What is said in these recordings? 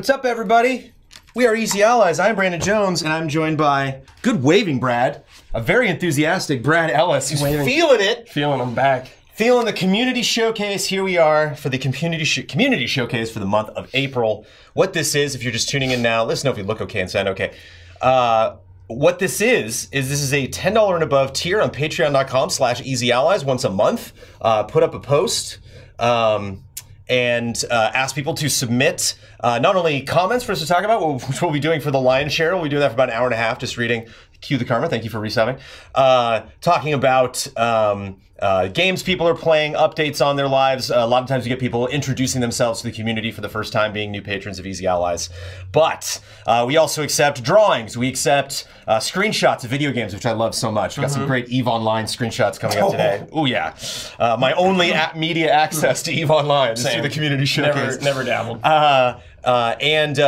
What's up, everybody? We are Easy Allies. I'm Brandon Jones, and I'm joined by good waving Brad, a very enthusiastic Brad Ellis, who's feeling it. Feeling them back. Feeling the community showcase. Here we are for the community showcase for the month of April. What this is, if you're just tuning in now, let us know if you look okay and sound okay. What this is a $10 and above tier on patreon.com/easyallies once a month. Put up a post. And ask people to submit not only comments for us to talk about, which we'll be doing for the lion's share. We'll be doing that for about an hour and a half, just reading Cue the Karma. Thank you for resubbing. Talking about games people are playing, updates on their lives. A lot of times we get people introducing themselves to the community for the first time, being new patrons of Easy Allies. But we also accept drawings. We accept screenshots of video games, which I love so much. We've got some great EVE Online screenshots coming up today. Oh yeah. My only media access to EVE Online is through the community showcase. Never dabbled. And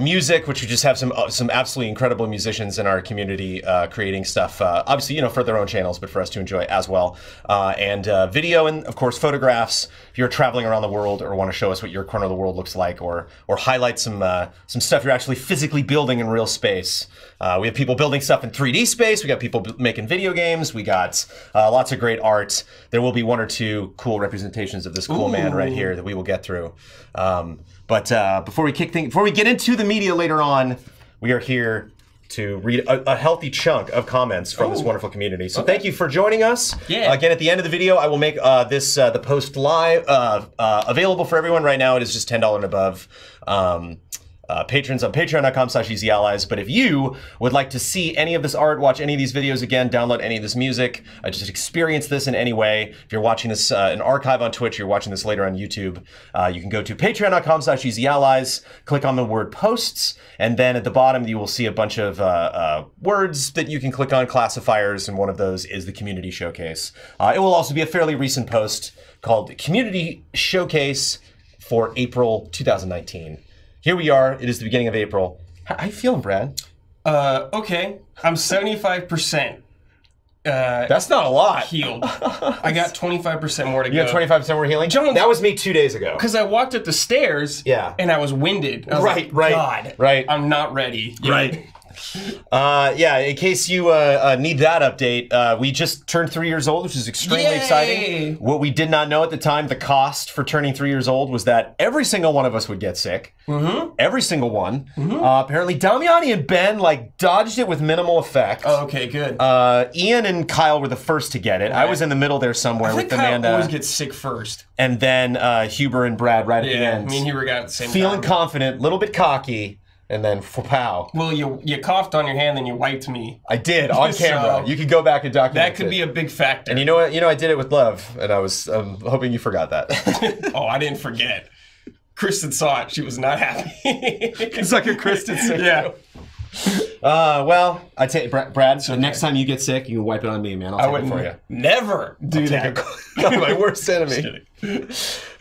music, which we just have some absolutely incredible musicians in our community creating stuff, obviously, you know, for their own channels, but for us to enjoy as well. And video and, of course, photographs. If you're traveling around the world or want to show us what your corner of the world looks like, or highlight some stuff you're actually physically building in real space. We have people building stuff in 3D space. We got people making video games. We got lots of great art. There will be one or two cool representations of this cool man right here that we will get through. But before we get into the media later on, we are here to read a healthy chunk of comments from this wonderful community. So thank you for joining us. Yeah. Again, at the end of the video, I will make the post live available for everyone. Right now, it is just $10 and above. Patrons on patreon.com/easyallies. But if you would like to see any of this art, watch any of these videos again, download any of this music, just experience this in any way, if you're watching this in archive on Twitch, you're watching this later on YouTube, you can go to patreon.com/easyallies, click on the word posts, and then at the bottom you will see a bunch of words that you can click on, classifiers, and one of those is the community showcase. It will also be a fairly recent post called Community Showcase for April 2019. Here we are. It is the beginning of April. How you feeling, Brad? Okay. I'm 75%. That's not a lot. Healed. I got 25% more to go. You got 25% more healing? Jones, that was me 2 days ago. Because I walked up the stairs, and I was winded. I was like, God, I'm not ready. Right. Yeah, in case you need that update, we just turned 3 years old, which is extremely exciting. What we did not know at the time, the cost for turning 3 years old, was that every single one of us would get sick. Every single one. Apparently, Damiani and Ben dodged it with minimal effect. Oh, okay, good. Ian and Kyle were the first to get it. I was in the middle there somewhere with Amanda. Kyle always gets sick first. And then Huber and Brad right at the end. Me and Huber got it at the same time. Feeling confident, a little bit cocky. And then, pow. Well, you coughed on your hand, then you wiped me. I did, on camera. You could go back and document that could be a big factor. And you know what? I did it with love, and I was hoping you forgot that. Oh, I didn't forget. Kristen saw it. She was not happy. It's like a Kristen sick. Yeah. Well, I'd say, Brad, so next time you get sick, you can wipe it on me, man. I'll take it for you. Never do that. My worst enemy.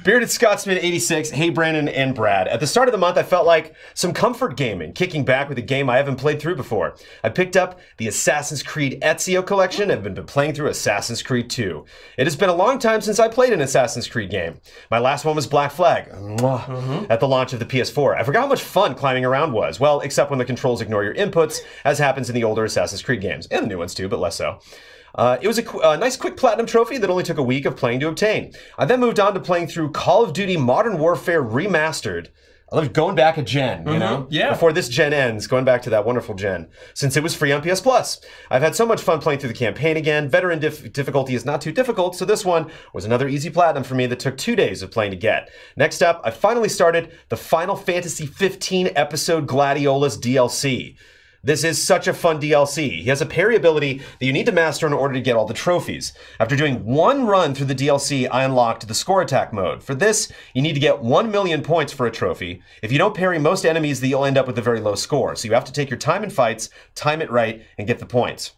Bearded Scotsman 86. Hey, Brandon and Brad. At the start of the month, I felt like some comfort gaming, kicking back with a game I haven't played through before. I picked up the Assassin's Creed Ezio collection and have been playing through Assassin's Creed 2. It has been a long time since I played an Assassin's Creed game. My last one was Black Flag at the launch of the PS4. I forgot how much fun climbing around was. Well, except when the controls ignore your inputs, as happens in the older Assassin's Creed games, and the new ones too, but less so. It was a nice quick platinum trophy that only took a week of playing to obtain. I then moved on to playing through Call of Duty Modern Warfare Remastered. I love going back a gen, you know? Yeah. Before this gen ends, going back to that wonderful gen, since it was free on PS Plus. I've had so much fun playing through the campaign again. Veteran difficulty is not too difficult, so this one was another easy platinum for me that took 2 days of playing to get. Next up, I finally started the Final Fantasy XV episode Gladiolas DLC. This is such a fun DLC. He has a parry ability that you need to master in order to get all the trophies. After doing one run through the DLC, I unlocked the score attack mode. For this, you need to get 1 million points for a trophy. If you don't parry most enemies, then you'll end up with a very low score. So you have to take your time in fights, time it right, and get the points.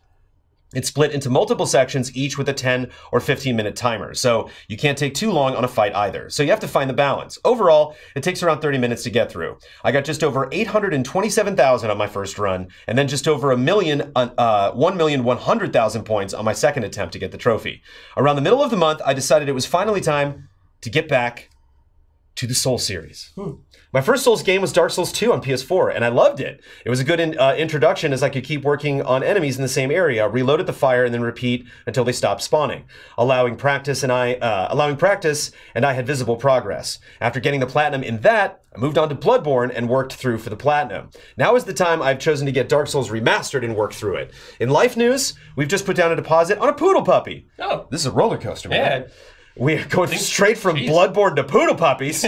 It's split into multiple sections, each with a 10 or 15-minute timer, so you can't take too long on a fight either. So you have to find the balance. Overall, it takes around 30 minutes to get through. I got just over 827,000 on my first run, and then just over 1,100,000 points on my second attempt to get the trophy. Around the middle of the month, I decided it was finally time to get back to the Souls series. My first Souls game was Dark Souls 2 on PS4, and I loved it. It was a good introduction as I could keep working on enemies in the same area, reload at the fire, and then repeat until they stopped spawning, allowing practice, and I had visible progress. After getting the platinum in that, I moved on to Bloodborne and worked through for the platinum. Now is the time I've chosen to get Dark Souls Remastered and work through it. In life news, we've just put down a deposit on a poodle puppy. Oh. This is a roller coaster, man. Yeah. We are going straight from Bloodborne to poodle puppies.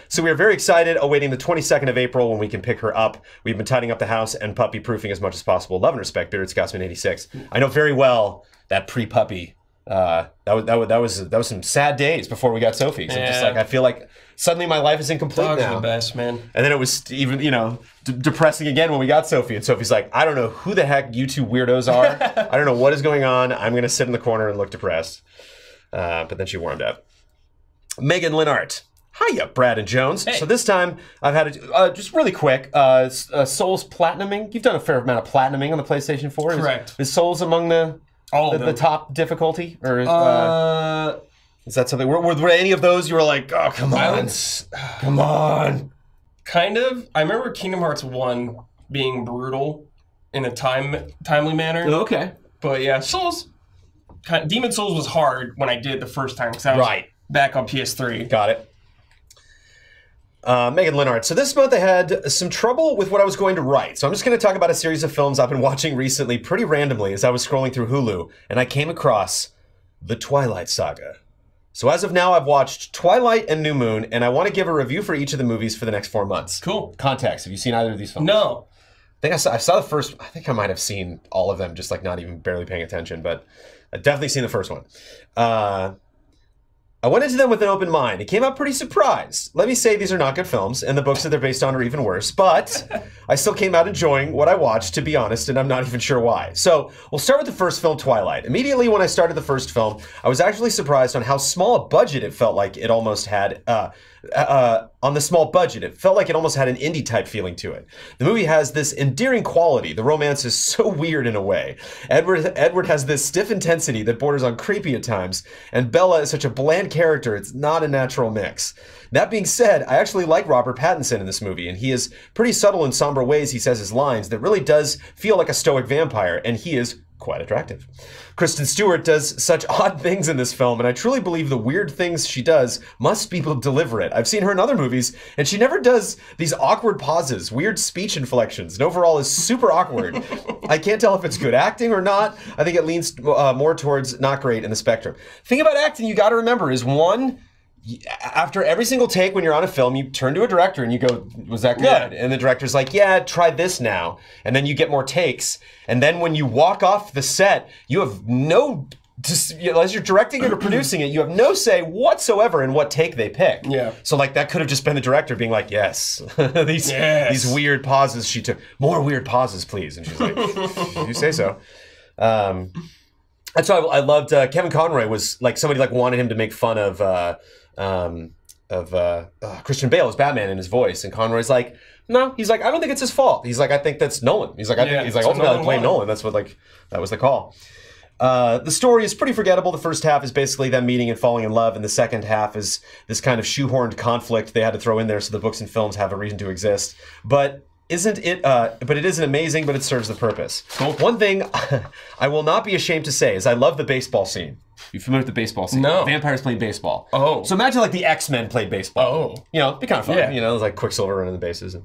So we are very excited, awaiting the 22nd of April when we can pick her up. We've been tidying up the house and puppy proofing as much as possible. Love and respect, Bearded Scotsman 86. I know very well that pre-puppy. That was some sad days before we got Sophie. So I'm just like, I feel like suddenly my life is incomplete Dogs now. are the best, man. And then it was even, depressing again when we got Sophie. And Sophie's like, I don't know who the heck you two weirdos are. I don't know what is going on. I'm going to sit in the corner and look depressed. But then she warmed up. Megan Linhart. Hiya, Brad and Jones. Hey. So this time I've had just really quick, Souls platinuming. You've done a fair amount of platinuming on the PlayStation 4. Correct. Is Souls among the top difficulty? Or is that something? Were any of those you were like, oh, come on. Come on. Kind of. I remember Kingdom Hearts 1 being brutal in a timely manner. Okay. But yeah, Souls... Demon Souls was hard when I did it the first time because I was back on PS3. Got it. Megan Linhart. So this month I had some trouble with what I was going to write. So I'm just going to talk about a series of films I've been watching recently pretty randomly as I was scrolling through Hulu, and I came across the Twilight Saga. So as of now, I've watched Twilight and New Moon, and I want to give a review for each of the movies for the next 4 months. Cool. Context. Have you seen either of these films? No. I saw the first. I think I might have seen all of them, just like not even barely paying attention, but I've definitely seen the first one. I went into them with an open mind. It came out pretty surprised. Let me say these are not good films, and the books that they're based on are even worse, but I still came out enjoying what I watched, to be honest, and I'm not even sure why. So we'll start with the first film, Twilight. Immediately when I started the first film, I was actually surprised on how small a budget it felt like it almost had. On the small budget, it felt like it almost had an indie type feeling to it. The movie has this endearing quality. The romance is so weird in a way. Edward has this stiff intensity that borders on creepy at times, and Bella is such a bland character, it's not a natural mix. That being said, I actually like Robert Pattinson in this movie, and he is pretty subtle in somber ways he says his lines that really does feel like a stoic vampire, and he is quite attractive. Kristen Stewart does such odd things in this film, and I truly believe the weird things she does must be deliberate. I've seen her in other movies, and she never does these awkward pauses, weird speech inflections, and overall is super awkward. I can't tell if it's good acting or not. I think it leans more towards not great in the spectrum. The thing about acting you gotta remember is, one, after every single take when you're on a film, you turn to a director and you go, was that good? Yeah. And the director's like, yeah, try this now. And then you get more takes. And then when you walk off the set, you have no, as you're directing it or producing it, you have no say whatsoever in what take they pick. Yeah. So like that could have just been the director being like, yes, these weird pauses she took. More weird pauses, please. And she's like, you say so. That's why I loved Kevin Conroy was like somebody like wanted him to make fun of Christian Bale as Batman in his voice, and Conroy's like, no, he's like, I don't think it's his fault. He's like, I think that's Nolan. He's like, ultimately I blame Nolan. That's what that was the call. The story is pretty forgettable. The first half is basically them meeting and falling in love, and the second half is this kind of shoehorned conflict they had to throw in there so the books and films have a reason to exist. But it isn't amazing, but it serves the purpose. Cool. One thing I will not be ashamed to say is I love the baseball scene. You familiar with the baseball scene? No. Vampires playing baseball. Oh. So imagine like the X-Men played baseball. Oh. It'd be kind of fun. Yeah. It was like Quicksilver running the bases.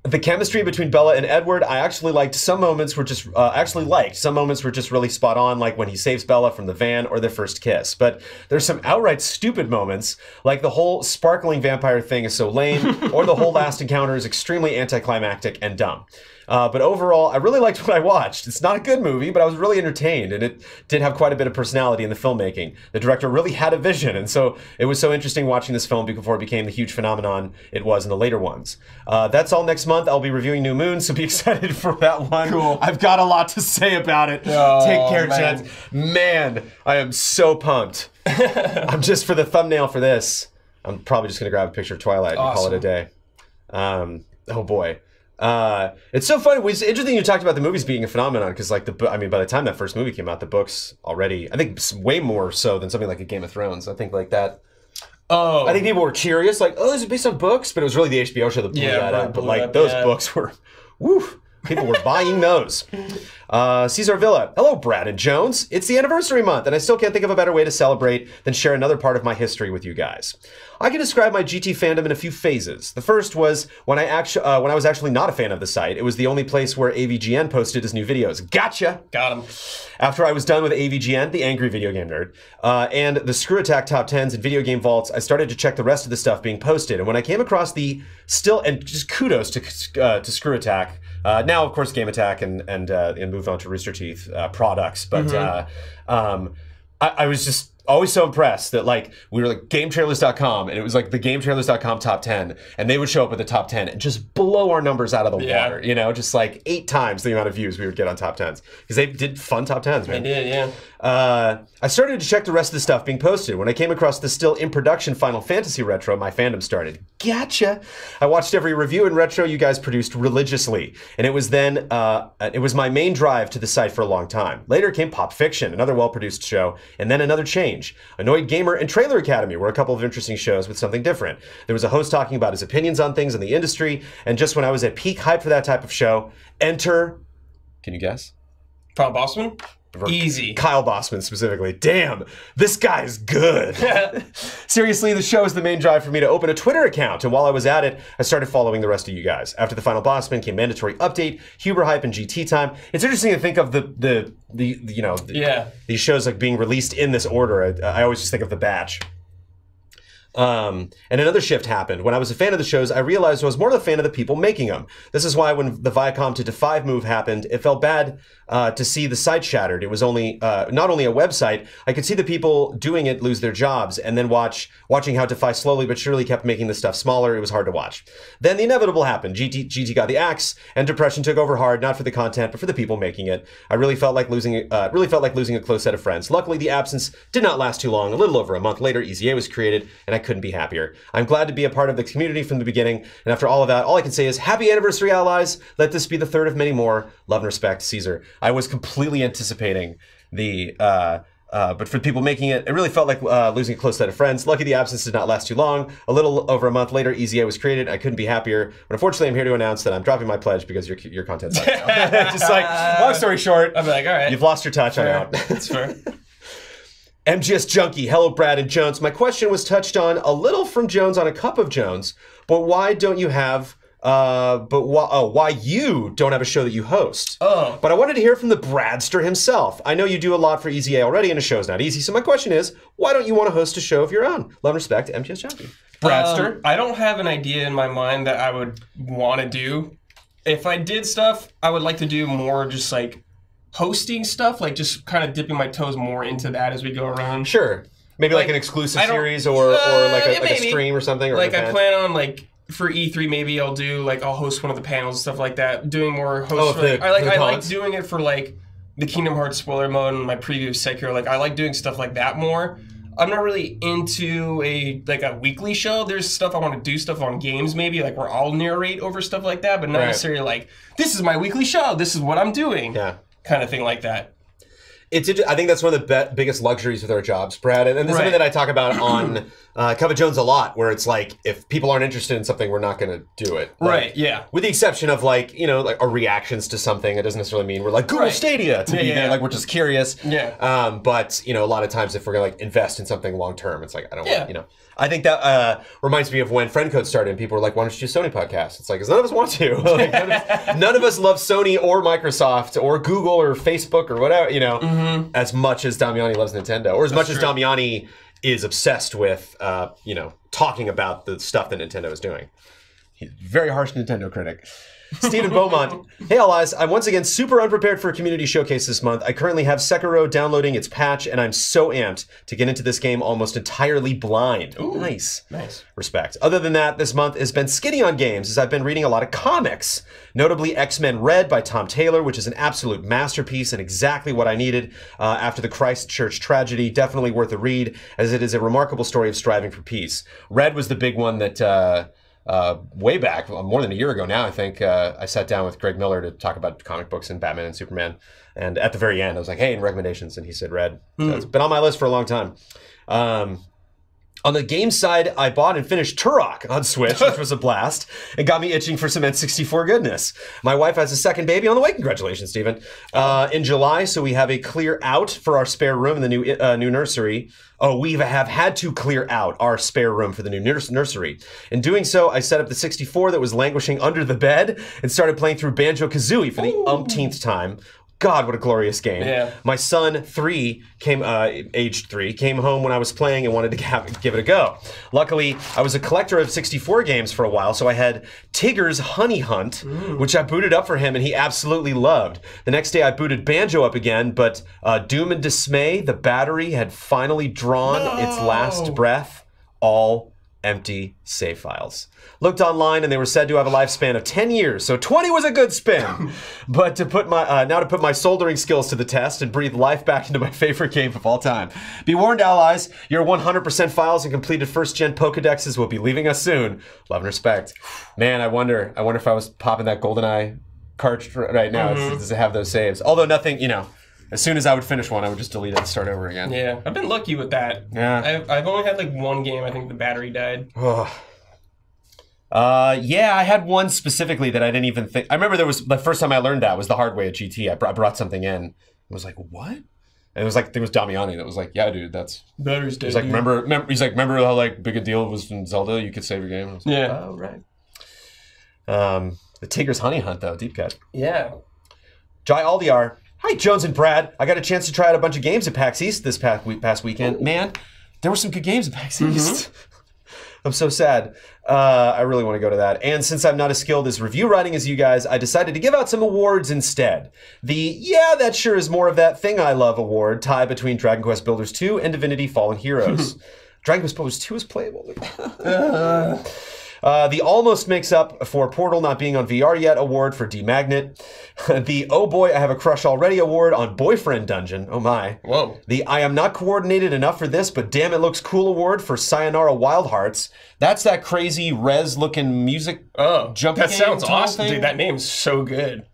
The chemistry between Bella and Edward, I actually liked. Some moments were just really spot on, like when he saves Bella from the van or their first kiss. But there's some outright stupid moments, like the whole sparkling vampire thing is so lame, or the whole last encounter is extremely anticlimactic and dumb. But overall, I really liked what I watched. It's not a good movie, but I was really entertained, and it did have quite a bit of personality in the filmmaking. The director really had a vision, and so it was so interesting watching this film before it became the huge phenomenon it was in the later ones. That's all next month. I'll be reviewing New Moon, so be excited for that one. Cool. I've got a lot to say about it. Oh, take care, Jen. Man, I am so pumped. I'm just for the thumbnail for this. I'm probably just going to grab a picture of Twilight and call it a day. Oh, boy. It's so funny. It's interesting you talked about the movies being a phenomenon because, like, by the time that first movie came out, the books already, I think, way more so than something like a Game of Thrones. I think like that. I think people were curious, like, oh, this is based on books, but it was really the HBO show that blew that up. But like those books were, woo, people were buying those. Cesar Villa, hello, Brad and Jones. It's the anniversary month, and I still can't think of a better way to celebrate than share another part of my history with you guys. I can describe my GT fandom in a few phases. The first was when I was actually not a fan of the site. It was the only place where AVGN posted his new videos. Gotcha! Got him. After I was done with AVGN, the angry video game nerd, and the Screw Attack top 10s and video game vaults, I started to check the rest of the stuff being posted. And when I came across the and just kudos to Screw Attack, now of course Game Attack and moved on to Rooster Teeth products, but I was just always so impressed that like we were like GameTrailers.com and it was like the GameTrailers.com top 10 and they would show up at the top 10 and just blow our numbers out of the water, you know, just like 8 times the amount of views we would get on top 10s because they did fun top 10s, man. They did, yeah. I started to check the rest of the stuff being posted. When I came across the still in production Final Fantasy retro, my fandom started. Gotcha. I watched every review and retro you guys produced religiously, and it was then it was my main drive to the site for a long time. Later came Pop Fiction, another well-produced show, and then another change. Annoyed Gamer and Trailer Academy were a couple of interesting shows with something different. There was a host talking about his opinions on things in the industry, and just when I was at peak hype for that type of show, enter, can you guess? Kyle Bossman? Easy. Kyle Bossman specifically. Damn, this guy is good. Seriously, the show is the main drive for me to open a Twitter account, and while I was at it, I started following the rest of you guys. After the Final Bossman came mandatory update, Huber hype, and GT time. It's interesting to think of these shows like being released in this order. I always just think of the batch. And another shift happened. When I was a fan of the shows, I realized I was more of a fan of the people making them. This is why when the Viacom to Defy move happened, it felt bad to see the site shattered. It was only not only a website, I could see the people doing it lose their jobs, and then watching how Defy slowly but surely kept making the stuff smaller. It was hard to watch. Then the inevitable happened. GT got the axe, and depression took over hard, not for the content, but for the people making it. I really felt like losing a close set of friends. Luckily, the absence did not last too long. A little over a month later, EZA was created, and I couldn't be happier. I'm glad to be a part of the community from the beginning, and after all of that, all I can say is happy anniversary, allies. Let this be the third of many more. Love and respect, Caesar. I was completely anticipating the but for the people making it, it really felt like losing a close set of friends. Lucky the absence did not last too long. A little over a month later, EZA was created. I couldn't be happier. But unfortunately, I'm here to announce that I'm dropping my pledge because your content sucks now. Just like, long story short, I'm like, all right. You've lost your touch. Fair. I'm out. That's fair. MGS Junkie, hello Brad and Jones. My question was touched on a little from Jones on A Cup of Jones, but why don't you have, why you don't have a show that you host? Oh. But I wanted to hear from the Bradster himself. I know you do a lot for EZA already, and a show's not easy, so my question is, why don't you want to host a show of your own? Love and respect, MGS Junkie. Bradster? I don't have an idea in my mind that I would want to do. If I did stuff, I would like to do more just like hosting stuff, like just kind of dipping my toes more into that as we go around. Sure. Maybe like an exclusive series or like a stream or something. Or like I plan on like for E3 maybe I'll host one of the panels and stuff like that. Doing more hosts. I like doing it for like the Kingdom Hearts spoiler mode and my preview of Sekiro. Like I like doing stuff like that more. I'm not really into a weekly show. There's stuff I want to do, stuff on games maybe, like where I'll narrate over stuff like that, but not necessarily like, this is my weekly show, this is what I'm doing. Yeah. Kind of thing like that. I think that's one of the biggest luxuries with our jobs, Brad. And this is something that I talk about on Cup of Jones a lot, where it's like, if people aren't interested in something, we're not going to do it. Right, yeah. With the exception of like our reactions to something. It doesn't necessarily mean we're like, Google Stadia to be there. Like, we're just curious. Yeah. But, a lot of times if we're going to like invest in something long term, it's like, I don't want, I think that reminds me of when Friendcode started and people were like, why don't you do Sony podcasts? It's like, because none of us want to. Like, none of us love Sony or Microsoft or Google or Facebook or whatever, as much as Damiani loves Nintendo, or as much as Damiani is obsessed with, talking about the stuff that Nintendo is doing. He's a very harsh Nintendo critic. Stephen Beaumont. Hey, allies. I'm once again super unprepared for a community showcase this month. I currently have Sekiro downloading its patch, and I'm so amped to get into this game almost entirely blind. Ooh, nice. Respect. Other than that, this month has been skinny on games as I've been reading a lot of comics, notably X-Men Red by Tom Taylor, which is an absolute masterpiece and exactly what I needed after the Christchurch tragedy. Definitely worth a read, as it is a remarkable story of striving for peace. Red was the big one that... way back, more than a year ago now, I think, I sat down with Greg Miller to talk about comic books and Batman and Superman. And at the very end, I was like, hey, any recommendations? And he said Red. So it's been on my list for a long time. On the game side, I bought and finished Turok on Switch, which was a blast, and got me itching for some N64 goodness. My wife has a second baby on the way. Congratulations, Stephen. In July, so we have a clear out for our spare room in the new nursery. Oh, we have had to clear out our spare room for the new nursery. In doing so, I set up the 64 that was languishing under the bed and started playing through Banjo-Kazooie for the umpteenth time. God, what a glorious game. Yeah. My son, aged 3, came home when I was playing and wanted to give it a go. Luckily, I was a collector of 64 games for a while, so I had Tigger's Honey Hunt, which I booted up for him and he absolutely loved. The next day, I booted Banjo up again, but doom and dismay, the battery had finally drawn its last breath, all empty save files. Looked online and they were said to have a lifespan of 10 years, so 20 was a good spin. But to put my soldering skills to the test and breathe life back into my favorite game of all time. Be warned, allies, your 100% files and completed first-gen Pokedexes will be leaving us soon. Love and respect. Man, I wonder if I was popping that GoldenEye cartridge right now, does it have those saves? Although nothing, you know, as soon as I would finish one, I would just delete it and start over again. Yeah, I've been lucky with that. Yeah. I've only had like one game, I think the battery died. Yeah, I had one specifically that I didn't even think. I remember the first time I learned that was the hard way at GT. I brought something in. I was like, what? And it was like, there was Damiani that was like, yeah, dude, that's... Battery's dead. He's like, remember how like big a deal it was in Zelda? You could save your game. I was like, yeah. Oh, right. The Tigger's Honey Hunt, though, deep cut. Yeah. Jai Aldiar. Hi, Jones and Brad. I got a chance to try out a bunch of games at PAX East this past weekend. Man, there were some good games at PAX East. I'm so sad. I really want to go to that. And since I'm not as skilled as review writing as you guys, I decided to give out some awards instead. The yeah, that sure is more of that thing I love award tie between Dragon Quest Builders 2 and Divinity Fallen Heroes. Dragon Quest Builders 2 is playable. The almost makes up for Portal not being on VR yet award for D-Magnet. The oh boy, I have a crush already award on Boyfriend Dungeon. Oh my. Whoa. The I am not coordinated enough for this, but damn it looks cool award for Sayonara Wild Hearts. That's that crazy res looking music jumping that game sounds tunnel awesome, thing. dude. That name's so good.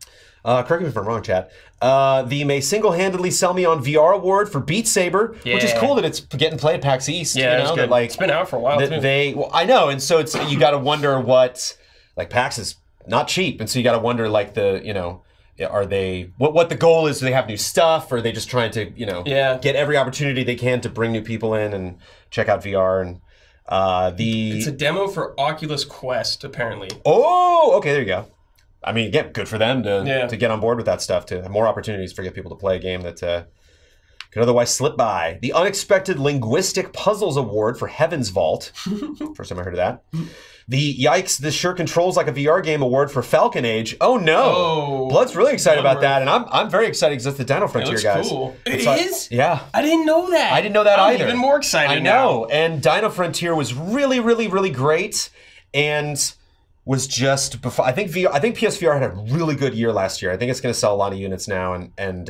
Correct me if I'm wrong, chat. The may single-handedly sell me on VR award for Beat Saber, which is cool that it's getting played at PAX East. Yeah, you know, that, like, it's been out for a while too. Well, I know, and so it's you got to wonder what, like, PAX is not cheap, and so you got to wonder, like, are they what the goal is? Do they have new stuff, or are they just trying to get every opportunity they can to bring new people in and check out VR and it's a demo for Oculus Quest apparently. Oh, okay, there you go. I mean, again, good for them to get on board with that stuff, to have more opportunities for people to play a game that could otherwise slip by. The Unexpected Linguistic Puzzles Award for Heaven's Vault. First time I heard of that. The Yikes, This Sure Controls Like a VR Game Award for Falcon Age. Oh no! Oh, Blood's really excited about that, and I'm very excited because it's the Dino Frontier guys. Cool. It is? Yeah. I didn't know that. I didn't know that either. I'm even more excited I know. And Dino Frontier was really, really, really great, and was just before. I think PSVR had a really good year last year. I think it's going to sell a lot of units now, and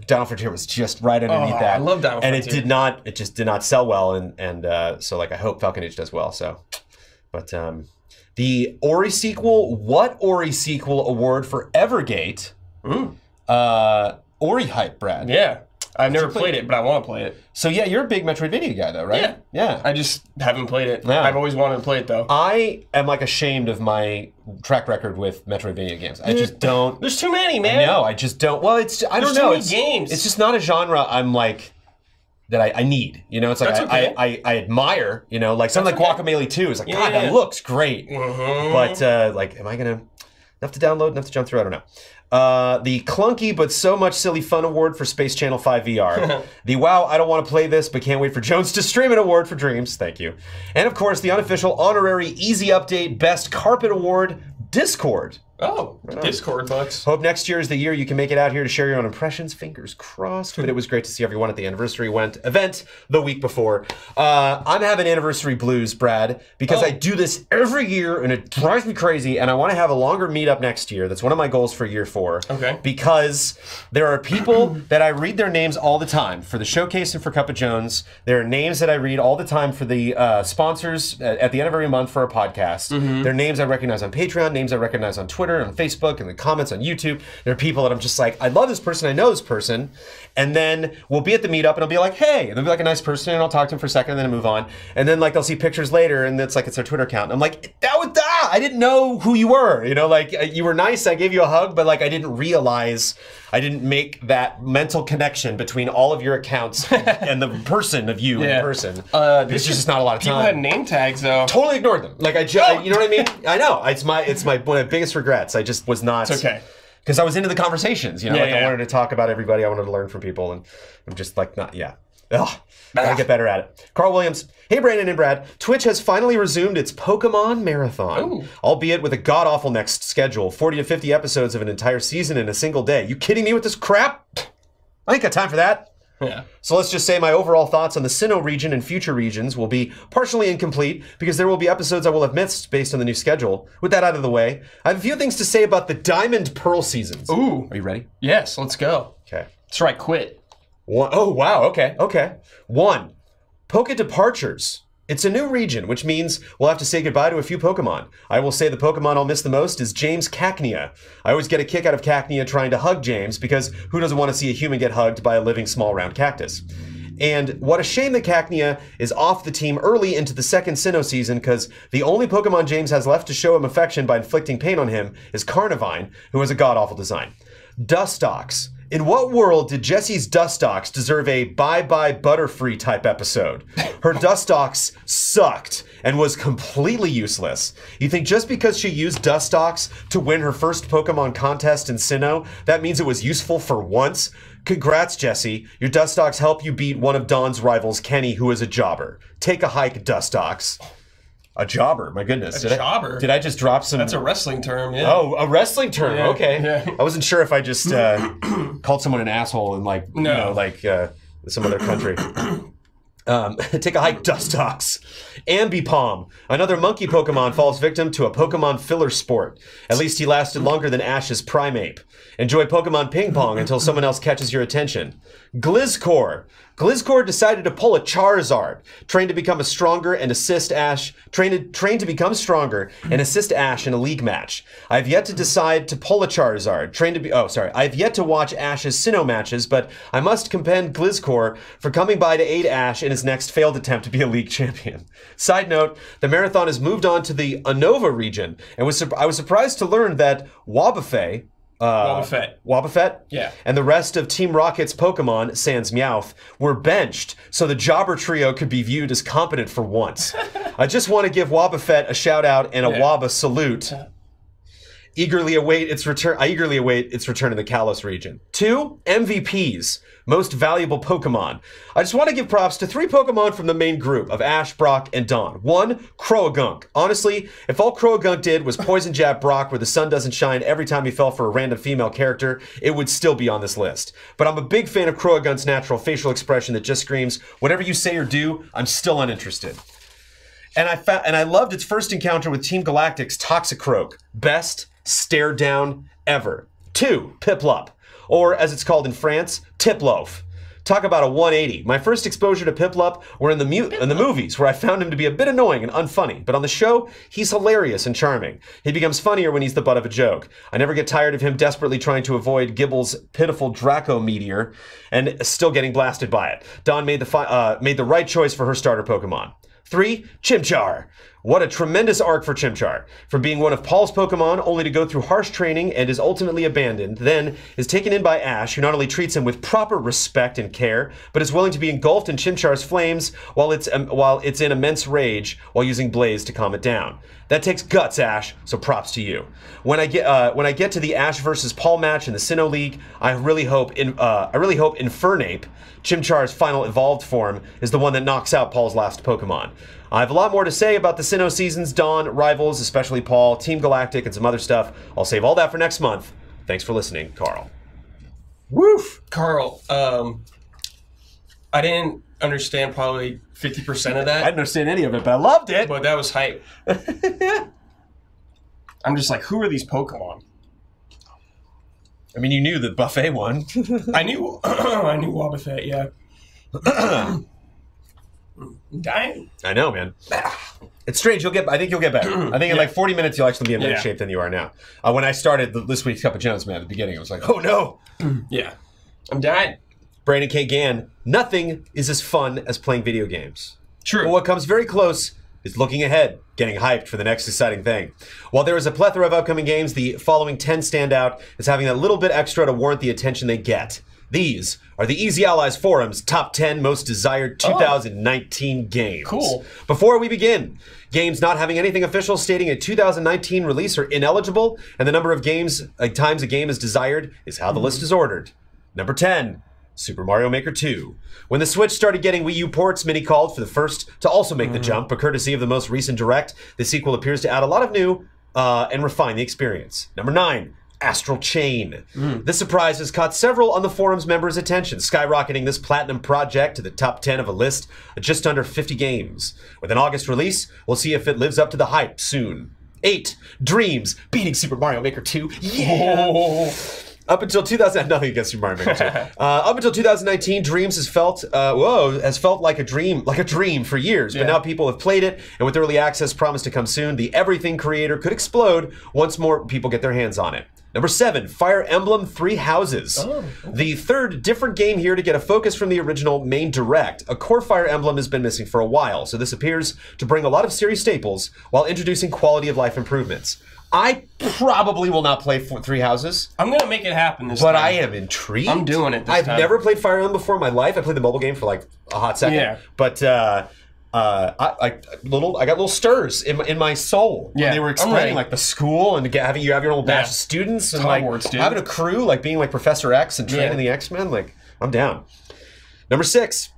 Dino Frontier was just right underneath that. I love Dino Frontier. And it just did not sell well, and so like I hope Falcon Age does well. So, but the Ori sequel, Ori sequel award for Evergate? Ori hype, Brad. Yeah. I've never played it, but I want to play it. So yeah, you're a big Metroidvania guy though, right? Yeah. Yeah. I just haven't played it. Yeah. I've always wanted to play it though. I am like ashamed of my track record with Metroidvania games. I just don't. There's too many, man. No, I just don't. Well, I don't know. There's too many games. It's just not a genre I'm like that I need. You know, it's like I admire. You know, like something like Guacamelee 2 is like, God, that looks great. But like, am I gonna enough to download, enough to jump through? I don't know. The clunky but so much silly fun award for Space Channel 5 VR. The wow, I don't want to play this but can't wait for Jones to stream it award for Dreams. Thank you. And of course, the unofficial honorary Easy Update Best Carpet Award, Discord. Oh, Discord bucks. Hope next year is the year you can make it out here to share your own impressions. Fingers crossed. But it was great to see everyone at the anniversary event the week before. I'm having anniversary blues, Brad, because I do this every year and it drives me crazy. And I want to have a longer meetup next year. That's one of my goals for year 4. Okay. Because there are people that I read their names all the time for the showcase and for Cup of Jones. There are names that I read all the time for the sponsors at the end of every month for our podcast. There are names I recognize on Patreon, names I recognize on Twitter, Twitter and on Facebook and the comments on YouTube. There are people that I'm just like, I love this person, I know this person. And then we'll be at the meetup and I'll be like, hey, and they'll be like a nice person and I'll talk to them for a second and then I move on. And then like they'll see pictures later and it's like it's their Twitter account. And I'm like, I didn't know who you were. You know, like you were nice, I gave you a hug, but like I didn't realize, I didn't make that mental connection between all of your accounts and the person of you in person. There's just not a lot of time. People had name tags though. Totally ignored them. Like you know what I mean? I know. It's my one of my biggest regrets. I just was not. It's okay. Because I was into the conversations, you know, I wanted to talk about everybody, I wanted to learn from people, and I'm just like, not, Ugh, gotta get better at it. Carl Williams, hey Brandon and Brad, Twitch has finally resumed its Pokemon Marathon, albeit with a god-awful next schedule, 40 to 50 episodes of an entire season in a single day. You kidding me with this crap? I ain't got time for that. Yeah. So let's just say my overall thoughts on the Sinnoh region and future regions will be partially incomplete because there will be episodes I will have missed based on the new schedule. With that out of the way, I have a few things to say about the Diamond Pearl seasons. Ooh. Are you ready? Yes, let's go. Okay. That's right, quit. Oh, wow. Okay. 1. Poke Departures. It's a new region, which means we'll have to say goodbye to a few Pokemon. I will say the Pokemon I'll miss the most is James Cacnea. I always get a kick out of Cacnea trying to hug James, because who doesn't want to see a human get hugged by a living small round cactus? And what a shame that Cacnea is off the team early into the second Sinnoh season, because the only Pokemon James has left to show him affection by inflicting pain on him is Carnivine, who has a god-awful design. Dustox. In what world did Jessie's Dustox deserve a bye-bye Butterfree type episode? Her Dustox sucked and was completely useless. You think just because she used Dustox to win her first Pokemon contest in Sinnoh, that means it was useful for once? Congrats, Jessie. Your Dustox helped you beat one of Dawn's rivals, Kenny, who is a jobber. Take a hike, Dustox. A jobber, my goodness. Jobber? Did I just drop some... That's a wrestling term, yeah. Oh, a wrestling term, okay. Yeah. I wasn't sure if I just called someone an asshole in like, you know, like some other country. Take a hike, Dustox. Ambipom. Another monkey Pokemon falls victim to a Pokemon filler sport. At least he lasted longer than Ash's Primeape. Enjoy Pokemon Ping Pong until someone else catches your attention. Gliscor. Gliscor decided to pull a Charizard, trained to become stronger and assist Ash in a league match. I've yet to decide to pull a Charizard, I've yet to watch Ash's Sinnoh matches, but I must commend Gliscor for coming by to aid Ash in his next failed attempt to be a league champion. Side note, the marathon has moved on to the Unova region, and I was surprised to learn that Wobbuffet, yeah, and the rest of Team Rocket's Pokemon, sans Meowth, were benched so the Jobber trio could be viewed as competent for once. I just want to give Wobbuffet a shout out and a Wobba salute. I eagerly await its return in the Kalos region. 2 MVPs, most valuable Pokemon. I just want to give props to 3 Pokemon from the main group of Ash, Brock, and Dawn. 1, Croagunk. Honestly, if all Croagunk did was poison jab Brock where the sun doesn't shine every time he fell for a random female character, it would still be on this list. But I'm a big fan of Croagunk's natural facial expression that just screams, whatever you say or do, I'm still uninterested. And I loved its first encounter with Team Galactic's Toxicroak. Best stare down ever. 2, Piplup, or as it's called in France, Tiploaf. Talk about a 180. My first exposure to Piplup were in the movies, where I found him to be a bit annoying and unfunny, but on the show, he's hilarious and charming. He becomes funnier when he's the butt of a joke. I never get tired of him desperately trying to avoid Gibble's pitiful Draco meteor and still getting blasted by it. Dawn made the right choice for her starter Pokemon. 3, Chimchar. What a tremendous arc for Chimchar. From being one of Paul's Pokemon, only to go through harsh training and is ultimately abandoned, then is taken in by Ash, who not only treats him with proper respect and care, but is willing to be engulfed in Chimchar's flames while it's in immense rage, while using Blaze to calm it down. That takes guts, Ash, so props to you. When I get to the Ash versus Paul match in the Sinnoh League, I really hope Infernape, Chimchar's final evolved form, is the one that knocks out Paul's last Pokemon. I have a lot more to say about the Sinnoh seasons, Dawn, rivals, especially Paul, Team Galactic, and some other stuff. I'll save all that for next month. Thanks for listening, Carl. Woof! Carl, I didn't understand probably 50% of that. I didn't understand any of it, but I loved it. But that was hype. I'm just like, who are these Pokemon? I mean, you knew the buffet one. I knew Wobbuffet, yeah. I'm dying. I know, man. It's strange. I think you'll get better. I think in like 40 minutes you'll actually be in better shape than you are now. When I started this week's Cup of Jones, man, at the beginning, I was like, oh no. Yeah. I'm dying. Brandon K. Gann, nothing is as fun as playing video games. True. But what comes very close is looking ahead, getting hyped for the next exciting thing. While there is a plethora of upcoming games, the following 10 stand out as having that little bit extra to warrant the attention they get. These are the Easy Allies Forum's top 10 most desired 2019 games. Cool. Before we begin, games not having anything official stating a 2019 release are ineligible, and the number of times a game is desired is how the list is ordered. Number 10. Super Mario Maker 2. When the Switch started getting Wii U ports, many called for the first to also make the jump, but courtesy of the most recent Direct, the sequel appears to add a lot of new and refine the experience. Number 9. Astral Chain. This surprise has caught several on the forum's members' attention, skyrocketing this platinum project to the top 10 of a list of just under 50 games. With an August release, we'll see if it lives up to the hype soon. 8. Dreams, beating Super Mario Maker 2. Yeah! Up until 2000, nothing against Super Mario Maker 2. Up until 2019, Dreams has felt like a dream for years. But now people have played it, and with early access promised to come soon, the everything creator could explode once more people get their hands on it. Number 7, Fire Emblem Three Houses. The third different game here to get a focus from the original main Direct. A core Fire Emblem has been missing for a while, so this appears to bring a lot of series staples while introducing quality of life improvements. I probably will not play Three Houses. I'm going to make it happen this time. But I am intrigued. I'm doing it this I've time. never played Fire Emblem before in my life. I played the mobile game for like a hot second. Yeah. But I got little stirs in my soul when they were explaining like the school and having you have your own batch of students and like having a crew, like being like Professor X and training the X-Men. Like, I'm down. Number 6.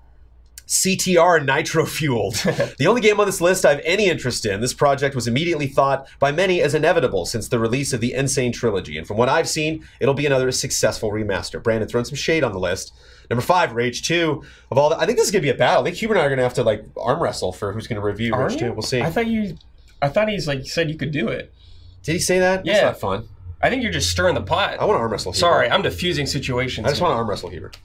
Ctr Nitro Fueled. The only game on this list I have any interest in. This project was immediately thought by many as inevitable since the release of the Insane Trilogy, and from what I've seen, it'll be another successful remaster. Brandon throwing some shade on the list. Number 5, Rage 2. Of all, I think this is gonna be a battle. I think Hubert and I are gonna have to like arm wrestle for who's gonna review Rage 2. We'll see. I thought he's like said you could do it. Did he say that? Yeah. That's not fun. I think you're just stirring the pot. I want to arm wrestle Hubert. Sorry, I'm diffusing situations. I just want to arm wrestle Hubert.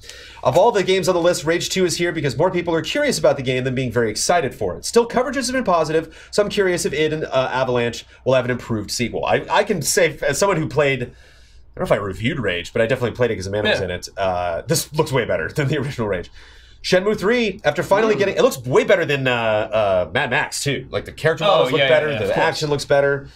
Of all the games on the list, Rage 2 is here because more people are curious about the game than being very excited for it. Still, coverage has been positive, so I'm curious if id and Avalanche will have an improved sequel. I can say, as someone who played, I don't know if I reviewed Rage, but I definitely played it because Amanda was in it. This looks way better than the original Rage. Shenmue 3, after finally getting... It looks way better than Mad Max, too. Like, the character models look better, the action looks better.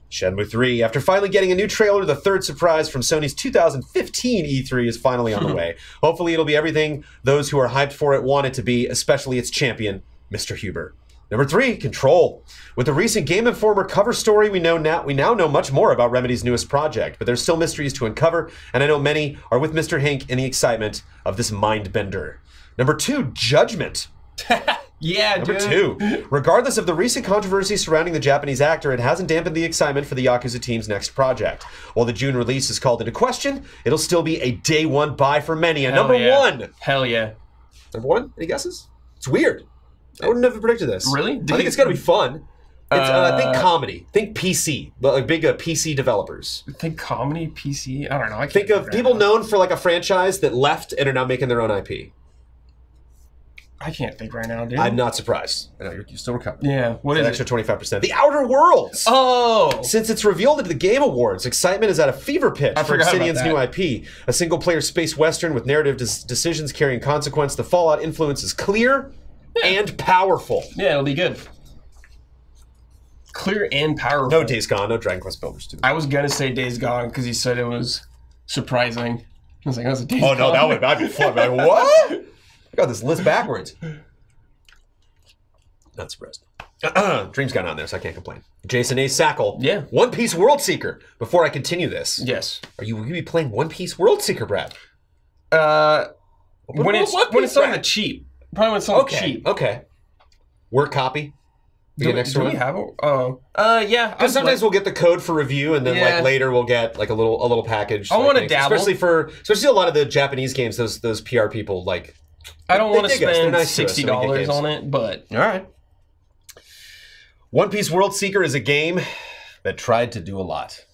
Shenmue 3, after finally getting a new trailer, the third surprise from Sony's 2015 E3 is finally on the way. Hopefully it'll be everything those who are hyped for it want it to be, especially its champion, Mr. Hubert. Number 3, Control. With the recent Game Informer cover story, we now know much more about Remedy's newest project, but there's still mysteries to uncover, and I know many are with Mr. Hink in the excitement of this mind bender. Number 2, Judgment. Number 2. Regardless of the recent controversy surrounding the Japanese actor, it hasn't dampened the excitement for the Yakuza team's next project. While the June release is called into question, it'll still be a day one buy for many. And number 1. Hell yeah. Number 1? Any guesses? It's weird. I wouldn't have predicted this. Really? I think it's got to be fun. It's, think comedy. Think PC. Like big PC developers. Think comedy, PC? I don't know. I can't think of people known for like a franchise that left and are now making their own IP. I can't think right now, dude. I'm not surprised. I know you're still recovering. Yeah, what is it? Extra 25%. The Outer Worlds. Oh! Since it's revealed at the Game Awards, excitement is at a fever pitch for Obsidian's new IP. A single-player space western with narrative decisions carrying consequence. The Fallout influence is clear and powerful. Yeah, it'll be good. Clear and powerful. No Days Gone, no Dragon Quest Builders 2. I was gonna say Days Gone because he said it was surprising. I was like, that's a Days Gone. Oh no, that'd be fun. Like, what? I got this list backwards. Not surprised. Dream's got on there, so I can't complain. Jason A. Sackle. Yeah. One Piece World Seeker. Before I continue this. Yes. Will you be playing One Piece World Seeker, Brad? When it's on the cheap. Probably when it's on the cheap. Okay. Work copy. Do we have it? Oh. Yeah. Because sometimes we'll get the code for review, and then like later we'll get like a little package. I want to dabble. Especially a lot of the Japanese games, those PR people like. I don't want to spend $60 on it, but all right. One Piece World Seeker is a game that tried to do a lot.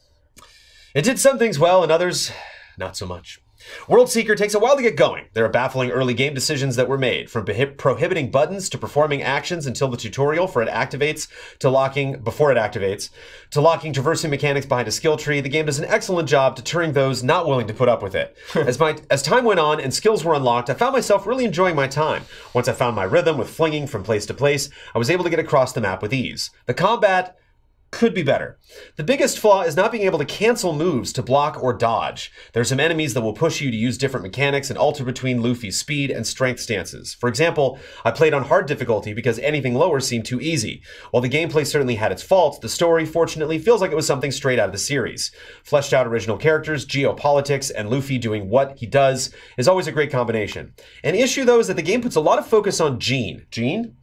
It did some things well and others not so much. World Seeker takes a while to get going. There are baffling early game decisions that were made, from prohibiting buttons to performing actions until the tutorial for it activates to locking before it activates, to locking traversing mechanics behind a skill tree. The game does an excellent job deterring those not willing to put up with it. As time went on and skills were unlocked, I found myself really enjoying my time. Once I found my rhythm with flinging from place to place, I was able to get across the map with ease. The combat could be better. The biggest flaw is not being able to cancel moves to block or dodge. There are some enemies that will push you to use different mechanics and alter between Luffy's speed and strength stances. For example, I played on hard difficulty because anything lower seemed too easy. While the gameplay certainly had its faults, the story, fortunately, feels like it was something straight out of the series. Fleshed out original characters, geopolitics, and Luffy doing what he does is always a great combination. An issue, though, is that the game puts a lot of focus on Jean. Jean?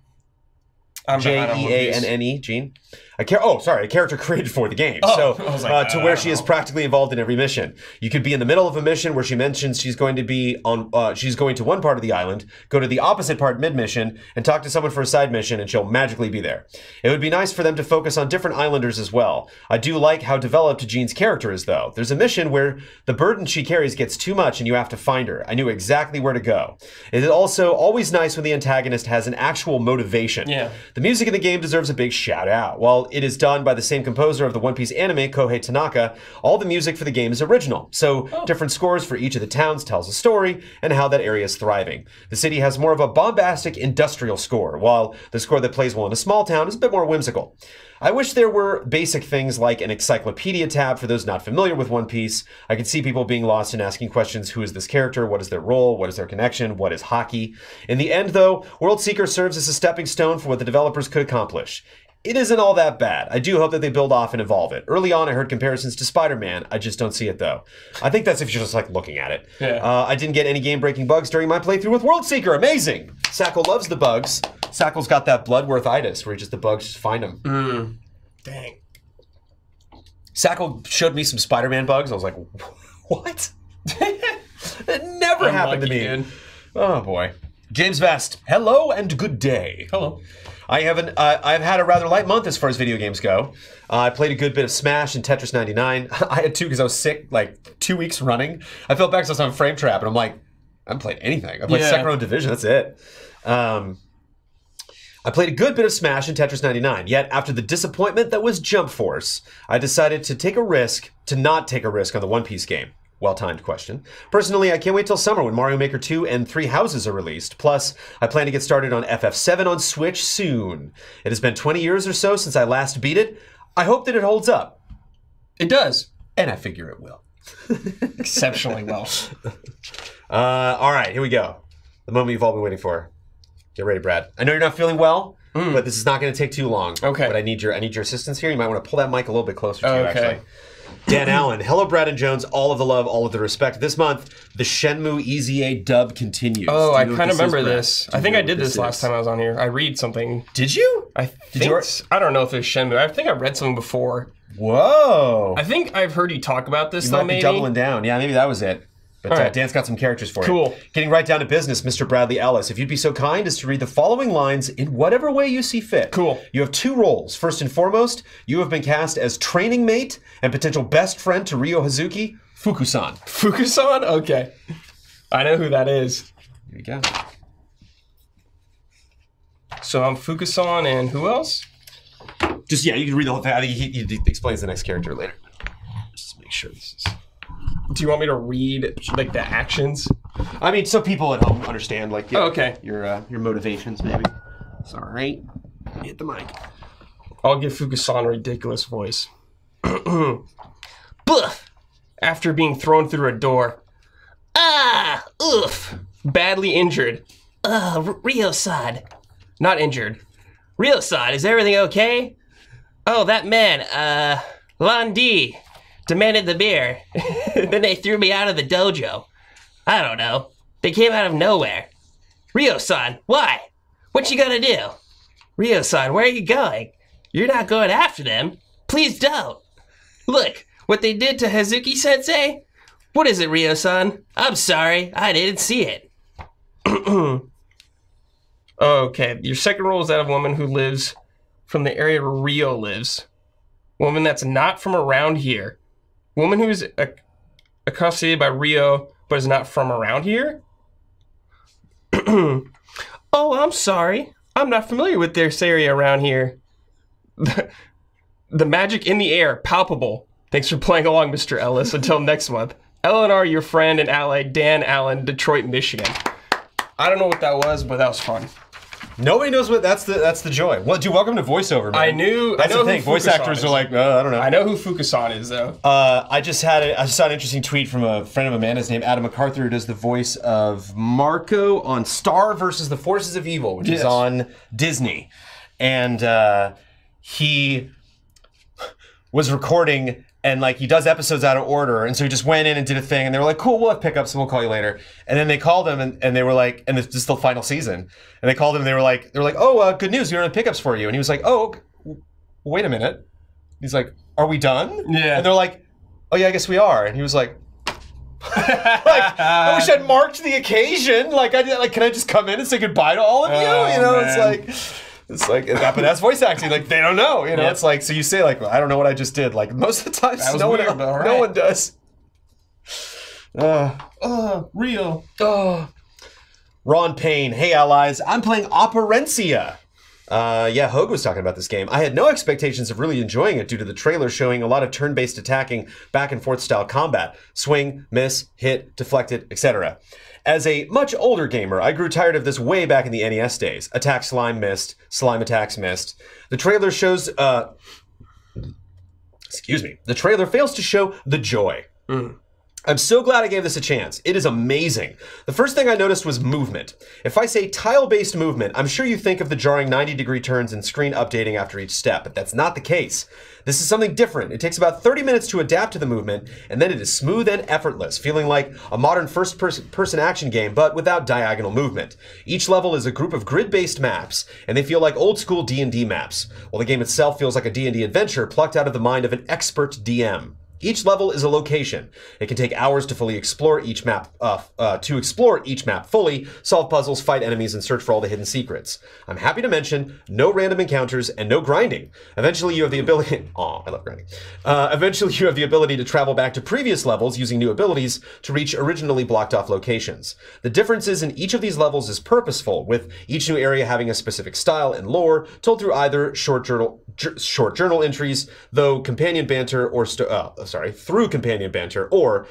Jeanne, Jean. A character created for the game. To where she is practically involved in every mission. You could be in the middle of a mission where she mentions she's going to be on, she's going to one part of the island, go to the opposite part mid-mission, and talk to someone for a side mission, and she'll magically be there. It would be nice for them to focus on different islanders as well. I do like how developed Jean's character is, though. There's a mission where the burden she carries gets too much and you have to find her. I knew exactly where to go. It is also always nice when the antagonist has an actual motivation. Yeah. The music in the game deserves a big shout out. While it is done by the same composer of the One Piece anime, Kohei Tanaka, all the music for the game is original. So different scores for each of the towns tells a story and how that area is thriving. The city has more of a bombastic industrial score, while the score that plays well in a small town is a bit more whimsical. I wish there were basic things like an encyclopedia tab for those not familiar with One Piece. I could see people being lost and asking questions: who is this character? What is their role? What is their connection? What is hockey? In the end, though, World Seeker serves as a stepping stone for what the developers could accomplish. It isn't all that bad. I do hope that they build off and evolve it. Early on, I heard comparisons to Spider-Man. I just don't see it, though. I think that's if you're just, like, looking at it. Yeah. I didn't get any game-breaking bugs during my playthrough with World Seeker. Amazing! Sackle loves the bugs. Sackle's got that bloodworthitis, where the bugs just find him. Dang. Sackle showed me some Spider-Man bugs. I was like, what? That never happened to me. Dude. Oh, boy. James Vest, hello and good day. Hello. I've had a rather light month as far as video games go. I played a good bit of Smash and Tetris 99. I had two because I was sick like 2 weeks running. I felt back because I was on Frame Trap and I'm like, I haven't played anything. I played Sekiro Division, that's it. I played a good bit of Smash and Tetris 99, yet after the disappointment that was Jump Force, I decided to not take a risk on the One Piece game. Well-timed question. Personally, I can't wait till summer when Mario Maker 2 and 3 Houses are released. Plus, I plan to get started on FF7 on Switch soon. It has been 20 years or so since I last beat it. I hope that it holds up. It does. And I figure it will. Exceptionally well. All right, here we go. The moment you've all been waiting for. Get ready, Brad. I know you're not feeling well, but this is not going to take too long. Okay. But I need your assistance here. You might want to pull that mic a little bit closer to you, actually. Dan Allen, hello, Brad and Jones. All of the love, all of the respect. This month, the Shenmue EZA dub continues. Oh, I kind of remember this. I think I did this last time I was on here. I read something. Did you? I don't know if it's Shenmue. I think I read something before. Whoa. I think I've heard you talk about this, you might be doubling down. Yeah, maybe that was it. But Dan's got some characters for you. Cool. Getting right down to business, Mr. Bradley Ellis. If you'd be so kind as to read the following lines in whatever way you see fit. Cool. You have two roles. First and foremost, you have been cast as training mate and potential best friend to Ryo Hazuki, Fukusan. Fukusan? Okay. I know who that is. Here you go. So I'm Fukusan and who else? Just, you can read the whole thing. I think he explains the next character later. Just to make sure this is... Do you want me to read like the actions? I mean, so people at home understand, like, okay, your motivations, maybe. It's all right. Hit the mic. I'll give Fukusan a ridiculous voice. Bluff! After being thrown through a door. Ah! Oof! Badly injured. Ryo-san. Not injured. Ryo-san, is everything okay? Oh, that man, Landi. Demanded the beer. Then they threw me out of the dojo. I don't know. They came out of nowhere. Ryo-san, why? What you gonna do? Ryo-san, where are you going? You're not going after them. Please don't. Look, what they did to Hazuki-sensei? What is it, Ryo-san? I'm sorry, I didn't see it. Okay, your second role is that of a woman who lives from the area where Ryo lives. Woman that's not from around here. Woman who's accosted by Ryo but is not from around here. Oh, I'm sorry. I'm not familiar with this area around here. The magic in the air, palpable. Thanks for playing along, Mr. Ellis. Until next month. Eleanor, your friend and ally, Dan Allen, Detroit, Michigan. I don't know what that was, but that was fun. Nobody knows what that's the joy. Well, dude, welcome to voiceover, man. That's the thing. Voice actors are like, I don't know. I know who Fukusan is, though. I saw an interesting tweet from a friend of Amanda's named Adam MacArthur, who does the voice of Marco on Star versus the Forces of Evil, which is on Disney, and he was recording. And like he does episodes out of order, and so he just went in and did a thing, and they were like, "Cool, we'll have pickups, and we'll call you later." And then they called him, and they were like, "And this is the final season." And they called him, and they were like, "Oh, good news, we don't have pickups for you." And he was like, "Oh, wait a minute." He's like, "Are we done?" Yeah. And they're like, "Oh yeah, I guess we are." And he was like, "I wish I'd marked the occasion. Can I just come in and say goodbye to all of you?" Man. It's like, but that's voice acting. Like, they don't know, Yep. It's like, so you say, like, well, I don't know what I just did. Like, most of the time, no one does. Real. Ron Payne, hey, allies. I'm playing Operencia. Hogue was talking about this game. I had no expectations of really enjoying it due to the trailer showing a lot of turn-based attacking, back-and-forth style combat. Swing, miss, hit, deflected, etc. As a much older gamer, I grew tired of this way back in the NES days. Attack slime missed, slime attacks missed. The trailer shows, the trailer fails to show the joy. I'm so glad I gave this a chance. It is amazing. The first thing I noticed was movement. If I say tile-based movement, I'm sure you think of the jarring 90-degree turns and screen updating after each step, but that's not the case. This is something different. It takes about 30 minutes to adapt to the movement, and then it is smooth and effortless, feeling like a modern first-person action game, but without diagonal movement. Each level is a group of grid-based maps, and they feel like old-school D&D maps, while the game itself feels like a D&D adventure plucked out of the mind of an expert DM. Each level is a location. It can take hours to fully explore each map, fully, solve puzzles, fight enemies, and search for all the hidden secrets. I'm happy to mention, no random encounters and no grinding. Eventually you have the ability, I love grinding. Eventually you have the ability to travel back to previous levels using new abilities to reach originally blocked off locations. The differences in each of these levels is purposeful, with each new area having a specific style and lore told through either short journal entries, through companion banter or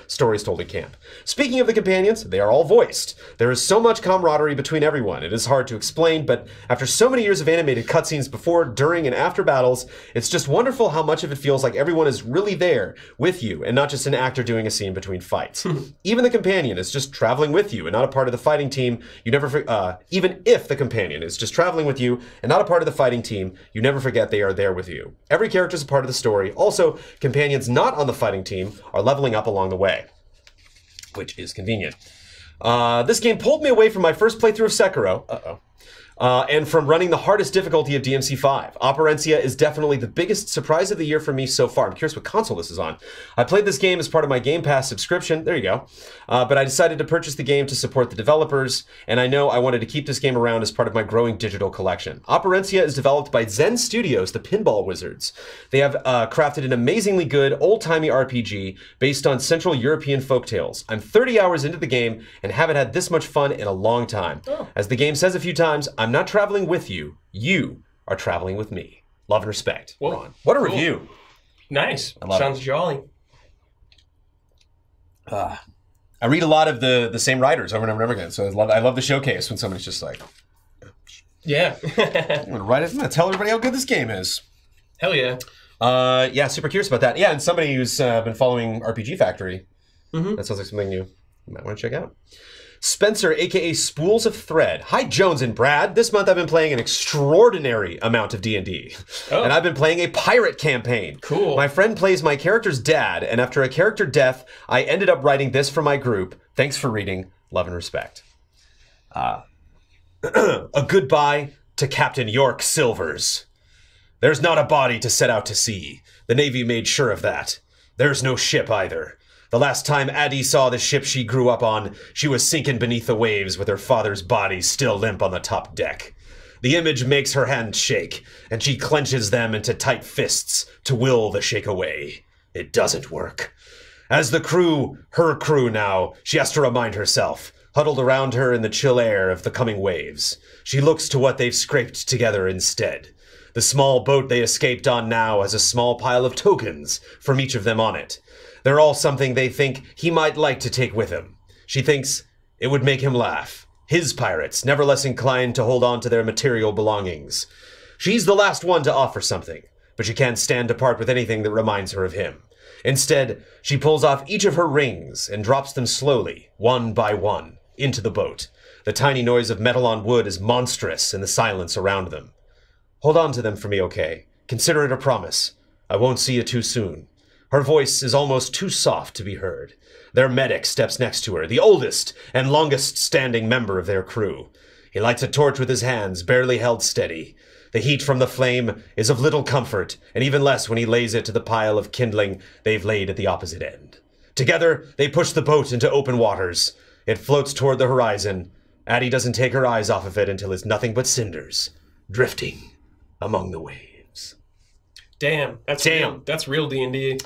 stories told at camp. Speaking of the companions, they are all voiced. There is so much camaraderie between everyone. It is hard to explain, but after so many years of animated cutscenes before, during, and after battles, it's just wonderful how much of it feels like everyone is really there with you and not just an actor doing a scene between fights. Even the companion is just traveling with you and not a part of the fighting team. Even if the companion is just traveling with you and not a part of the fighting team, you never forget they are there with you. Every character is a part of the story. Also, companions not on the fighting team are leveling up along the way, which is convenient. This game pulled me away from my first playthrough of Sekiro, and from running the hardest difficulty of DMC5. Operencia is definitely the biggest surprise of the year for me so far. I'm curious what console this is on. I played this game as part of my Game Pass subscription, there you go, but I decided to purchase the game to support the developers, and I know I wanted to keep this game around as part of my growing digital collection. Operencia is developed by Zen Studios, the pinball wizards. They have crafted an amazingly good, old-timey RPG based on Central European folktales. I'm 30 hours into the game and haven't had this much fun in a long time. As the game says a few times, I'm not traveling with you. You are traveling with me. Love and respect, Ron. What a review. Nice. Sounds jolly. I read a lot of the same writers over and over and over again, so I love the showcase when somebody's just like, yeah. I'm going to tell everybody how good this game is. Hell yeah. Yeah, super curious about that. Yeah, and somebody who's been following RPG Factory, that sounds like something you might want to check out. Spencer, aka Spools of Thread. Hi, Jones and Brad. This month I've been playing an extraordinary amount of D&D. And I've been playing a pirate campaign. Cool. My friend plays my character's dad, and after a character death, I ended up writing this for my group. Thanks for reading. Love and respect. A goodbye to Captain York Silvers. There's not a body to set out to sea. The Navy made sure of that. There's no ship either. The last time Addie saw the ship she grew up on, she was sinking beneath the waves with her father's body still limp on the top deck. The image makes her hand shake, and she clenches them into tight fists to will the shake away. It doesn't work. As the crew, her crew now, she has to remind herself, huddled around her in the chill air of the coming waves. She looks to what they've scraped together instead. The small boat they escaped on now has a small pile of tokens from each of them on it. They're all something they think he might like to take with him. She thinks it would make him laugh. His pirates, never less inclined to hold on to their material belongings. She's the last one to offer something, but she can't stand to part with anything that reminds her of him. Instead, she pulls off each of her rings and drops them slowly, one by one, into the boat. The tiny noise of metal on wood is monstrous in the silence around them. Hold on to them for me, okay? Consider it a promise. I won't see you too soon. Her voice is almost too soft to be heard. Their medic steps next to her, the oldest and longest-standing member of their crew. He lights a torch with his hands, barely held steady. The heat from the flame is of little comfort, and even less when he lays it to the pile of kindling they've laid at the opposite end. Together, they push the boat into open waters. It floats toward the horizon. Addie doesn't take her eyes off of it until it's nothing but cinders, drifting among the waves. Damn, that's real D&D.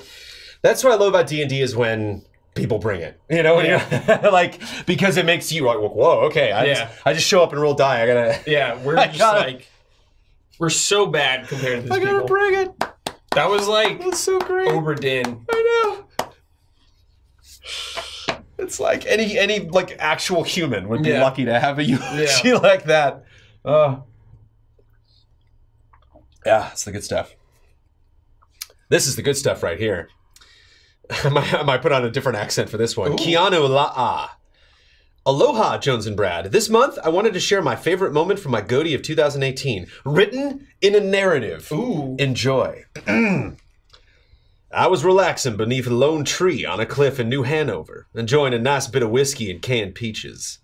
That's what I love about D&D is when people bring it, you know, yeah. Like, because it makes you like, whoa, okay, I just show up and roll die. I gotta, we're so bad compared to these people. I gotta bring it. That was like, that's so great. Oberdin. I know. It's like any like actual human would be lucky to have a eulogy like that. Yeah, it's the good stuff. This is the good stuff right here. I might put on a different accent for this one. Ooh. Keanu La'a. Aloha, Jones and Brad. This month, I wanted to share my favorite moment from my GOTY of 2018. Written in a narrative. Ooh. Enjoy. I was relaxing beneath a lone tree on a cliff in New Hanover, enjoying a nice bit of whiskey and canned peaches.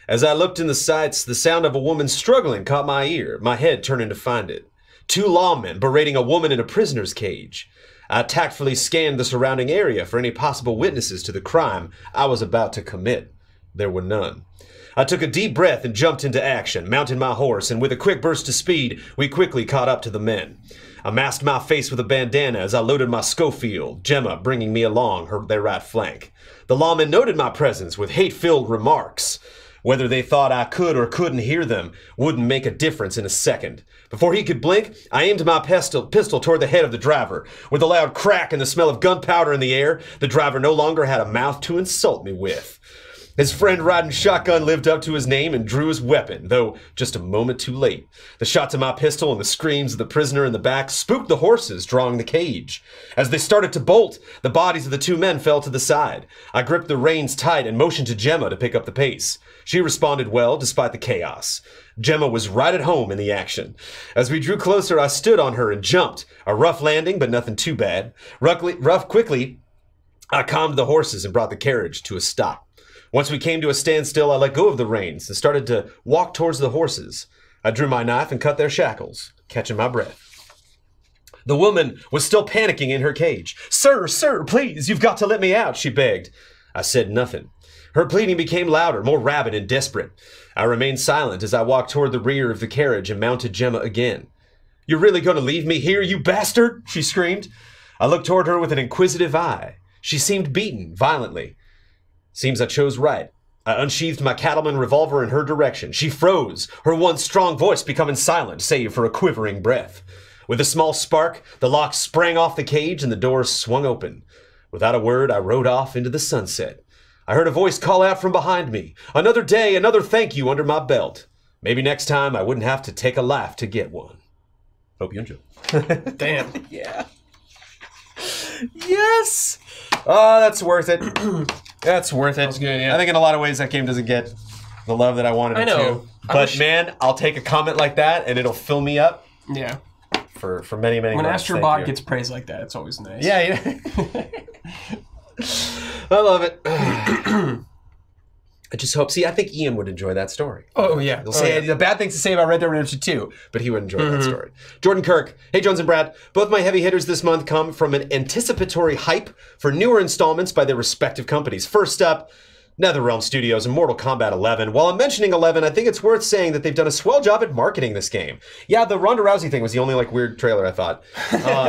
As I looked in the sights, the sound of a woman struggling caught my ear, my head turning to find it. 2 lawmen berating a woman in a prisoner's cage. I tactfully scanned the surrounding area for any possible witnesses to the crime I was about to commit. There were none. I took a deep breath and jumped into action, mounted my horse, and with a quick burst of speed, we quickly caught up to the men. I masked my face with a bandana as I loaded my Schofield, Gemma bringing me along their right flank. The lawmen noted my presence with hate-filled remarks. Whether they thought I could or couldn't hear them wouldn't make a difference in a second. Before he could blink, I aimed my pistol toward the head of the driver. With a loud crack and the smell of gunpowder in the air, the driver no longer had a mouth to insult me with. His friend riding shotgun lived up to his name and drew his weapon, though just a moment too late. The shots of my pistol and the screams of the prisoner in the back spooked the horses drawing the cage. As they started to bolt, the bodies of the 2 men fell to the side. I gripped the reins tight and motioned to Gemma to pick up the pace. She responded well, despite the chaos. Gemma was right at home in the action. As we drew closer, I stood on her and jumped. A rough landing, but nothing too bad. Quickly, I calmed the horses and brought the carriage to a stop. Once we came to a standstill, I let go of the reins and started to walk towards the horses. I drew my knife and cut their shackles, catching my breath. The woman was still panicking in her cage. Sir, please, you've got to let me out, she begged. I said nothing. Her pleading became louder, more rabid and desperate. I remained silent as I walked toward the rear of the carriage and mounted Gemma again. You're really going to leave me here, you bastard? She screamed. I looked toward her with an inquisitive eye. She seemed beaten violently. Seems I chose right. I unsheathed my cattleman revolver in her direction. She froze, her once strong voice becoming silent, save for a quivering breath. With a small spark, the lock sprang off the cage and the doors swung open. Without a word, I rode off into the sunset. I heard a voice call out from behind me. Another day, another thank you under my belt. Maybe next time I wouldn't have to take a life to get one. Hope you enjoy. Damn. Yeah. Yes! Oh, that's worth it. That's worth it. That's good, yeah. I think in a lot of ways that game doesn't get the love that I wanted it to. But man, I'll take a comment like that and it'll fill me up. Yeah. For many, many When months. Astrobot gets praised like that, it's always nice. Yeah. I love it. I just hope. See, I think Ian would enjoy that story. Oh, yeah. He'll say the bad things to say about Red Dead Redemption 2, but he would enjoy that story. Jordan Kirk. Hey, Jones and Brad. Both my heavy hitters this month come from an anticipatory hype for newer installments by their respective companies. First up, NetherRealm Studios and Mortal Kombat 11. While I'm mentioning 11, I think it's worth saying that they've done a swell job at marketing this game. Yeah, the Ronda Rousey thing was the only like weird trailer I thought.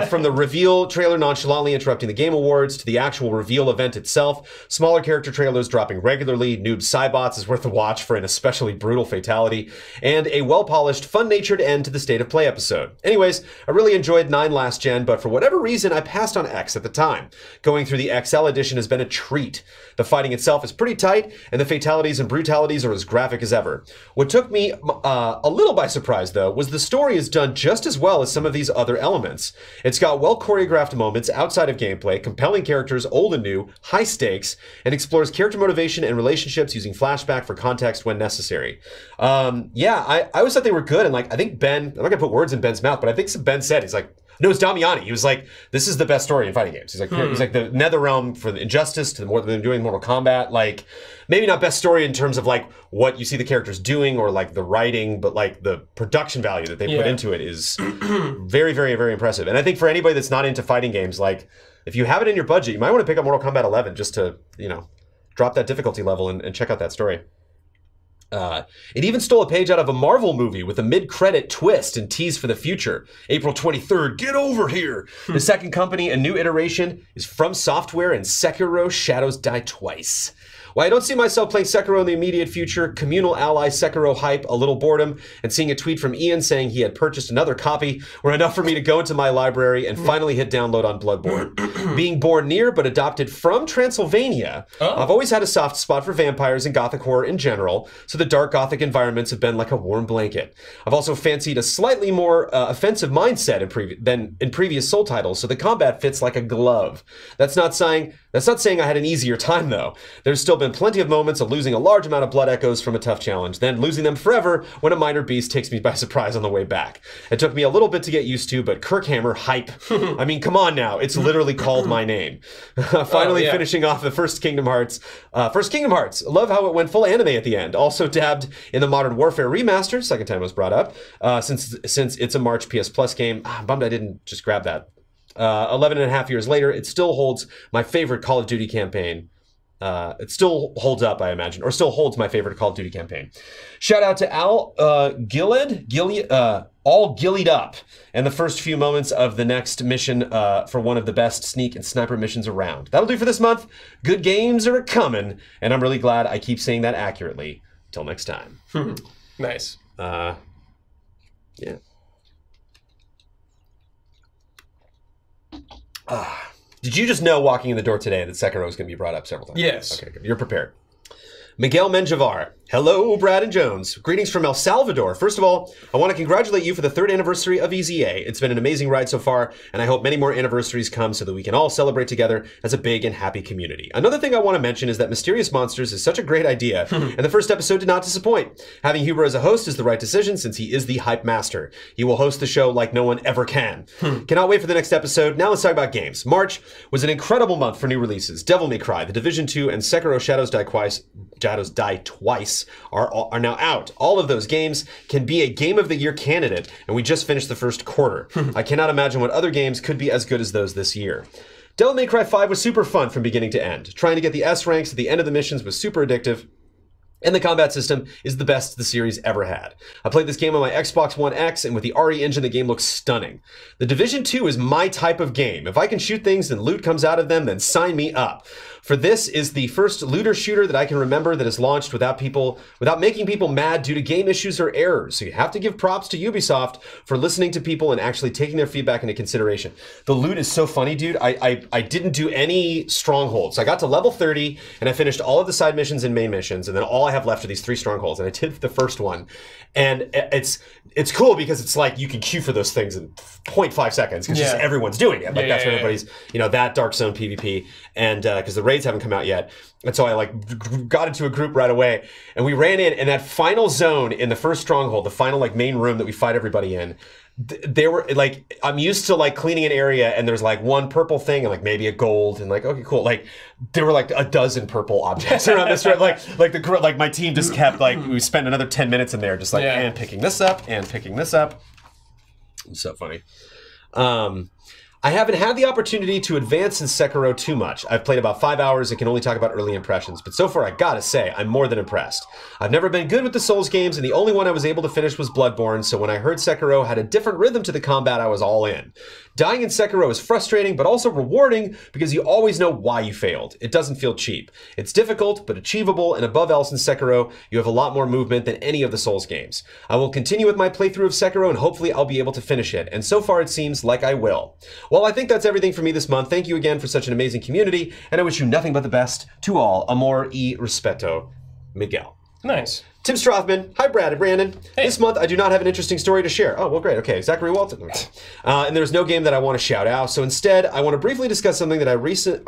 From the reveal trailer nonchalantly interrupting the Game Awards to the actual reveal event itself, smaller character trailers dropping regularly, Noob Cybots is worth a watch for an especially brutal fatality, and a well-polished, fun-natured end to the State of Play episode. Anyways, I really enjoyed 9 last gen, but for whatever reason, I passed on X at the time. Going through the XL edition has been a treat. The fighting itself is pretty tight, and the fatalities and brutalities are as graphic as ever. What took me a little by surprise, though, was the story is done just as well as some of these other elements. It's got well-choreographed moments outside of gameplay, compelling characters, old and new, high stakes, and explores character motivation and relationships using flashback for context when necessary. Yeah, I always thought they were good, and like I think Ben, I'm not gonna put words in Ben's mouth, but I think Ben said, he's like, no, it's Damiani. He was like, this is the best story in fighting games. He's like, he's like the NetherRealm for the Injustice to the more than doing Mortal Kombat. Like, maybe not best story in terms of like what you see the characters doing or like the writing, but like the production value that they put into it is very, very, very impressive. And I think for anybody that's not into fighting games, like if you have it in your budget, you might want to pick up Mortal Kombat 11 just to, you know, drop that difficulty level and check out that story. It even stole a page out of a Marvel movie with a mid-credit twist and tease for the future. April 23rd, get over here! The second company, a new iteration, is From Software and Sekiro Shadows Die Twice. While I don't see myself playing Sekiro in the immediate future, Communal Ally Sekiro hype, a little boredom, and seeing a tweet from Ian saying he had purchased another copy were enough for me to go into my library and finally hit download on Bloodborne. Being born near but adopted from Transylvania, I've always had a soft spot for vampires and gothic horror in general, so the dark gothic environments have been like a warm blanket. I've also fancied a slightly more offensive mindset than in previous Soul titles, so the combat fits like a glove. That's not saying I had an easier time though. There's still been plenty of moments of losing a large amount of blood echoes from a tough challenge, then losing them forever when a minor beast takes me by surprise on the way back. It took me a little bit to get used to, but Kirkhammer hype. I mean, come on now, it's literally called my name. Finally finishing off the first Kingdom Hearts. Love how it went full anime at the end. Also dabbed in the Modern Warfare Remastered, second time it was brought up, since it's a March PS Plus game. I'm bummed I didn't just grab that. 11 and a half years later, it still holds my favorite Call of Duty campaign. It still holds up, I imagine, or still holds my favorite Call of Duty campaign. Shout out to Al all gillied up, and the first few moments of the next mission for one of the best sneak and sniper missions around. That'll do for this month. Good games are coming, and I'm really glad I keep saying that accurately. Till next time. Nice. Yeah. Did you just know walking in the door today that Sekiro is going to be brought up several times? Yes. Okay, good. You're prepared. Miguel Menjivar. Hello, Brad and Jones. Greetings from El Salvador. First of all, I want to congratulate you for the 3rd anniversary of EZA. It's been an amazing ride so far, and I hope many more anniversaries come so that we can all celebrate together as a big and happy community. Another thing I want to mention is that Mysterious Monsters is such a great idea, and the first episode did not disappoint. Having Huber as a host is the right decision since he is the hype master. He will host the show like no one ever can. Cannot wait for the next episode. Now let's talk about games. March was an incredible month for new releases. Devil May Cry, The Division 2, and Sekiro Shadows Die Twice are now out. All of those games can be a Game of the Year candidate, and we just finished the first quarter. I cannot imagine what other games could be as good as those this year. Devil May Cry 5 was super fun from beginning to end. Trying to get the S ranks at the end of the missions was super addictive. And the combat system is the best the series ever had. I played this game on my Xbox One X, and with the RE engine, the game looks stunning. The Division 2 is my type of game. If I can shoot things and loot comes out of them, then sign me up. For this is the first looter shooter that I can remember that is launched without making people mad due to game issues or errors. So you have to give props to Ubisoft for listening to people and actually taking their feedback into consideration. The loot is so funny, dude. I didn't do any strongholds. I got to level 30 and I finished all of the side missions and main missions, and then all I have left are these 3 strongholds, and I did the first one. And it's cool because it's like you can queue for those things in 0.5 seconds because just everyone's doing it. Like that's what everybody's, you know, that Dark Zone PvP, and because the raids haven't come out yet. And so I like got into a group right away, and we ran in that final zone in the first stronghold, the final like main room that we fight everybody in. They were like, I'm used to like cleaning an area and there's like one purple thing and like maybe a gold and like, okay, cool. Like there were like a dozen purple objects around this, right? Like my team just kept like, we spent another 10 minutes in there just like, and picking this up and picking this up. It's so funny. I haven't had the opportunity to advance in Sekiro too much. I've played about 5 hours and can only talk about early impressions, but so far I gotta say, I'm more than impressed. I've never been good with the Souls games, and the only one I was able to finish was Bloodborne, so when I heard Sekiro had a different rhythm to the combat, I was all in. Dying in Sekiro is frustrating, but also rewarding because you always know why you failed. It doesn't feel cheap. It's difficult, but achievable, and above else in Sekiro, you have a lot more movement than any of the Souls games. I will continue with my playthrough of Sekiro, and hopefully I'll be able to finish it, and so far it seems like I will. Well, I think that's everything for me this month. Thank you again for such an amazing community, and I wish you nothing but the best to all. Amor y respeto, Miguel. Nice. Tim Strothman. Hi, Brad and Brandon. Hey. This month, I do not have an interesting story to share. Oh, well, great. Okay, Zachary Walton. And there's no game that I want to shout out. So instead, I want to briefly discuss something that I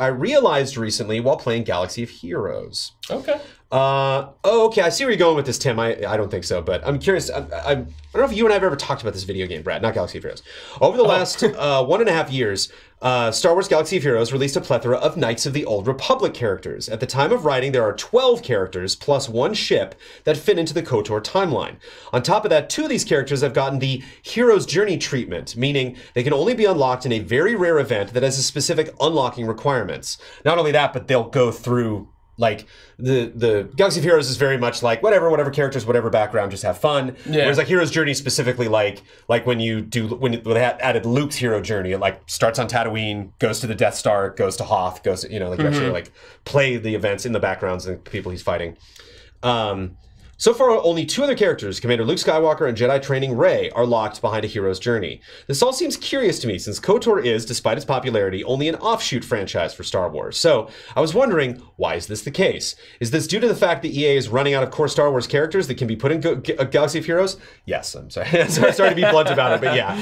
realized recently while playing Galaxy of Heroes. Okay. Okay, I see where you're going with this, Tim. I don't think so, but I'm curious. I don't know if you and I have ever talked about this video game, Brad, not Galaxy of Heroes. Over the last 1.5 years, Star Wars Galaxy of Heroes released a plethora of Knights of the Old Republic characters. At the time of writing, there are 12 characters plus one ship that fit into the KOTOR timeline. On top of that, 2 of these characters have gotten the Hero's Journey treatment, meaning they can only be unlocked in a very rare event that has a specific unlocking requirements. Not only that, but they'll go through, like, the Galaxy of Heroes is very much like whatever characters, whatever background, just have fun. Yeah. Whereas like Hero's Journey specifically like when they added Luke's hero journey, it like starts on Tatooine, goes to the Death Star, goes to Hoth, goes to, you know, like you actually like play the events in the backgrounds and the people he's fighting. So far, only 2 other characters, Commander Luke Skywalker and Jedi Training Rey, are locked behind a hero's journey. This all seems curious to me, since KOTOR is, despite its popularity, only an offshoot franchise for Star Wars. So, I was wondering, why is this the case? Is this due to the fact that EA is running out of core Star Wars characters that can be put in Galaxy of Heroes? Yes, I'm sorry. sorry to be blunt about it, but yeah.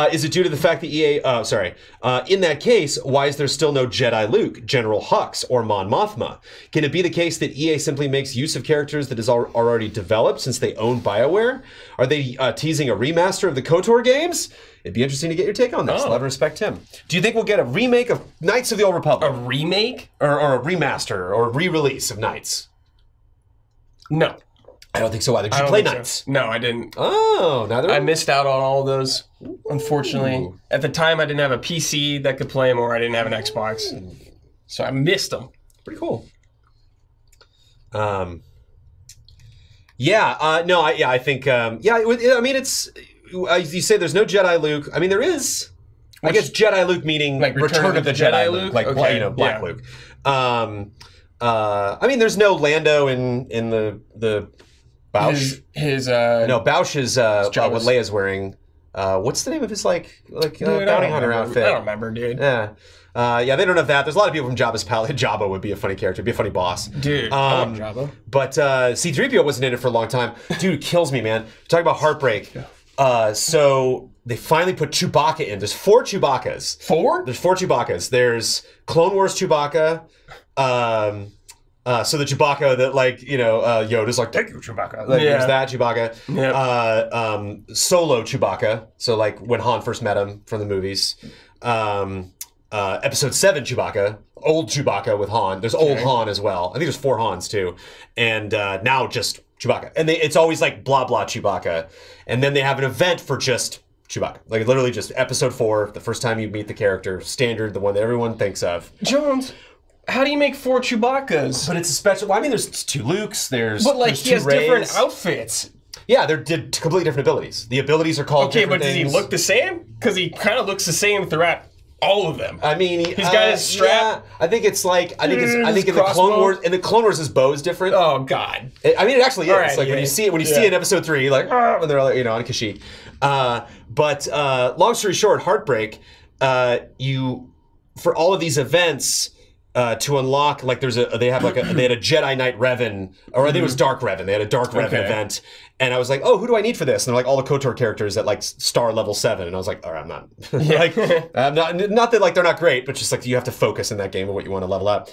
Is it due to the fact that EA, in that case, why is there still no Jedi Luke, General Hux, or Mon Mothma? Can it be the case that EA simply makes use of characters that is already developed since they own BioWare? Are they teasing a remaster of the KOTOR games? It'd be interesting to get your take on this. Love and respect, Tim. Do you think we'll get a remake of Knights of the Old Republic? A remake? Or a remaster or a re-release of Knights? No. I don't think so either. Did you play Knights? So. No, I didn't. Oh, neither. I missed out on all of those, unfortunately. Ooh. At the time, I didn't have a PC that could play them, or I didn't have an Xbox. So I missed them. Pretty cool. I think, I mean, it's, you say there's no Jedi Luke. I mean, there is. I guess Jedi Luke meaning like Return of the Jedi Luke? Like, okay. Black Luke. I mean, there's no Lando in the Bausch. Bausch is what Leia's wearing. What's the name of his bounty hunter outfit? I don't remember, dude. Yeah. They don't have that. There's a lot of people from Jabba's palace. Jabba would be a funny character, be a funny boss. Dude, I love Jabba. But C-3PO wasn't in it for a long time. Dude, it kills me, man. Talking about heartbreak. So they finally put Chewbacca in. There's 4 Chewbaccas. 4? There's 4 Chewbaccas. There's Clone Wars Chewbacca. So the Chewbacca that, Yoda's like, thank you, Chewbacca. There's that Chewbacca. Yep. Solo Chewbacca. So, like, when Han first met him from the movies. Episode 7 Chewbacca. Old Chewbacca with Han. There's old Han as well. I think there's 4 Hans, too. And now just Chewbacca. And it's always, like, blah, blah Chewbacca. And then they have an event for just Chewbacca. Like, literally just episode 4, the first time you meet the character. Standard, the one that everyone thinks of. Jones, how do you make 4 Chewbaccas? But it's a special... Well, I mean, there's 2 Lukes, there's he has Reys. Different outfits. Yeah, they're completely different abilities. The abilities are called different things. Okay, but does he look the same? Because he kind of looks the same throughout all of them. I mean, he's got his strap. Yeah, I think it's like I think in the Clone Wars, his bow is different. Oh God! I mean, it actually is. Right, like when you see it, see it in episode 3, like when they're on Kashyyyk. But long story short, Heartbreak. For all of these events. To unlock, like they had a Jedi Knight Revan, or I think it was Dark Revan. They had a Dark Revan event, and I was like, oh, who do I need for this? And they're like all the KOTOR characters at like star level 7, and I was like, all right, I'm not I'm not that like they're not great, but just like you have to focus in that game on what you want to level up.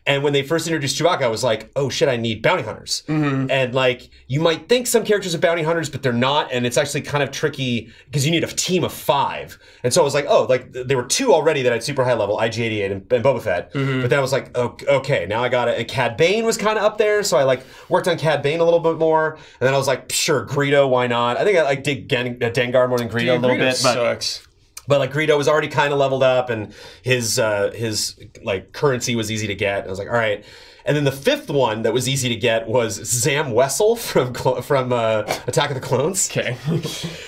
And when they first introduced Chewbacca, I was like, oh shit, I need bounty hunters. And like you might think some characters are bounty hunters, but they're not, and it's actually kind of tricky because you need a team of 5. And so I was like, oh, like there were 2 already that I had super high level, IG-88 and Boba Fett, but then I was like, oh, okay, now I got it. And Cad Bane was kind of up there, so I like worked on Cad Bane a little bit more, and then I was like, sure, Greedo, why not? I think I like dig Dengar more than Greedo a little bit, sucks. But like Greedo was already kind of leveled up, and his like currency was easy to get. And I was like, all right. And then the fifth one that was easy to get was Zam Wessel from Attack of the Clones. Okay.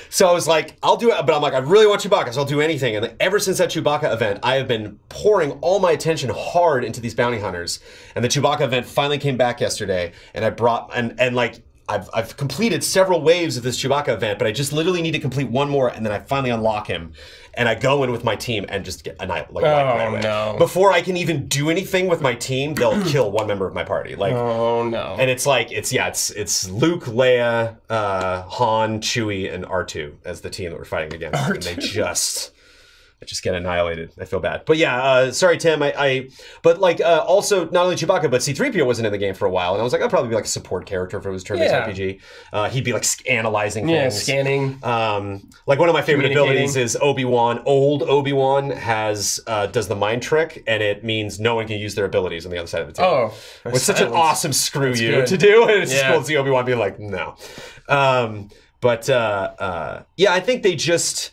So I was like, I'll do it, but I'm like, I really want Chewbacca, so I'll do anything. And like, ever since that Chewbacca event, I have been pouring all my attention hard into these bounty hunters. And the Chewbacca event finally came back yesterday, and I brought and like. I've completed several waves of this Chewbacca event, but I just literally need to complete one more, and then I finally unlock him, and I go in with my team and just get no! Before I can even do anything with my team, they'll kill one member of my party. Like, oh no! And it's like it's Luke, Leia, Han, Chewie, and R2 as the team that we're fighting against, R2. and they just get annihilated. I feel bad. But yeah, sorry, Tim. But like, also, not only Chewbacca, but C-3PO wasn't in the game for a while. And I was like, I'd probably be like a support character if it was turn-based RPG. He'd be like analyzing things. Yeah, scanning. Like one of my favorite abilities is Obi-Wan. Old Obi-Wan does the mind trick, and it means no one can use their abilities on the other side of the table. Oh. It's such an awesome screw you to do. And it's just cool to see Obi-Wan be like, no. Yeah, I think they just...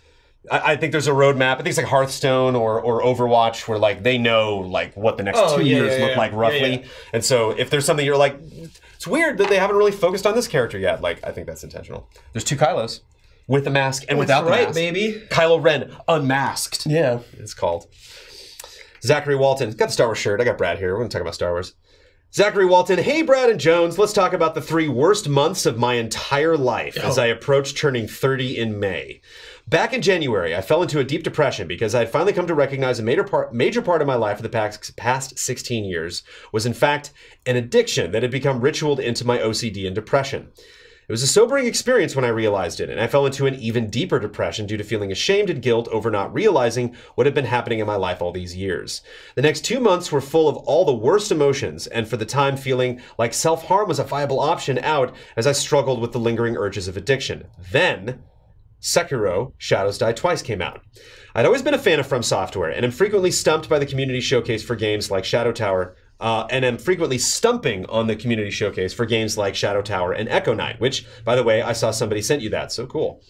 I think there's a roadmap. I think it's like Hearthstone or Overwatch where like they know like what the next 2 years look like roughly. And so if there's something you're like, it's weird that they haven't really focused on this character yet. Like I think that's intentional. There's 2 Kylos with the mask and without the mask. Baby. Kylo Ren unmasked. Yeah, it's called. Zachary Walton got the Star Wars shirt. I got Brad here. We're gonna talk about Star Wars. Zachary Walton, hey Brad and Jones, let's talk about the 3 worst months of my entire life as I approach turning 30 in May. Back in January, I fell into a deep depression because I had finally come to recognize a major part of my life for the past 16 years was in fact an addiction that had become ritualed into my OCD and depression. It was a sobering experience when I realized it, and I fell into an even deeper depression due to feeling ashamed and guilt over not realizing what had been happening in my life all these years. The next 2 months were full of all the worst emotions, and for the time feeling like self-harm was a viable option out as I struggled with the lingering urges of addiction. Then... Sekiro, Shadows Die Twice came out. I'd always been a fan of From Software, and am frequently stumped by the community showcase for games like Shadow Tower, and am frequently stumping on the community showcase for games like Shadow Tower and Echo Knight, which, by the way, I saw somebody sent you that, so cool.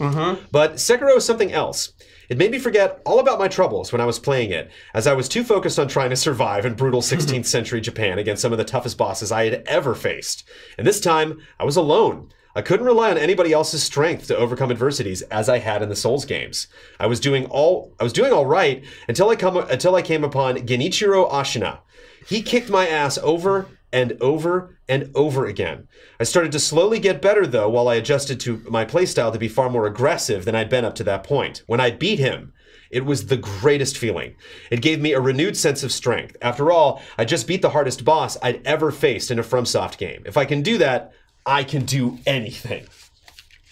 But Sekiro is something else. It made me forget all about my troubles when I was playing it, as I was too focused on trying to survive in brutal 16th century Japan against some of the toughest bosses I had ever faced. And this time, I was alone. I couldn't rely on anybody else's strength to overcome adversities as I had in the Souls games. I was doing all right until I came upon Genichiro Ashina. He kicked my ass over and over and over again. I started to slowly get better though while I adjusted to my playstyle to be far more aggressive than I'd been up to that point. When I beat him, it was the greatest feeling. It gave me a renewed sense of strength. After all, I just beat the hardest boss I'd ever faced in a FromSoft game. If I can do that, I can do anything.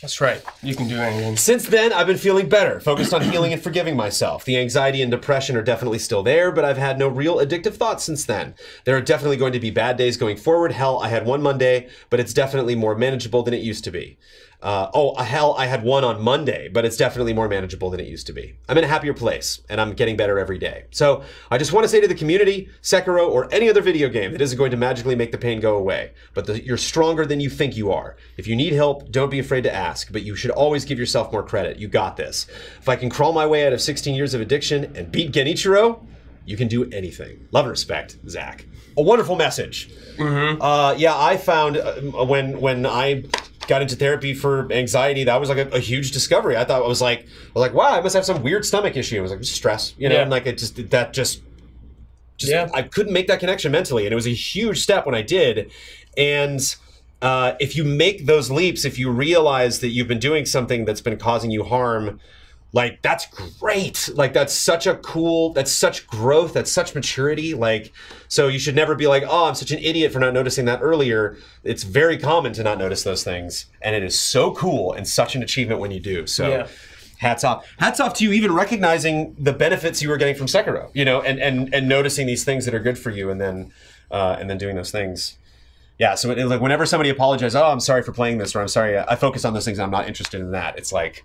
That's right. You can do anything. Since then, I've been feeling better, focused on healing and forgiving myself. The anxiety and depression are definitely still there, but I've had no real addictive thoughts since then. There are definitely going to be bad days going forward. Hell, I had one Monday, but it's definitely more manageable than it used to be. I had one on Monday, but it's definitely more manageable than it used to be. I'm in a happier place, and I'm getting better every day. So I just want to say to the community, Sekiro or any other video game that isn't going to magically make the pain go away, but you're stronger than you think you are. If you need help, don't be afraid to ask, but you should always give yourself more credit. You got this. If I can crawl my way out of 16 years of addiction and beat Genichiro, you can do anything. Love and respect, Zach. A wonderful message. Yeah, I found when I got into therapy for anxiety, that was like a huge discovery. I was like, wow, I must have some weird stomach issue. It was like stress, you know, and like I couldn't make that connection mentally, and it was a huge step when I did. And if you make those leaps, if you realize that you've been doing something that's been causing you harm, like that's great. Like that's such growth, that's such maturity. Like, so you should never be like, oh, I'm such an idiot for not noticing that earlier. It's very common to not notice those things, and it is so cool and such an achievement when you do. So hats off to you even recognizing the benefits you were getting from Sekiro, you know, and noticing these things that are good for you, and then doing those things. Yeah, so like whenever somebody apologizes, oh, I'm sorry for playing this, or I'm sorry, I focus on those things, and I'm not interested in that. It's like,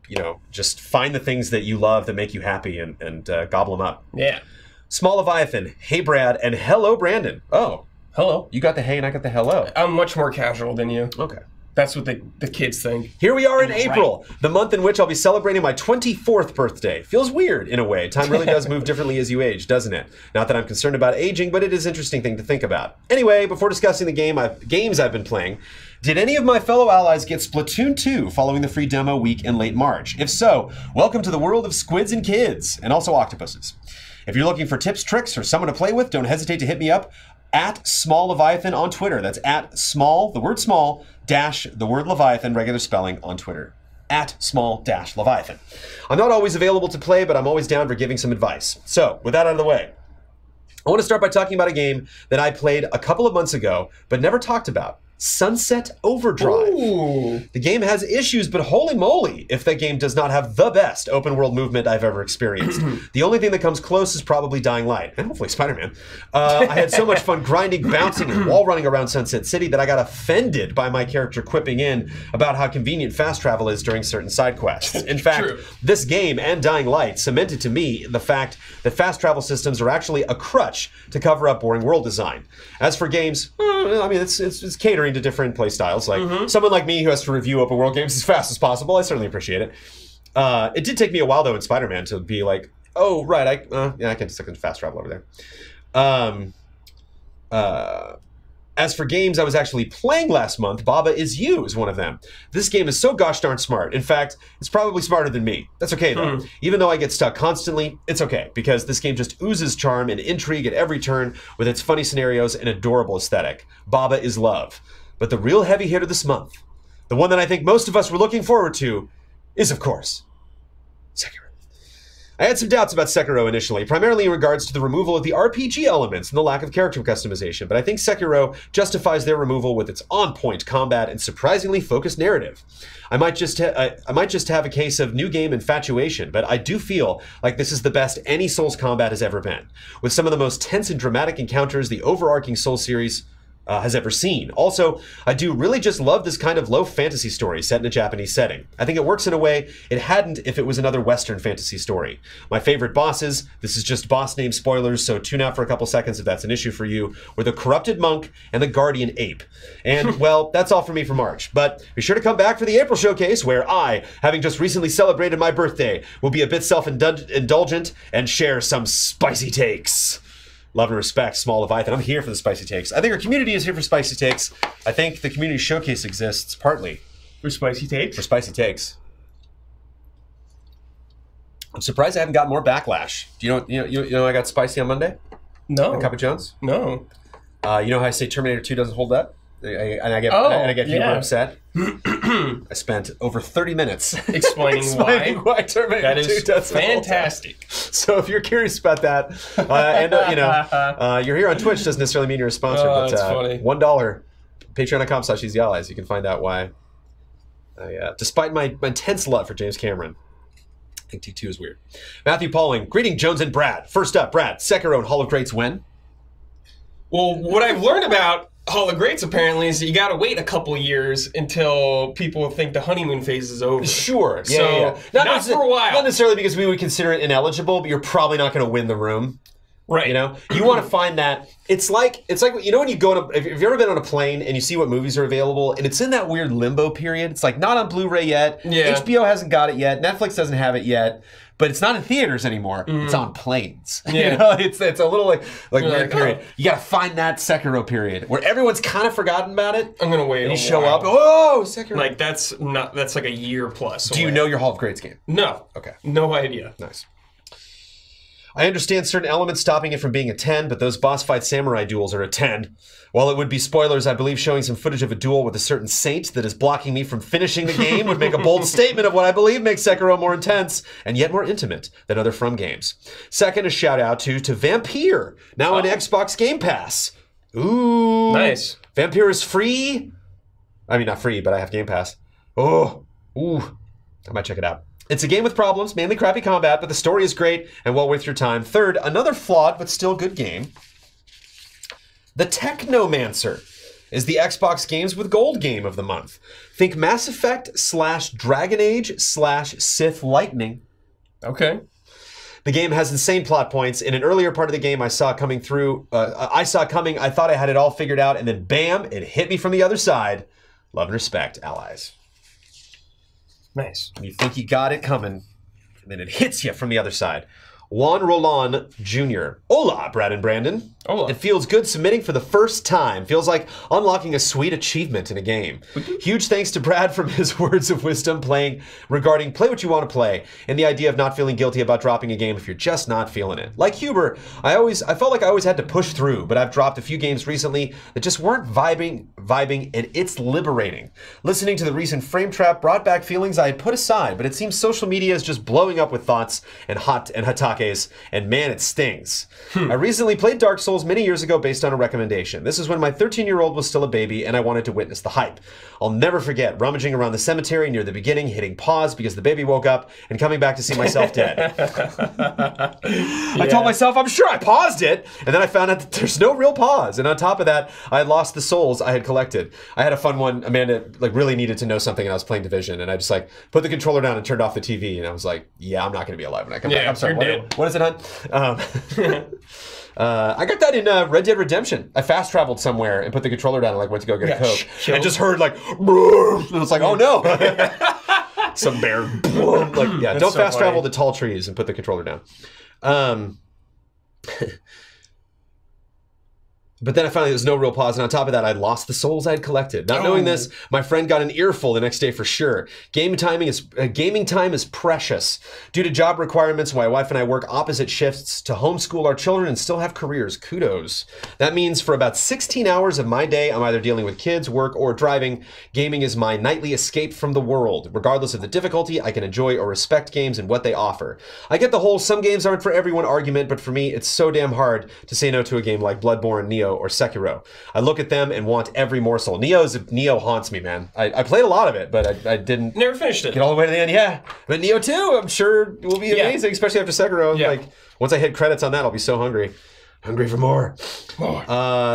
you know, just find the things that you love that make you happy and gobble them up. Yeah. Small Leviathan, hey Brad, and hello Brandon. Oh, hello. You got the hey and I got the hello. I'm much more casual than you. Okay. That's what the kids think. Here we are in April, the month in which I'll be celebrating my 24th birthday. Feels weird in a way. Time really does move differently as you age, doesn't it? Not that I'm concerned about aging, but it is an interesting thing to think about. Anyway, before discussing the games I've been playing, did any of my fellow allies get Splatoon 2 following the free demo week in late March? If so, welcome to the world of squids and kids, and also octopuses. If you're looking for tips, tricks, or someone to play with, don't hesitate to hit me up at Small Leviathan on Twitter. That's at small, the word small, dash the word Leviathan, regular spelling on Twitter. At small dash Leviathan. I'm not always available to play, but I'm always down for giving some advice. So, with that out of the way, I want to start by talking about a game that I played a couple of months ago, but never talked about. Sunset Overdrive. Ooh. The game has issues, but holy moly, if that game does not have the best open world movement I've ever experienced. The only thing that comes close is probably Dying Light, and hopefully Spider-Man. I had so much fun grinding, bouncing, and wall running around Sunset City that I got offended by my character quipping in about how convenient fast travel is during certain side quests. In fact, this game and Dying Light cemented to me the fact that fast travel systems are actually a crutch to cover up boring world design. As for games, I mean, it's catering to different play styles. Like someone like me who has to review open world games as fast as possible, I certainly appreciate it. It did take me a while though in Spider-Man to be like, oh right, I can fast travel over there. As for games I was actually playing last month, Baba Is You is one of them. This game is so gosh darn smart. In fact, it's probably smarter than me. That's okay though. Even though I get stuck constantly, it's okay, because this game just oozes charm and intrigue at every turn with its funny scenarios and adorable aesthetic. Baba is love. But the real heavy hitter this month, the one that I think most of us were looking forward to, is of course, Sekiro. I had some doubts about Sekiro initially, primarily in regards to the removal of the RPG elements and the lack of character customization, but I think Sekiro justifies their removal with its on-point combat and surprisingly focused narrative. I might just have a case of new game infatuation, but I do feel like this is the best any Souls combat has ever been, with some of the most tense and dramatic encounters the overarching Souls series has ever seen. Also, I do really just love this kind of low fantasy story set in a Japanese setting. I think it works in a way it hadn't if it was another Western fantasy story. My favorite bosses, this is just boss name spoilers, so tune out for a couple seconds if that's an issue for you, were the Corrupted Monk and the Guardian Ape. And, well, that's all for me for March. But be sure to come back for the April showcase, where I, having just recently celebrated my birthday, will be a bit self-indulgent and share some spicy takes. Love and respect, Small Leviathan. I'm here for the spicy takes. I think our community is here for spicy takes. I think the community showcase exists partly for spicy takes. For spicy takes. I'm surprised I haven't gotten more backlash. Do you know I got spicy on Monday? No. On Cup of Jones? No. You know how I say Terminator 2 doesn't hold up? And I get people upset. I spent over 30 minutes explaining why Terminator 2 doesn't fantastic. So if you're curious about that, and you're here on Twitch doesn't necessarily mean you're a sponsor, but that's funny. $1, patreon.com/EasyAllies, you can find out why. Despite my intense love for James Cameron, I think T2 is weird. Matthew Pauling, greeting Jones and Brad. First up, Brad, Sekiro and Hall of Greats when? Well, what I've learned about Hall of Greats apparently is that you gotta wait a couple years until people think the honeymoon phase is over. Sure. Yeah. Not for a while. Not necessarily because we would consider it ineligible, but you're probably not going to win the room. Right. You know, you want to find that. It's like you know when you go on if you've ever been on a plane and you see what movies are available and it's in that weird limbo period. It's like not on Blu-ray yet. Yeah. HBO hasn't got it yet. Netflix doesn't have it yet. But it's not in theaters anymore. It's on planes. Yeah. You know, it's a little like weird period. You got to find that Sekiro period where everyone's kind of forgotten about it. I'm gonna wait. And you show up. Oh, Sekiro! Like that's like a year plus. Do you know your Hall of Greats game? No. Okay. No idea. Nice. I understand certain elements stopping it from being a 10, but those boss fight samurai duels are a 10. While it would be spoilers, I believe showing some footage of a duel with a certain saint that is blocking me from finishing the game would make a bold statement of what I believe makes Sekiro more intense and yet more intimate than other From games. Second, a shout out to Vampire, now on Xbox Game Pass. Ooh. Nice. Vampire is free. I mean, not free, but I have Game Pass. Oh. Ooh. I might check it out. It's a game with problems, mainly crappy combat, but the story is great and well worth your time. Third, another flawed but still good game. The Technomancer is the Xbox Games with Gold game of the month. Think Mass Effect / Dragon Age / Sith Lightning. Okay. The game has insane plot points. In an earlier part of the game I saw coming, I thought I had it all figured out, and then bam, it hit me from the other side. Love and respect, allies. Nice. You think you got it coming, and then it hits you from the other side. Juan Roland Jr. Hola, Brad and Brandon. Hola. It feels good submitting for the first time. Feels like unlocking a sweet achievement in a game. Huge thanks to Brad from his words of wisdom regarding play what you want to play, and the idea of not feeling guilty about dropping a game if you're just not feeling it. Like Huber, I felt like I always had to push through, but I've dropped a few games recently that just weren't vibing, and it's liberating. Listening to the recent Frame Trap brought back feelings I had put aside, but it seems social media is just blowing up with thoughts and hatakes, and man, it stings. I recently played Dark Souls many years ago based on a recommendation. This is when my 13-year-old was still a baby and I wanted to witness the hype. I'll never forget rummaging around the cemetery near the beginning, hitting pause because the baby woke up, and coming back to see myself dead. I told myself I'm sure I paused it, and then I found out that there's no real pause. And on top of that, I had lost the souls I had collected. I had a fun one. Amanda really needed to know something, and I was playing Division, and I just put the controller down and turned off the TV, and I was like, yeah, I'm not going to be alive when I come back. I'm sorry, what is it, hon? I got that in Red Dead Redemption. I fast traveled somewhere and put the controller down and went to go get a Coke. I just heard and it was like, oh no. Some bear. Don't fast travel to tall trees and put the controller down. But then I found there's no real pause, and on top of that, I lost the souls I'd collected. Not knowing this, my friend got an earful the next day for sure. Gaming time is precious. Due to job requirements, my wife and I work opposite shifts to homeschool our children and still have careers. Kudos. That means for about 16 hours of my day, I'm either dealing with kids, work, or driving. Gaming is my nightly escape from the world. Regardless of the difficulty, I can enjoy or respect games and what they offer. I get the whole some games aren't for everyone argument, but for me, it's so damn hard to say no to a game like Bloodborne, Neo, or Sekiro. I look at them and want every morsel. Neo haunts me, man. I played a lot of it, but I didn't never finished it. Get all the way to the end. Yeah, but Neo 2, I'm sure will be amazing, especially after Sekiro. Yeah. Once I hit credits on that, I'll be so hungry for more.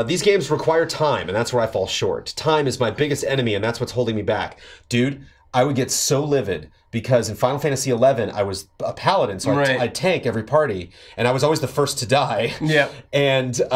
These games require time, and that's where I fall short. Time is my biggest enemy, and that's what's holding me back. Dude, I would get so livid because in Final Fantasy XI, I was a paladin, so I'd tank every party, and I was always the first to die. Yeah. And they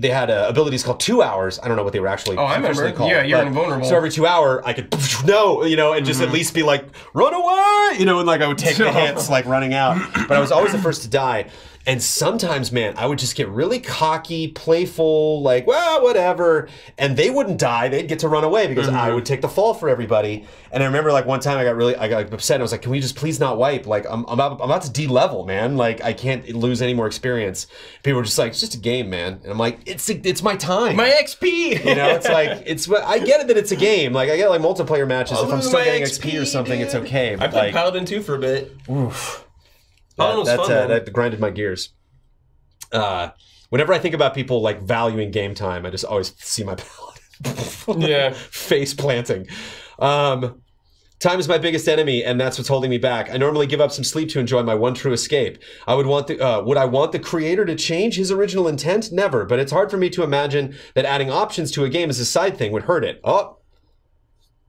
had abilities called 2 hours. I don't know what they were actually called. Yeah, you're invulnerable. So every 2 hour, I could and just at least be like, run away, and I would take the hits running out. But I was always the first to die. And sometimes, man, I would just get really cocky, playful, well, whatever. And they wouldn't die. They'd get to run away because I would take the fall for everybody. And I remember one time I got upset. And I was like, can we just please not wipe? I'm about to de-level, man. I can't lose any more experience. People were just like, it's just a game, man. And I'm like, it's my time. My XP. I get it that it's a game. I get multiplayer matches. If I'm still getting XP or something, it's okay. But I played Paladin 2 for a bit. Oof. That grinded my gears. Whenever I think about people valuing game time, I just always see my paladin face planting. Time is my biggest enemy, and that's what's holding me back. I normally give up some sleep to enjoy my one true escape. Would I want the creator to change his original intent? Never, but it's hard for me to imagine that adding options to a game as a side thing would hurt it. Oh.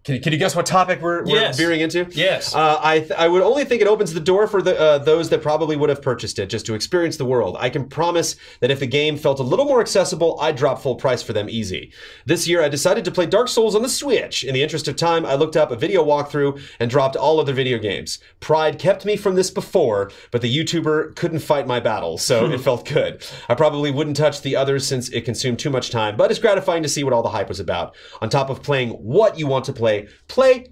Can you guess what topic we're veering into? Yes. I would only think it opens the door for those that probably would have purchased it just to experience the world. I can promise that if the game felt a little more accessible, I'd drop full price for them easy. This year, I decided to play Dark Souls on the Switch. In the interest of time, I looked up a video walkthrough and dropped all other video games. Pride kept me from this before, but the YouTuber couldn't fight my battles, so it felt good. I probably wouldn't touch the others since it consumed too much time, but it's gratifying to see what all the hype was about. On top of playing what you want to play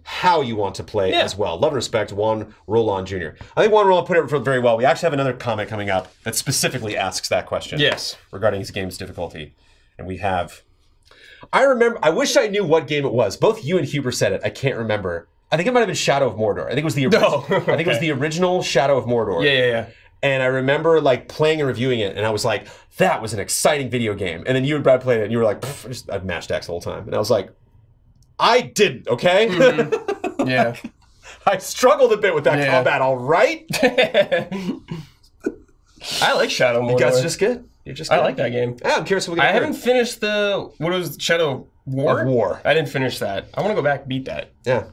how you want to play as well. Love and respect, Juan Roland Jr. I think Juan Roland put it very well. We actually have another comment coming up that specifically asks that question. Yes. Regarding his game's difficulty. And we have... I wish I knew what game it was. Both you and Huber said it. I can't remember. I think it might have been Shadow of Mordor. I think it was the original. I think it was the original Shadow of Mordor. Yeah. And I remember playing and reviewing it, and I was like, that was an exciting video game. And then you and Brad played it, and you were like, I've matched X the whole time. And I was like, I didn't, okay? Yeah. I struggled a bit with that combat, all right? I like Shadow Mordor. You guys are just good. You're just good. I like that game. Yeah, I'm curious what we got. I haven't finished what was Shadow War? War. I didn't finish that. I want to go back and beat that. Yeah.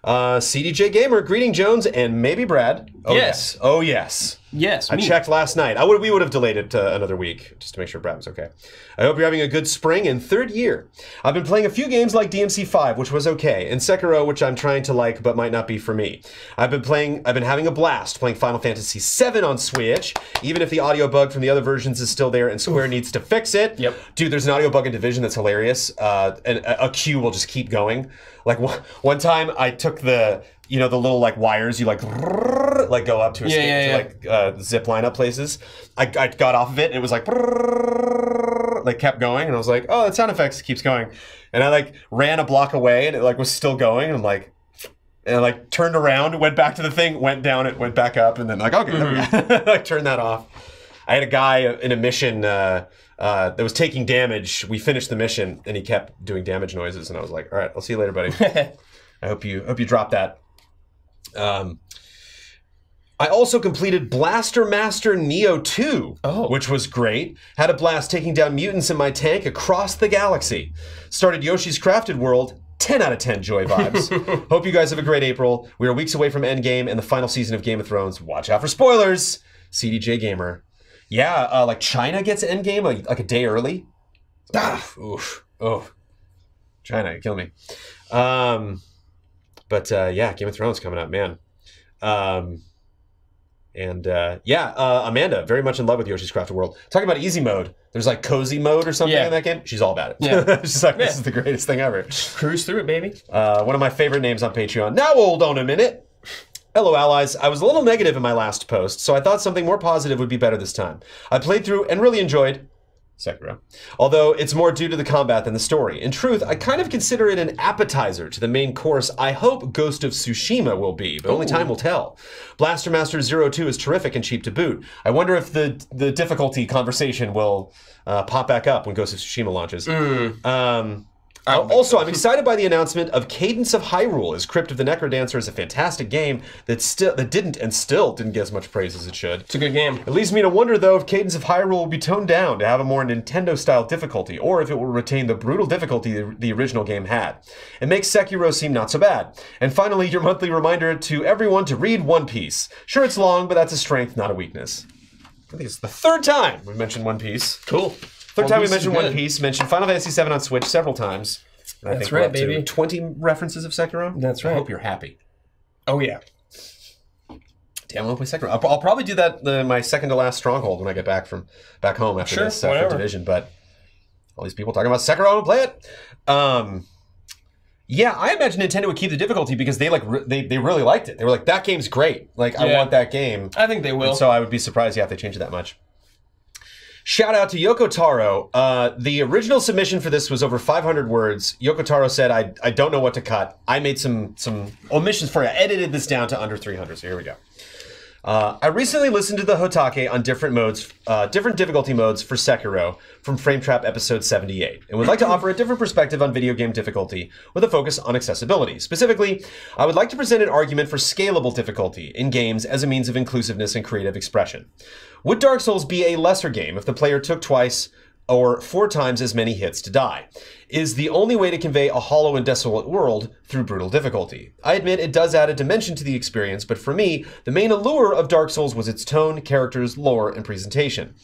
CDJ Gamer, greeting Jones and maybe Brad. Oh, Yes. yes. Oh, yes. Yes, I checked last night. We would have delayed it another week just to make sure Brad was okay. I hope you're having a good spring and third year. I've been playing a few games like DMC5, which was okay, and Sekiro, which I'm trying to like but might not be for me. I've been having a blast playing Final Fantasy VII on Switch, even if the audio bug from the other versions is still there and Square needs to fix it. Yep. Dude, there's an audio bug in Division that's hilarious, and a queue will just keep going. Like one time I took the little like wires you like go up to escape to zip line up places. I got off of it and it was like kept going and I was like, oh, that sound effects keeps going. And I like ran a block away and it like was still going and I'm like, and I like turned around, went back to the thing, went down, it went back up, and then like, okay, like turned that off. I had a guy in a mission that was taking damage. We finished the mission and he kept doing damage noises and I was like, all right, I'll see you later, buddy. I hope you drop that. I also completed Blaster Master Neo 2, which was great. Had a blast taking down mutants in my tank across the galaxy. Started Yoshi's Crafted World, 10 out of 10 joy vibes. Hope you guys have a great April. We are weeks away from Endgame and the final season of Game of Thrones. Watch out for spoilers. CDJ Gamer. Yeah, like China gets Endgame like a day early. Oof. Oh. China, you kill me. But yeah, Game of Thrones coming up, man. Amanda, very much in love with Yoshi's Crafted World. Talking about easy mode, there's like cozy mode or something in that game. She's all about it. Yeah. She's like, this is the greatest thing ever. Cruise through it, baby. One of my favorite names on Patreon. Now hold on a minute. Hello, allies. I was a little negative in my last post, so I thought something more positive would be better this time. I played through and really enjoyed Sekiro, although it's more due to the combat than the story. In truth, I kind of consider it an appetizer to the main course I hope Ghost of Tsushima will be, but only time will tell. Blaster Master 02 is terrific and cheap to boot. I wonder if the difficulty conversation will pop back up when Ghost of Tsushima launches. Also, I'm excited by the announcement of Cadence of Hyrule, as Crypt of the Necrodancer is a fantastic game that didn't get as much praise as it should. It's a good game. It leads me to wonder, though, if Cadence of Hyrule will be toned down to have a more Nintendo-style difficulty, or if it will retain the brutal difficulty the original game had. It makes Sekiro seem not so bad. And finally, your monthly reminder to everyone to read One Piece. Sure, it's long, but that's a strength, not a weakness. I think it's the third time we've mentioned One Piece. Cool. Third time we mentioned One Piece, mentioned Final Fantasy VII on Switch several times. And I think we're up to 20 references of Sekiro. That's right. I hope you're happy. Oh, yeah. Damn, I want to play Sekiro. I'll probably do that my second to last Stronghold when I get back home after this Division. But all these people talking about Sekiro, I want to play it. Yeah, I imagine Nintendo would keep the difficulty because they really liked it. They were like, that game's great. Like, I want that game. I think they will. And so I would be surprised if they change it that much. Shout out to Yoko Taro. The original submission for this was over 500 words. Yoko Taro said, I don't know what to cut. I made some omissions for you. I edited this down to under 300, so here we go. I recently listened to the Hotake on different difficulty modes for Sekiro from Frame Trap episode 78, and would like to offer a different perspective on video game difficulty with a focus on accessibility. Specifically, I would like to present an argument for scalable difficulty in games as a means of inclusiveness and creative expression. Would Dark Souls be a lesser game if the player took twice or 4 times as many hits to die? Is the only way to convey a hollow and desolate world through brutal difficulty. I admit it does add a dimension to the experience, but for me, the main allure of Dark Souls was its tone, characters, lore, and presentation.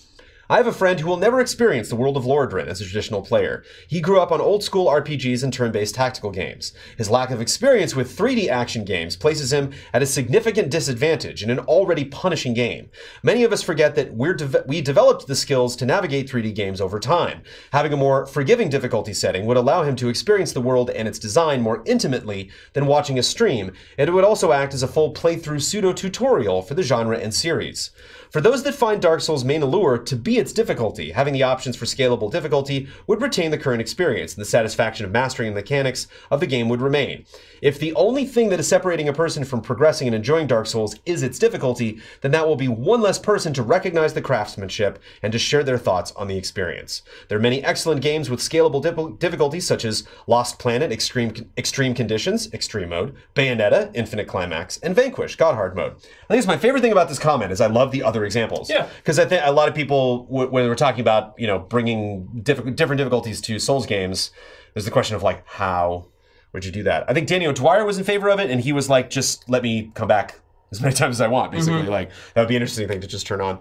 I have a friend who will never experience the world of Lordran as a traditional player. He grew up on old-school RPGs and turn-based tactical games. His lack of experience with 3D action games places him at a significant disadvantage in an already punishing game. Many of us forget that we developed the skills to navigate 3D games over time. Having a more forgiving difficulty setting would allow him to experience the world and its design more intimately than watching a stream, and it would also act as a full playthrough pseudo-tutorial for the genre and series. For those that find Dark Souls' main allure to be its difficulty, having the options for scalable difficulty would retain the current experience, and the satisfaction of mastering the mechanics of the game would remain. If the only thing that is separating a person from progressing and enjoying Dark Souls is its difficulty, then that will be one less person to recognize the craftsmanship and to share their thoughts on the experience. There are many excellent games with scalable difficulties such as Lost Planet, Extreme Conditions, Extreme Mode, Bayonetta, Infinite Climax, and Vanquish, God Hard Mode. I think it's my favorite thing about this comment is I love the other examples. Yeah. Because I think a lot of people, when we're talking about, bringing different difficulties to Souls games, there's the question of how would you do that? I think Daniel Dwyer was in favor of it, and he was like, just let me come back as many times as I want, basically. Like, that would be an interesting thing to just turn on.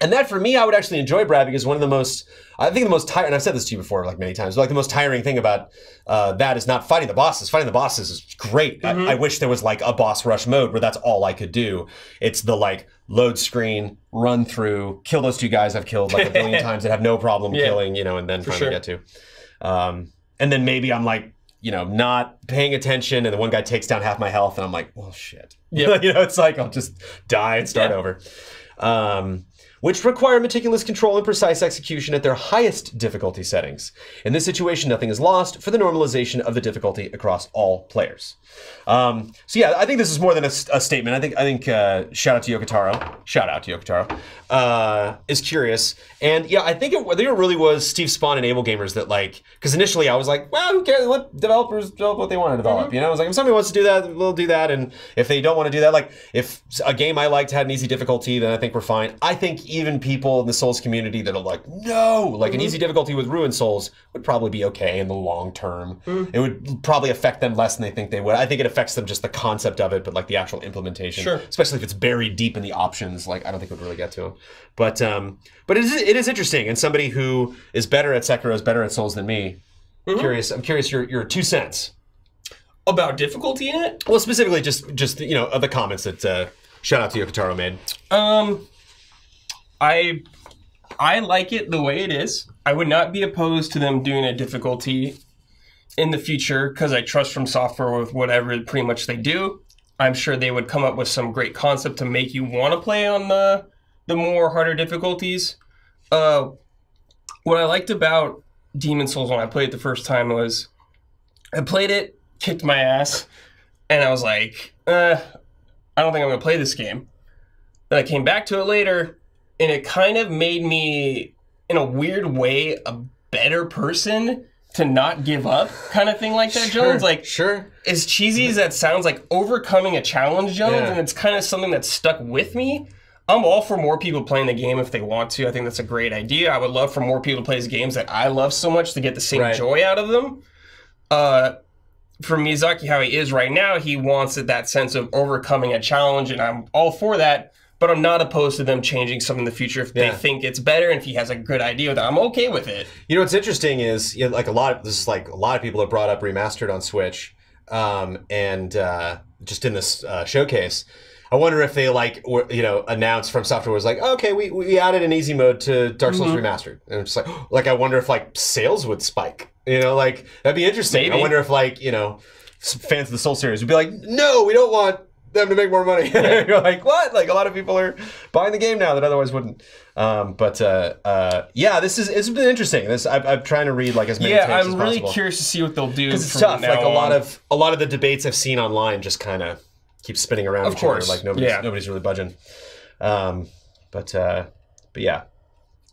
And that, for me, I would actually enjoy, Brad, because one of the most, I think the most tiring, and I've said this to you before, like, many times, but, like, the most tiring thing about that is not fighting the bosses. Fighting the bosses is great. I wish there was, like, a boss rush mode where that's all I could do. It's the, like, load screen, run through, kill those 2 guys I've killed, like, a billion times and have no problem killing, you know, and then finally get to. And then maybe I'm, like, you know, not paying attention, and the one guy takes down half my health, and I'm like, well, shit. You know, it's like, I'll just die and start over. Which require meticulous control and precise execution at their highest difficulty settings. In this situation, nothing is lost for the normalization of the difficulty across all players. So yeah, I think this is more than a statement. I think shout out to Yokotaro, is curious. And yeah, I think it really was Steve Spawn and Able Gamers that, like, because initially I was like, well, who cares? Let developers develop what they want to develop. You know, I was like, if somebody wants to do that, we'll do that. And if they don't want to do that, like, if a game I liked had an easy difficulty, then I think we're fine. I think even people in the Souls community that are like, no, like an easy difficulty with Ruined Souls would probably be okay in the long term. It would probably affect them less than they think they would. I think it affects them just the concept of it, but like the actual implementation, especially if it's buried deep in the options, like I don't think it would really get to them. But it is interesting, and somebody who is better at Sekiro is better at Souls than me. I'm curious your 2 cents about difficulty in it. Well, specifically just you know, of the comments that shout out to Yokotaro made. I like it the way it is. I would not be opposed to them doing a difficulty in the future because I trust From Software with whatever pretty much they do. I'm sure they would come up with some great concept to make you want to play on the more harder difficulties. What I liked about Demon's Souls when I played it the first time was I played it, kicked my ass, and I was like, I don't think I'm going to play this game. Then I came back to it later, and it kind of made me, in a weird way, a better person to not give up, kind of thing like that, Jones. Like, as cheesy as that sounds, like overcoming a challenge, Jones, and it's kind of something that's stuck with me. I'm all for more people playing the game if they want to. I think that's a great idea. I would love for more people to play these games that I love so much to get the same joy out of them. For Miyazaki, how he is right now, he wants that sense of overcoming a challenge, and I'm all for that. But I'm not opposed to them changing something in the future if they think it's better, and if he has a good idea with that, I'm okay with it. You know what's interesting is, you know, like a lot of people have brought up Remastered on Switch, and just in this showcase. I wonder if they announced From Software was like, oh, okay, we added an easy mode to Dark Souls Remastered, and it's like I wonder if like sales would spike. You know, like that'd be interesting. Maybe. I wonder if like, you know, fans of the Soul series would be like, no, we don't want them to make more money. You're like, what? Like a lot of people are buying the game now that otherwise wouldn't. Yeah, it's been interesting. I'm trying to read like as many takes as possible. I'm really curious to see what they'll do. Because it's tough. Like a lot of the debates I've seen online just kind of keep spinning around. Of course, like nobody's really budging. But yeah,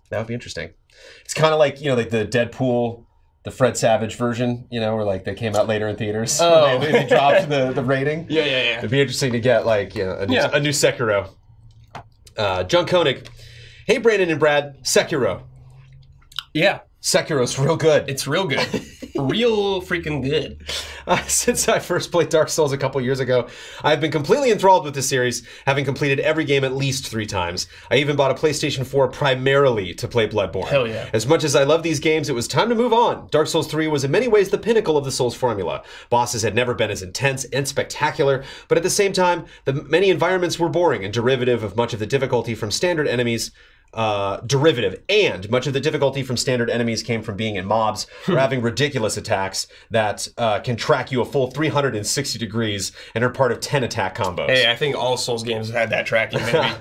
that would be interesting. It's kind of like, you know, like the Deadpool, the Fred Savage version, you know, where like they came out later in theaters. Oh. They dropped the rating. Yeah. It'd be interesting to get like, you know, a new Sekiro. John Koenig. Hey, Brandon and Brad. Sekiro. Yeah. Sekiro's real good. It's real good. Real freaking good. Since I first played Dark Souls a couple years ago, I've been completely enthralled with this series, having completed every game at least 3 times. I even bought a PlayStation 4 primarily to play Bloodborne. Hell yeah. As much as I love these games, it was time to move on. Dark Souls 3 was in many ways the pinnacle of the Souls formula. Bosses had never been as intense and spectacular, but at the same time, the many environments were boring and derivative of much of the difficulty from standard enemies. Much of the difficulty from standard enemies came from being in mobs or having ridiculous attacks that can track you a full 360 degrees and are part of 10 attack combos. Hey, I think all Souls games have had that tracking, maybe.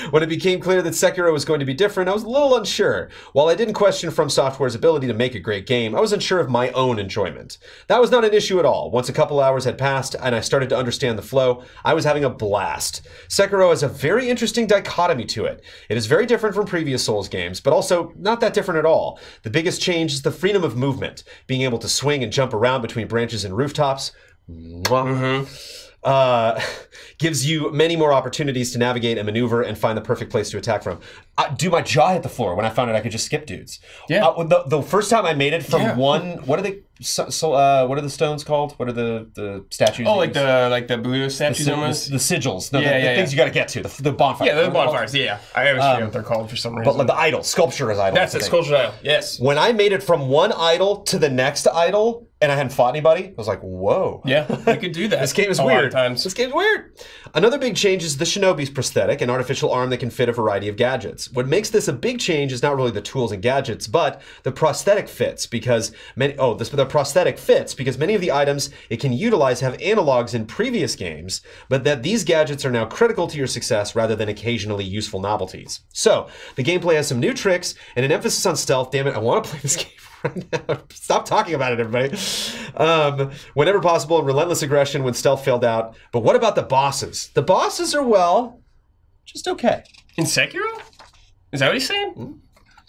When it became clear that Sekiro was going to be different, I was a little unsure. While I didn't question From Software's ability to make a great game, I was unsure of my own enjoyment. That was not an issue at all. Once a couple hours had passed and I started to understand the flow, I was having a blast. Sekiro has a very interesting dichotomy to it. It is very different from previous Souls games, but also not that different at all. The biggest change is the freedom of movement, being able to swing and jump around between branches and rooftops. Gives you many more opportunities to navigate and maneuver and find the perfect place to attack from. Do my jaw hit the floor when I found out I could just skip dudes. Yeah. The first time I made it from one, what are they? what are the stones called? What are the statues? Oh, like the Buddha statues almost? The sigils. No, the things you got to get to. The bonfires. Yeah, the bonfires. Yeah. I always forget what they're called for some reason. But like the idol. Sculpture is idol. That's it. Sculpture idol. Yes. When I made it from one idol to the next idol, and I hadn't fought anybody, I was like, whoa. Yeah, I could do that. This game is weird. This game's weird. Another big change is the Shinobi's prosthetic, an artificial arm that can fit a variety of gadgets. What makes this a big change is not really the tools and gadgets, but the prosthetic fits because the prosthetic fits because many of the items it can utilize have analogs in previous games, but that these gadgets are now critical to your success rather than occasionally useful novelties. So, the gameplay has some new tricks and an emphasis on stealth. Damn it, I want to play this game. Stop talking about it, everybody. Whenever possible, relentless aggression when stealth failed out. But what about the bosses? The bosses are, well, just okay. In Sekiro? Is that what he's saying? Mm-hmm.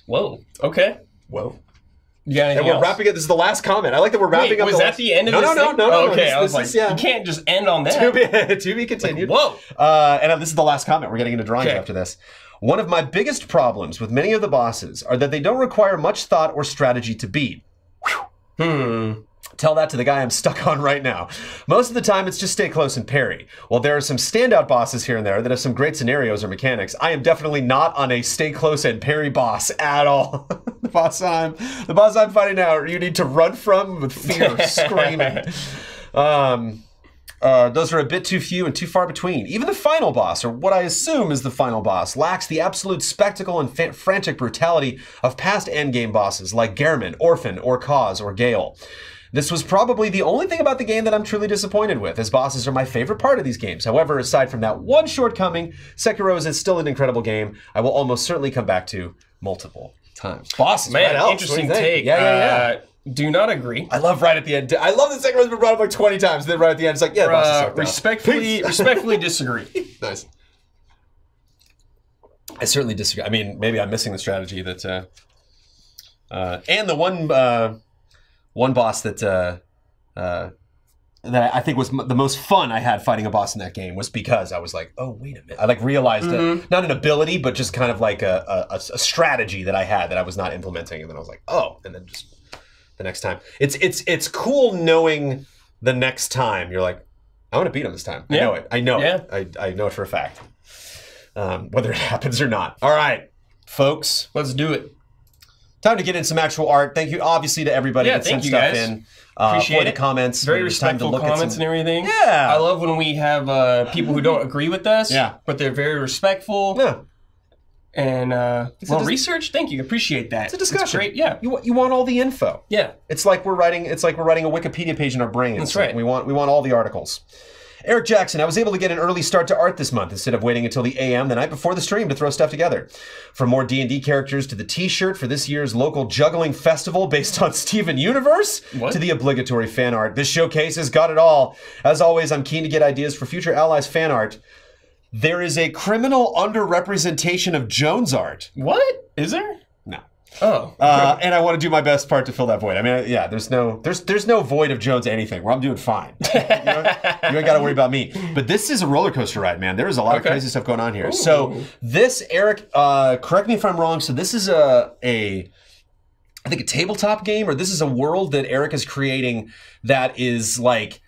Whoa. Okay. Whoa. Yeah, and we're wrapping it. This is the last comment. I like that we're wrapping up. Was that the end of this thing? No. Okay, I was like, you can't just end on that. To be continued. Like, whoa. And this is the last comment. We're getting into drawings after this. One of my biggest problems with many of the bosses are that they don't require much thought or strategy to beat. Tell that to the guy I'm stuck on right now. Most of the time, it's just stay close and parry. While there are some standout bosses here and there that have some great scenarios or mechanics, I am definitely not on a stay close and parry boss at all. The boss I'm fighting now, you need to run from with fear, screaming. Those are a bit too few and too far between. Even the final boss, or what I assume is the final boss, lacks the absolute spectacle and frantic brutality of past endgame bosses like Gehrman, Orphan, or Cause, or Gale. This was probably the only thing about the game that I'm truly disappointed with, as bosses are my favorite part of these games. However, aside from that one shortcoming, Sekiro is still an incredible game I will almost certainly come back to multiple times. Bosses, man, interesting take. Yeah. Do not agree. I love right at the end. I love that Sekiro's been brought up like 20 times. And then right at the end, it's like, yeah, bosses respectfully disagree. Nice. I certainly disagree. I mean, maybe I'm missing the strategy that, and the one boss that I think was the most fun I had fighting a boss in that game was because I was like, oh, wait a minute. I like realized not an ability, but just kind of like a strategy that I had that I was not implementing. And then I was like, oh, and then just the next time. It's cool knowing the next time you're like, I want to beat him this time. I know it. I know it. I know it for a fact. Whether it happens or not. All right, folks. Let's do it. Time to get in some actual art. Thank you, obviously, to everybody that sent stuff in. Appreciate the comments. Very respectful comments and everything. Yeah. I love when we have people who don't agree with us. Yeah. But they're very respectful. Yeah. And research. Thank you. Appreciate that. It's a discussion. It's great. Yeah. You want all the info. Yeah. It's like we're writing a Wikipedia page in our brains. That's right. We want all the articles. Eric Jackson, I was able to get an early start to art this month instead of waiting until the AM the night before the stream to throw stuff together. From more D&D characters to the t-shirt for this year's local juggling festival based on Steven Universe to the obligatory fan art. This showcase has got it all. As always, I'm keen to get ideas for future Allies fan art. There is a criminal underrepresentation of Jones art. What? Is there? No. Oh. And I want to do my best part to fill that void. I mean, yeah, there's no void of Jones anything where I'm doing fine. You ain't got to worry about me. But this is a roller coaster ride, man. There is a lot of crazy stuff going on here. Ooh. So this, Eric, correct me if I'm wrong. So this is I think a tabletop game, or this is a world that Eric is creating that is like,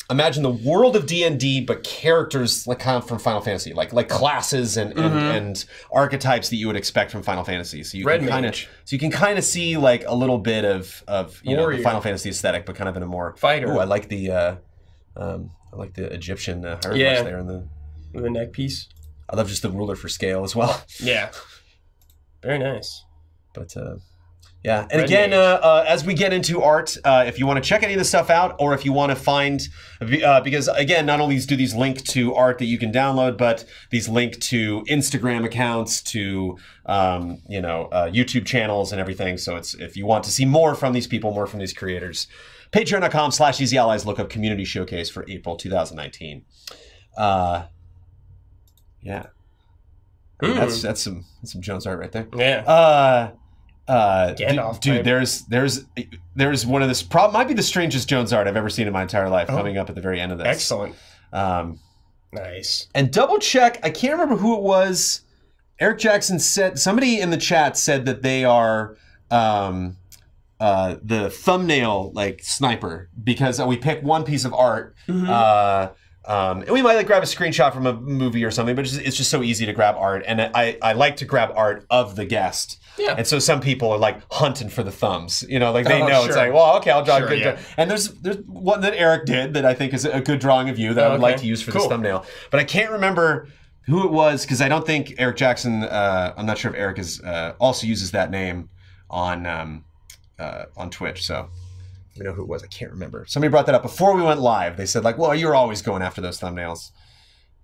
imagine the world of D&D, but characters like kind of from Final Fantasy, like classes and archetypes that you would expect from Final Fantasy. So you can kind of see like a little bit of the Final Fantasy aesthetic, but kind of in a more fighter. Ooh, I like the Egyptian hieroglyphs there in the neck piece. I love just the ruler for scale as well. Yeah, very nice. But. Yeah, and again, as we get into art, if you want to check any of this stuff out, or if you want to find, because again, not only do these link to art that you can download, but these link to Instagram accounts, to YouTube channels and everything. So it's if you want to see more from these people, more from these creators, patreon.com/EasyAllies, look up Community Showcase for April 2019. Yeah, I mean, that's some Jones art right there. Yeah. Gandalf, dude, there's one of this might be the strangest Jones art I've ever seen in my entire life coming up at the very end of this. Excellent. Nice. And double check, I can't remember who it was. Eric Jackson said, somebody in the chat said that they are the thumbnail like sniper because we pick one piece of art. And we might like grab a screenshot from a movie or something, but it's just so easy to grab art. And I like to grab art of the guest. Yeah. And so some people are like hunting for the thumbs, you know, like they know it's like, well, okay, I'll draw a good drawing. And there's one that Eric did that I think is a good drawing of you that I would like to use for this thumbnail. But I can't remember who it was because I don't think Eric Jackson, I'm not sure if Eric is also uses that name on Twitch. So I know who it was. I can't remember. Somebody brought that up before we went live. They said like, well, you're always going after those thumbnails.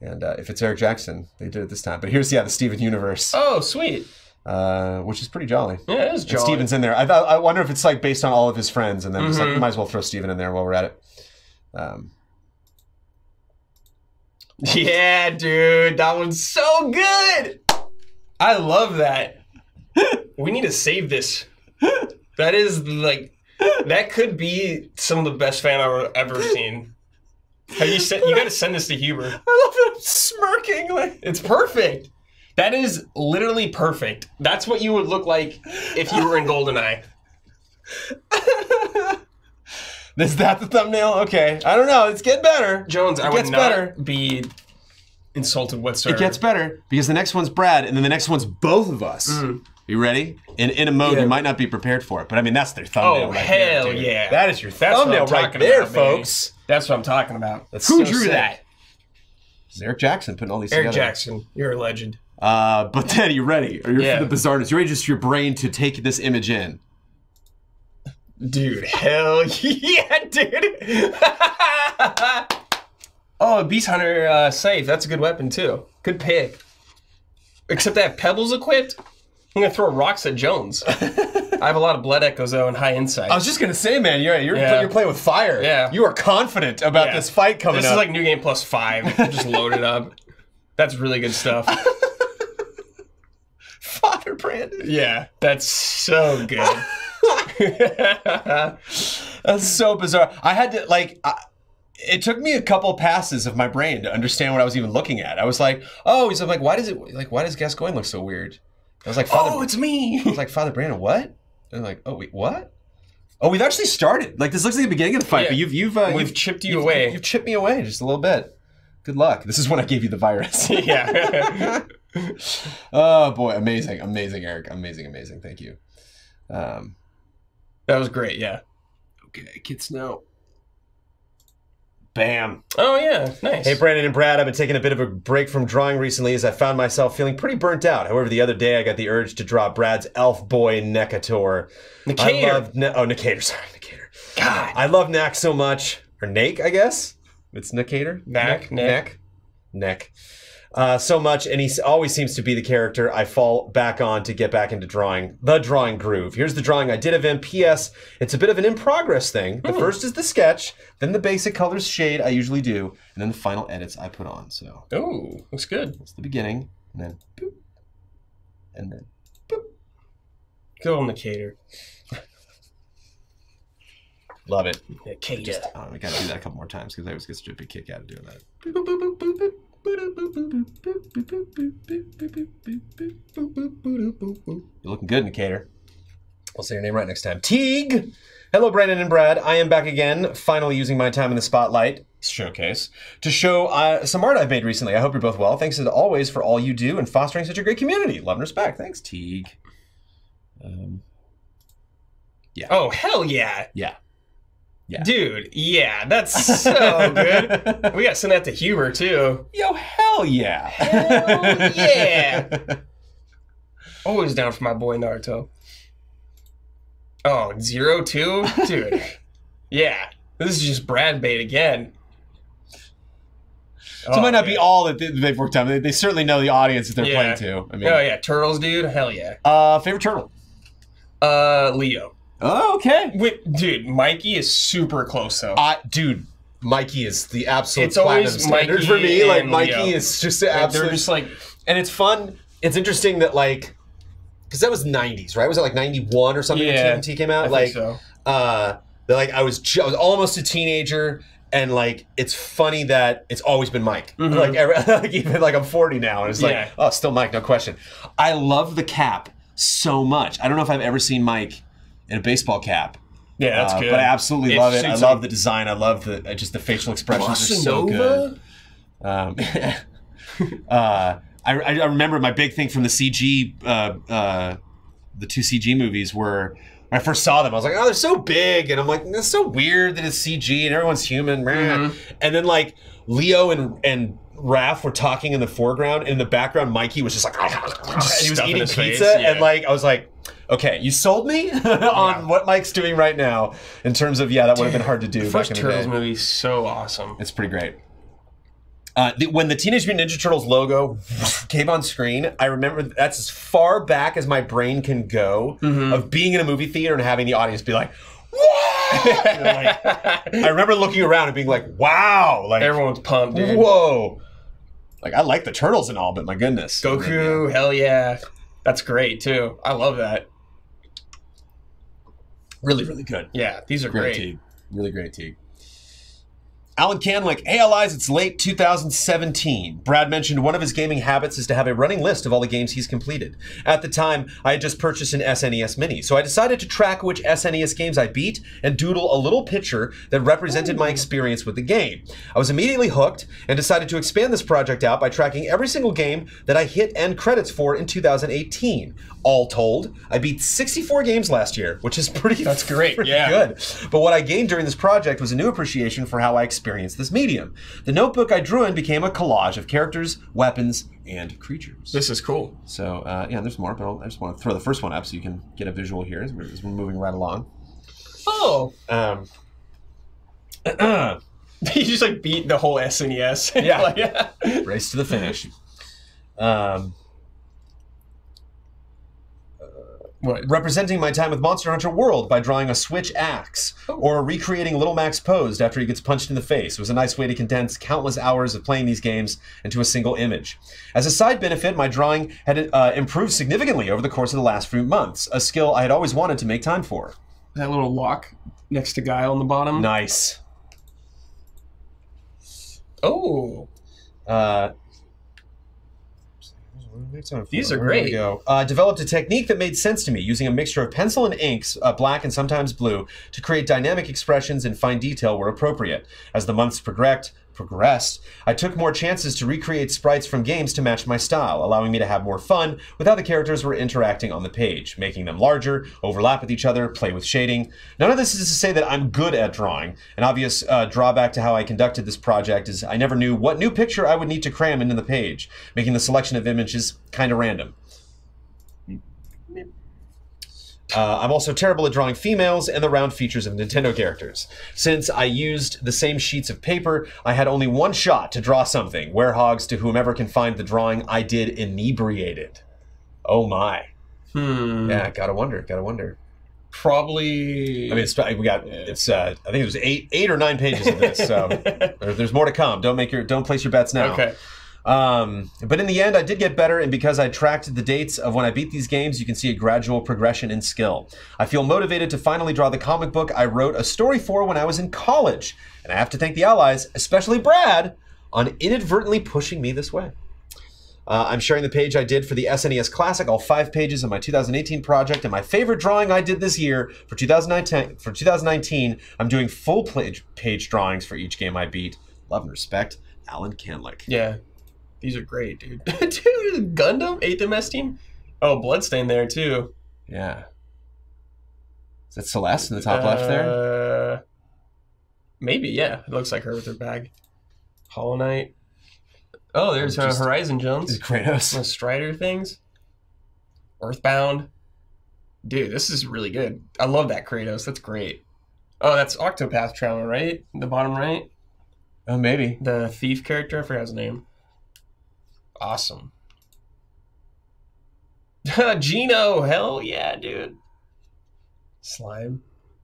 And if it's Eric Jackson, they did it this time. But here's, the Steven Universe. Oh, sweet. Which is pretty jolly. Yeah, it is jolly. And Steven's in there. I wonder if it's like based on all of his friends. And then it's like, might as well throw Steven in there while we're at it. Yeah, dude. That one's so good. I love that. We need to save this. That is like... That could be some of the best fan art I've ever seen. Have you sent? You got to send this to Huber. I love that I'm smirking. Like it's perfect. That is literally perfect. That's what you would look like if you were in GoldenEye. Is that the thumbnail? Okay, I don't know. It's getting better. Jones, I would not be insulted whatsoever. It gets better because the next one's Brad, and then the next one's both of us. You ready? In a mode you might not be prepared for it, but I mean that's their thumbnail. Oh hell yeah! That is your thumbnail right there, folks. That's what I'm talking about. Who drew that? It's Eric Jackson putting all these together. Eric Jackson, you're a legend. But then, are you ready? Are you for the bizarreness? You're ready just your brain to take this image in? Dude, hell yeah, dude! Oh, Beast Hunter safe. That's a good weapon too. Good pick. Except that pebbles equipped. I'm gonna throw rocks at Jones. I have a lot of blood echoes though and high insight. I was just gonna say, man, you're playing with fire. Yeah. You are confident about this fight coming up. This is like New Game Plus 5. Just load it up. That's really good stuff. Father Brandon. Yeah, that's so good. That's so bizarre. I had to it took me a couple passes of my brain to understand what I was even looking at. I was like, oh, so I'm like, why does Gascoigne look so weird? I was like, it's me. I was like, Father Brandon, what? And I'm like, oh wait, what? Oh, we've actually started. Like this looks like the beginning of the fight, but we've chipped you away. You've chipped me away just a little bit. Good luck. This is when I gave you the virus. Yeah. Oh boy, amazing, Eric, amazing. Thank you. That was great. Yeah. Okay, Kid Snow. Bam. Oh, yeah. Nice. Hey, Brandon and Brad, I've been taking a bit of a break from drawing recently as I found myself feeling pretty burnt out. However, the other day I got the urge to draw Brad's elf boy, Nekator. Nekator. Nekator. Sorry, Nekator. God. I love Nak so much. Or Nake, I guess. It's Nekator? Neck. So much, and he always seems to be the character I fall back on to get back into drawing. The drawing groove. Here's the drawing I did of him. P.S. It's a bit of an in-progress thing. The first is the sketch, then the basic colors shade I usually do, and then the final edits I put on. So. Oh, looks good. That's the beginning, and then boop, and then boop. Go on the cater. Love it. Cater. We gotta do that a couple more times because I always get such a big kick out of doing that. You're looking good, Nekator. I'll say your name right next time. Teague! Hello, Brandon and Brad. I am back again, finally using my time in the spotlight showcase to show some art I've made recently. I hope you're both well. Thanks as always for all you do and fostering such a great community. Love and respect. Thanks, Teague. Yeah. Oh, hell yeah. Yeah. Yeah. Dude, yeah, that's so good. We gotta send that to Huber too. Yo, hell yeah. Hell yeah. Always down for my boy Naruto. Oh, 0-2? Dude. Yeah. This is just Brad bait again. So it might not be all that they've worked on. They certainly know the audience that they're playing to. I mean, oh yeah, Turtles, dude. Hell yeah. Favorite turtle? Leo. Oh, okay. Wait, dude, Mikey is super close though. Dude, Mikey is the absolute it's always standard Mikey for me. Like Mikey Leo. is just the absolute. They're just like, and it's fun. It's interesting that like, because that was '90s, right? Was it like '91 or something when TMNT came out? I think so. They're like I was almost a teenager, and like it's funny that it's always been Mike. Like even like I'm 40 now, and it's like still Mike, no question. I love the cap so much. I don't know if I've ever seen Mike in a baseball cap. Yeah, that's good. But I absolutely love it. I love the design. I love the just the facial expressions are so good. I remember my big thing from the CG, the 2 CG movies were, when I first saw them, I was like, oh, they're so big. And I'm like, it's so weird that it's CG and everyone's human. And then like Leo and Raph were talking in the foreground, and in the background, Mikey was just like, and he was eating pizza. And like, I was like, okay, you sold me on what Mike's doing right now in terms of, that would have been hard to do. The first Turtles movie is so awesome. It's pretty great. When the Teenage Mutant Ninja Turtles logo came on screen, I remember that's as far back as my brain can go of being in a movie theater and having the audience be like, "Whoa!" I remember looking around and being like, "Wow!" Like everyone's pumped, dude. Whoa! Like I like the Turtles and all, but my goodness, Goku, hell yeah, that's great too. I love that. Really, really good. Yeah, these are great. Teague. Really great, Teague. Alan Canlick, hey Allies, it's late 2017. Brad mentioned one of his gaming habits is to have a running list of all the games he's completed. At the time, I had just purchased an SNES Mini, so I decided to track which SNES games I beat and doodle a little picture that represented my experience with the game. I was immediately hooked and decided to expand this project out by tracking every single game that I hit end credits for in 2018. All told, I beat 64 games last year, which is pretty good. But what I gained during this project was a new appreciation for how I experienced this medium. The notebook I drew in became a collage of characters, weapons, and creatures. This is cool. So, there's more, but I just want to throw the first one up so you can get a visual here as we're moving right along. Oh! You just like beat the whole SNES. Yeah. Race to the finish. What? Representing my time with Monster Hunter World by drawing a switch axe, or recreating Little Max posed after he gets punched in the face was a nice way to condense countless hours of playing these games into a single image. As a side benefit, my drawing had improved significantly over the course of the last few months, a skill I had always wanted to make time for. That little lock next to Guile on the bottom. Nice. Oh. These are great. Developed a technique that made sense to me, using a mixture of pencil and inks, black and sometimes blue, to create dynamic expressions and fine detail where appropriate. As the months progressed, I took more chances to recreate sprites from games to match my style, allowing me to have more fun with how the characters were interacting on the page, making them larger, overlap with each other, play with shading. None of this is to say that I'm good at drawing. An obvious drawback to how I conducted this project is I never knew what new picture I would need to cram into the page, making the selection of images kind of random. I'm also terrible at drawing females and the round features of Nintendo characters. Since I used the same sheets of paper, I had only one shot to draw something. Werehogs to whomever can find the drawing I did inebriated. Oh my. Yeah, gotta wonder. Probably. I mean, I think it was eight or 9 pages of this, so there's more to come. Don't place your bets now. Okay. But in the end, I did get better, and because I tracked the dates of when I beat these games, you can see a gradual progression in skill. I feel motivated to finally draw the comic book I wrote a story for when I was in college, and I have to thank the Allies, especially Brad, on inadvertently pushing me this way. I'm sharing the page I did for the SNES Classic, all 5 pages of my 2018 project, and my favorite drawing I did this year for 2019. I'm doing full page drawings for each game I beat. Love and respect, Alan Canlick. Yeah. These are great, dude. Dude, Gundam, 8th MS team. Oh, Bloodstain there, too. Yeah. Is that Celeste in the top left there? Maybe, yeah. It looks like her with her bag. Hollow Knight. Oh, there's Horizon Jones. Kratos. The Strider things. Earthbound. Dude, this is really good. I love that Kratos. That's great. Oh, that's Octopath Traveler, right? The bottom right? Oh, maybe. The thief character? I forgot his name. Awesome. Gino, hell yeah, dude. Slime.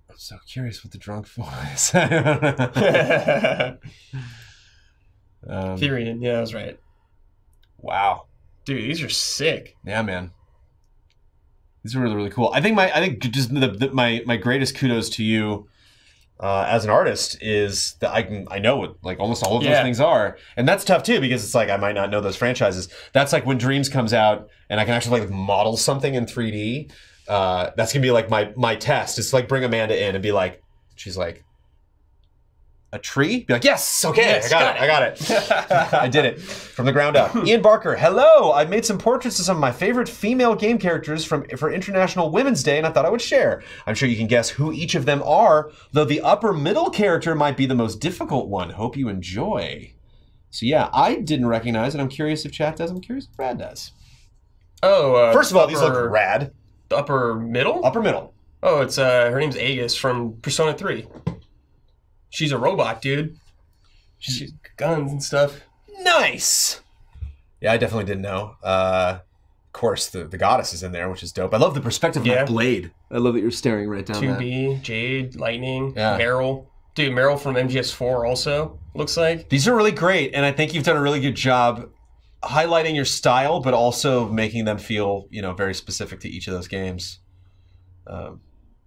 I'm so curious what the drunk fool is. Therian, yeah, that was right. Wow. Dude, these are sick. Yeah, man. These are really, really cool. I think my greatest kudos to you as an artist is that I know what like almost all of those things are, and that's tough too because it's like I might not know those franchises. That's like when Dreams comes out and I can actually like model something in 3D. That's gonna be like my test. It's like bring Amanda in and be like, she's like, a tree? Be like, yes, okay, yes, I got it. I did it from the ground up. Ian Barker, hello. I've made some portraits of some of my favorite female game characters for International Women's Day, and I thought I would share. I'm sure you can guess who each of them are, though the upper middle character might be the most difficult one. Hope you enjoy. So yeah, I didn't recognize it. I'm curious if chat does. I'm curious if Brad does. Oh, first of all, these look rad. The upper middle? Upper middle. Oh, it's her name's Aegis from Persona 3. She's a robot, dude. She's guns and stuff. Nice. Yeah, I definitely didn't know. Of course, the goddess is in there, which is dope. I love the perspective of that blade. I love that you're staring right down 2B, Jade, Lightning, Meryl. Dude, Meryl from MGS4 also, looks like. These are really great, and I think you've done a really good job highlighting your style, but also making them feel, very specific to each of those games.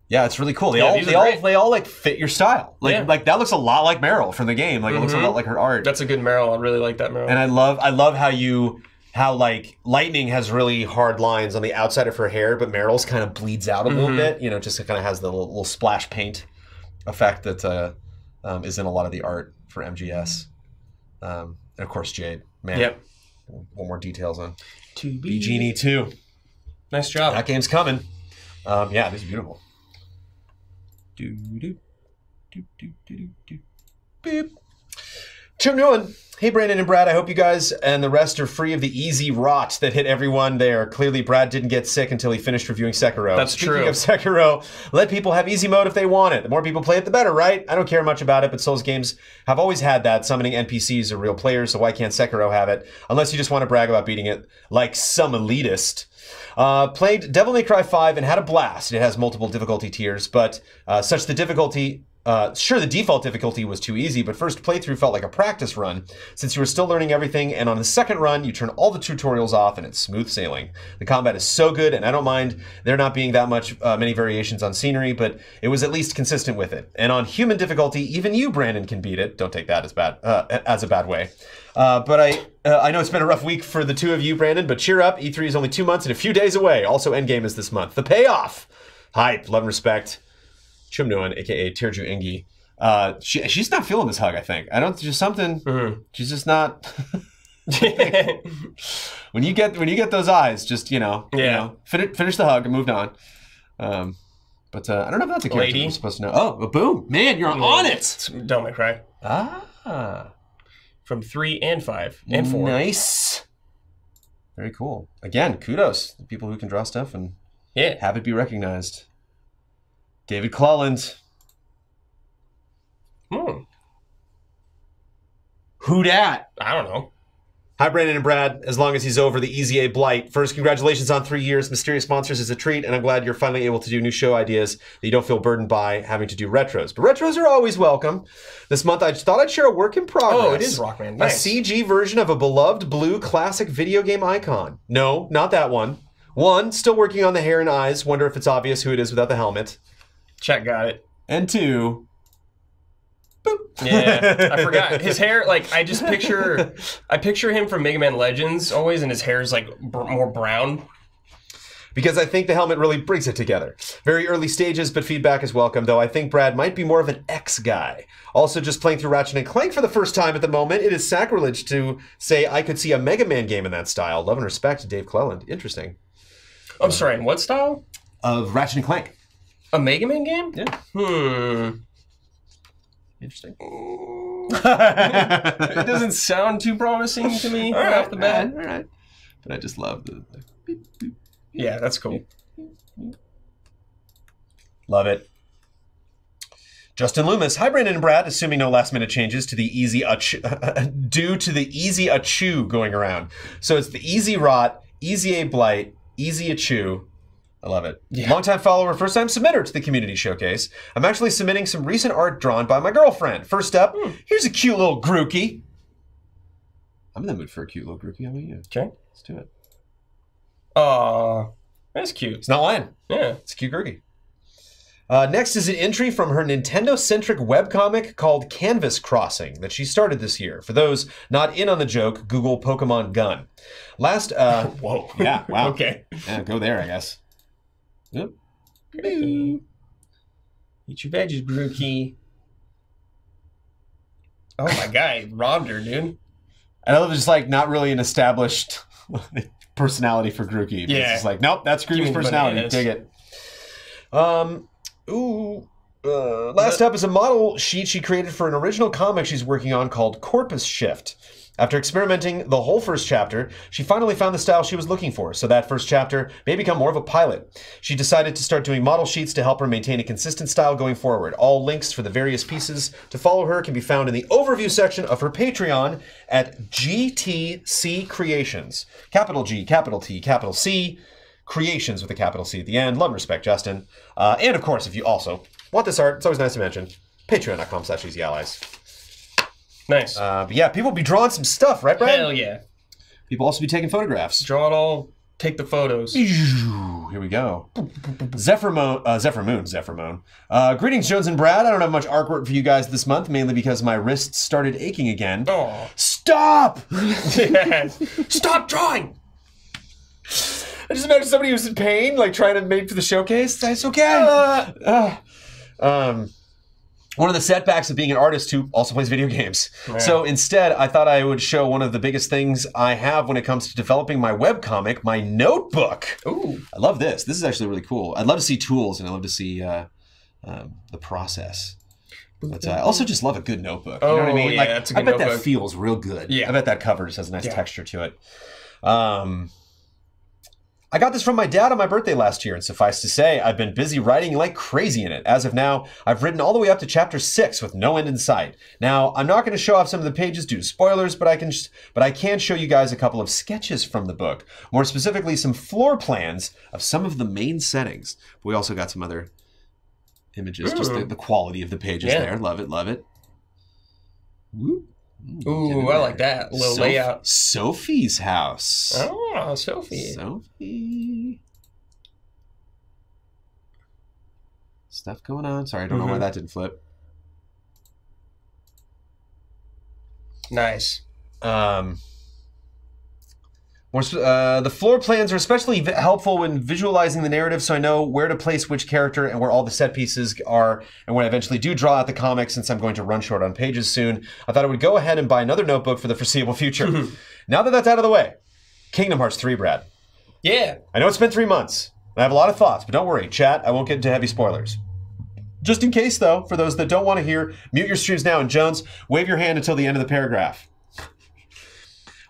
Yeah, it's really cool. They all like fit your style. Like that looks a lot like Meryl from the game. Like it looks a lot like her art. That's a good Meryl. I really like that Meryl. And I love how like Lightning has really hard lines on the outside of her hair, but Meryl's kind of bleeds out a little bit. Just kind of has the little splash paint effect that is in a lot of the art for MGS. And of course Jade. Man. Yep. One more details on 2B Genie 2. Nice job. That game's coming. Yeah, this is beautiful. Beep. Chewbacca. Hey, Brandon and Brad. I hope you guys and the rest are free of the easy rot that hit everyone there. Clearly, Brad didn't get sick until he finished reviewing Sekiro. That's true. Speaking of Sekiro, let people have easy mode if they want it. The more people play it, the better, right? I don't care much about it, but Souls games have always had that. Summoning NPCs are real players, so why can't Sekiro have it? Unless you just want to brag about beating it like some elitist. Played Devil May Cry 5 and had a blast. It has multiple difficulty tiers, but such the difficulty... sure, the default difficulty was too easy, but first playthrough felt like a practice run, since you were still learning everything, and on the second run, you turn all the tutorials off, and it's smooth sailing. The combat is so good, and I don't mind there not being that many variations on scenery, but it was at least consistent with it. And on human difficulty, even you, Brandon, can beat it. Don't take that as a bad way. But I know it's been a rough week for the two of you, Brandon, but cheer up. E3 is only 2 months and a few days away. Also, Endgame is this month. The payoff! Hype, love and respect. Chumnuan, aka Tirju Ingi. She's not feeling this hug, I think. Just something, she's just not. when you get those eyes, just, finish the hug and moved on. But I don't know if that's a character we're supposed to know. Oh, boom. Man, you're on it. Devil May Cry. Ah. From 3 and 5 and 4. Nice. Very cool. Again, kudos to people who can draw stuff and have it be recognized. David Cleland. Who dat? I don't know. Hi, Brandon and Brad. As long as he's over the Easy A blight. First, congratulations on 3 years. Mysterious Monsters is a treat, and I'm glad you're finally able to do new show ideas that you don't feel burdened by having to do retros. But retros are always welcome. This month, I thought I'd share a work in progress. Oh, it is Rockman. Nice. A CG version of a beloved blue classic video game icon. No, not that one. One, still working on the hair and eyes. Wonder if it's obvious who it is without the helmet. Chat got it. And 2, boop. Yeah, I forgot. His hair, like, I picture him from Mega Man Legends always, and his hair is, like, more brown. Because I think the helmet really brings it together. Very early stages, but feedback is welcome, though I think Brad might be more of an X guy. Also, just playing through Ratchet & Clank for the first time at the moment, it is sacrilege to say I could see a Mega Man game in that style. Love and respect to Dave Cleland. Interesting. I'm sorry, in what style? Of Ratchet & Clank. A Mega Man game? Yeah. Interesting. It doesn't sound too promising to me right off the bat. All right. But I just love the beep, beep. Yeah, that's cool. Love it. Justin Loomis. Hi, Brandon and Brad. Assuming no last-minute changes to the easy due to the easy achew going around. So it's the easy rot, easy a blight, easy achew. I love it. Yeah. Long-time follower, first-time submitter to the community showcase. I'm actually submitting some recent art drawn by my girlfriend. First up, here's a cute little Grookey. I'm in the mood for a cute little Grookey. How about you? Okay. Let's do it. That's cute. It's not lying. Yeah. It's a cute Grookey. Next is an entry from her Nintendo-centric webcomic called Canvas Crossing that she started this year. For those not in on the joke, Google Pokemon Gun. Last, Whoa. Yeah, wow. Okay. Yeah, go there, I guess. Yep. Eat your veggies, Grookey. Oh my god, robbed her, dude. I love just like not really an established personality for Grookey. Yeah. It's just like, nope, that's Grookey's personality. Bananas. Dig it. Last up is a model sheet she created for an original comic she's working on called Corpus Shift. After experimenting the whole first chapter, she finally found the style she was looking for, so that first chapter may become more of a pilot. She decided to start doing model sheets to help her maintain a consistent style going forward. All links for the various pieces to follow her can be found in the overview section of her Patreon at GTC Creations. Capital G, capital T, capital C, Creations with a capital C at the end. Love and respect, Justin. And of course, if you also want this art, it's always nice to mention, patreon.com/easyallies. Nice. But yeah, people be drawing some stuff, right, Brad? Hell yeah. People also be taking photographs. Draw it all, take the photos. Here we go. Zephyr Moon. Greetings, Jones and Brad. I don't have much artwork for you guys this month, mainly because my wrists started aching again. Oh. Stop! Yes. Stop drawing! I just imagine somebody who's in pain, like trying to make for the showcase. That's okay. One of the setbacks of being an artist who also plays video games. Right. So instead, I thought I would show one of the biggest things I have when it comes to developing my webcomic, my notebook. Ooh. I love this. This is actually really cool. I'd love to see tools, and I'd love to see the process. But I also just love a good notebook. You know what I mean? Yeah, like, that's a good I bet notebook. that feels real good. Yeah. I bet that cover just has a nice texture to it. I got this from my dad on my birthday last year, and suffice to say, I've been busy writing like crazy in it. As of now, I've written all the way up to chapter 6 with no end in sight. Now, I'm not going to show off some of the pages due to spoilers, but I can show you guys a couple of sketches from the book. More specifically, some floor plans of some of the main settings. We also got some other images, just the quality of the pages there. Love it, love it. Woo. Ooh, I like that. A little layout. Sophie's house. Oh, Sophie. Sophie. Stuff going on. Sorry, I don't know why that didn't flip. Nice. The floor plans are especially helpful when visualizing the narrative, so I know where to place which character and where all the set pieces are. And when I eventually do draw out the comic, since I'm going to run short on pages soon, I thought I would go ahead and buy another notebook for the foreseeable future. Now that that's out of the way, Kingdom Hearts 3, Brad. Yeah. I know it's been 3 months. I have a lot of thoughts, but don't worry, chat, I won't get into heavy spoilers. Just in case, though, for those that don't want to hear, mute your streams now, and Jones, wave your hand until the end of the paragraph.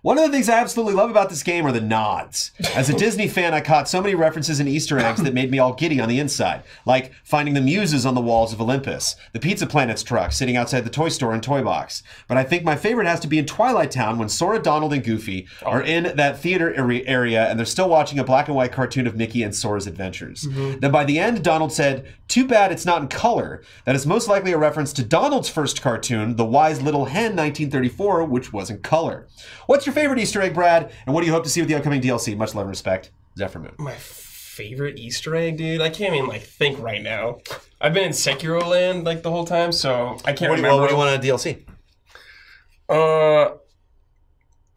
One of the things I absolutely love about this game are the nods. As a Disney fan, I caught so many references and Easter eggs that made me all giddy on the inside. Like finding the muses on the walls of Olympus, the Pizza Planet's truck sitting outside the toy store in Toy Box. But I think my favorite has to be in Twilight Town when Sora, Donald, and Goofy are in that theater area and they're still watching a black and white cartoon of Mickey and Sora's adventures. Then by the end, Donald said, "Too bad it's not in color." That is most likely a reference to Donald's first cartoon, The Wise Little Hen, 1934, which was in color. What's your favorite Easter egg, Brad? And what do you hope to see with the upcoming DLC? Much love and respect, Zephyr Moon. My favorite Easter egg, dude? I can't even, think right now. I've been in Sekiro land, the whole time, so I can't remember. What do you want on DLC?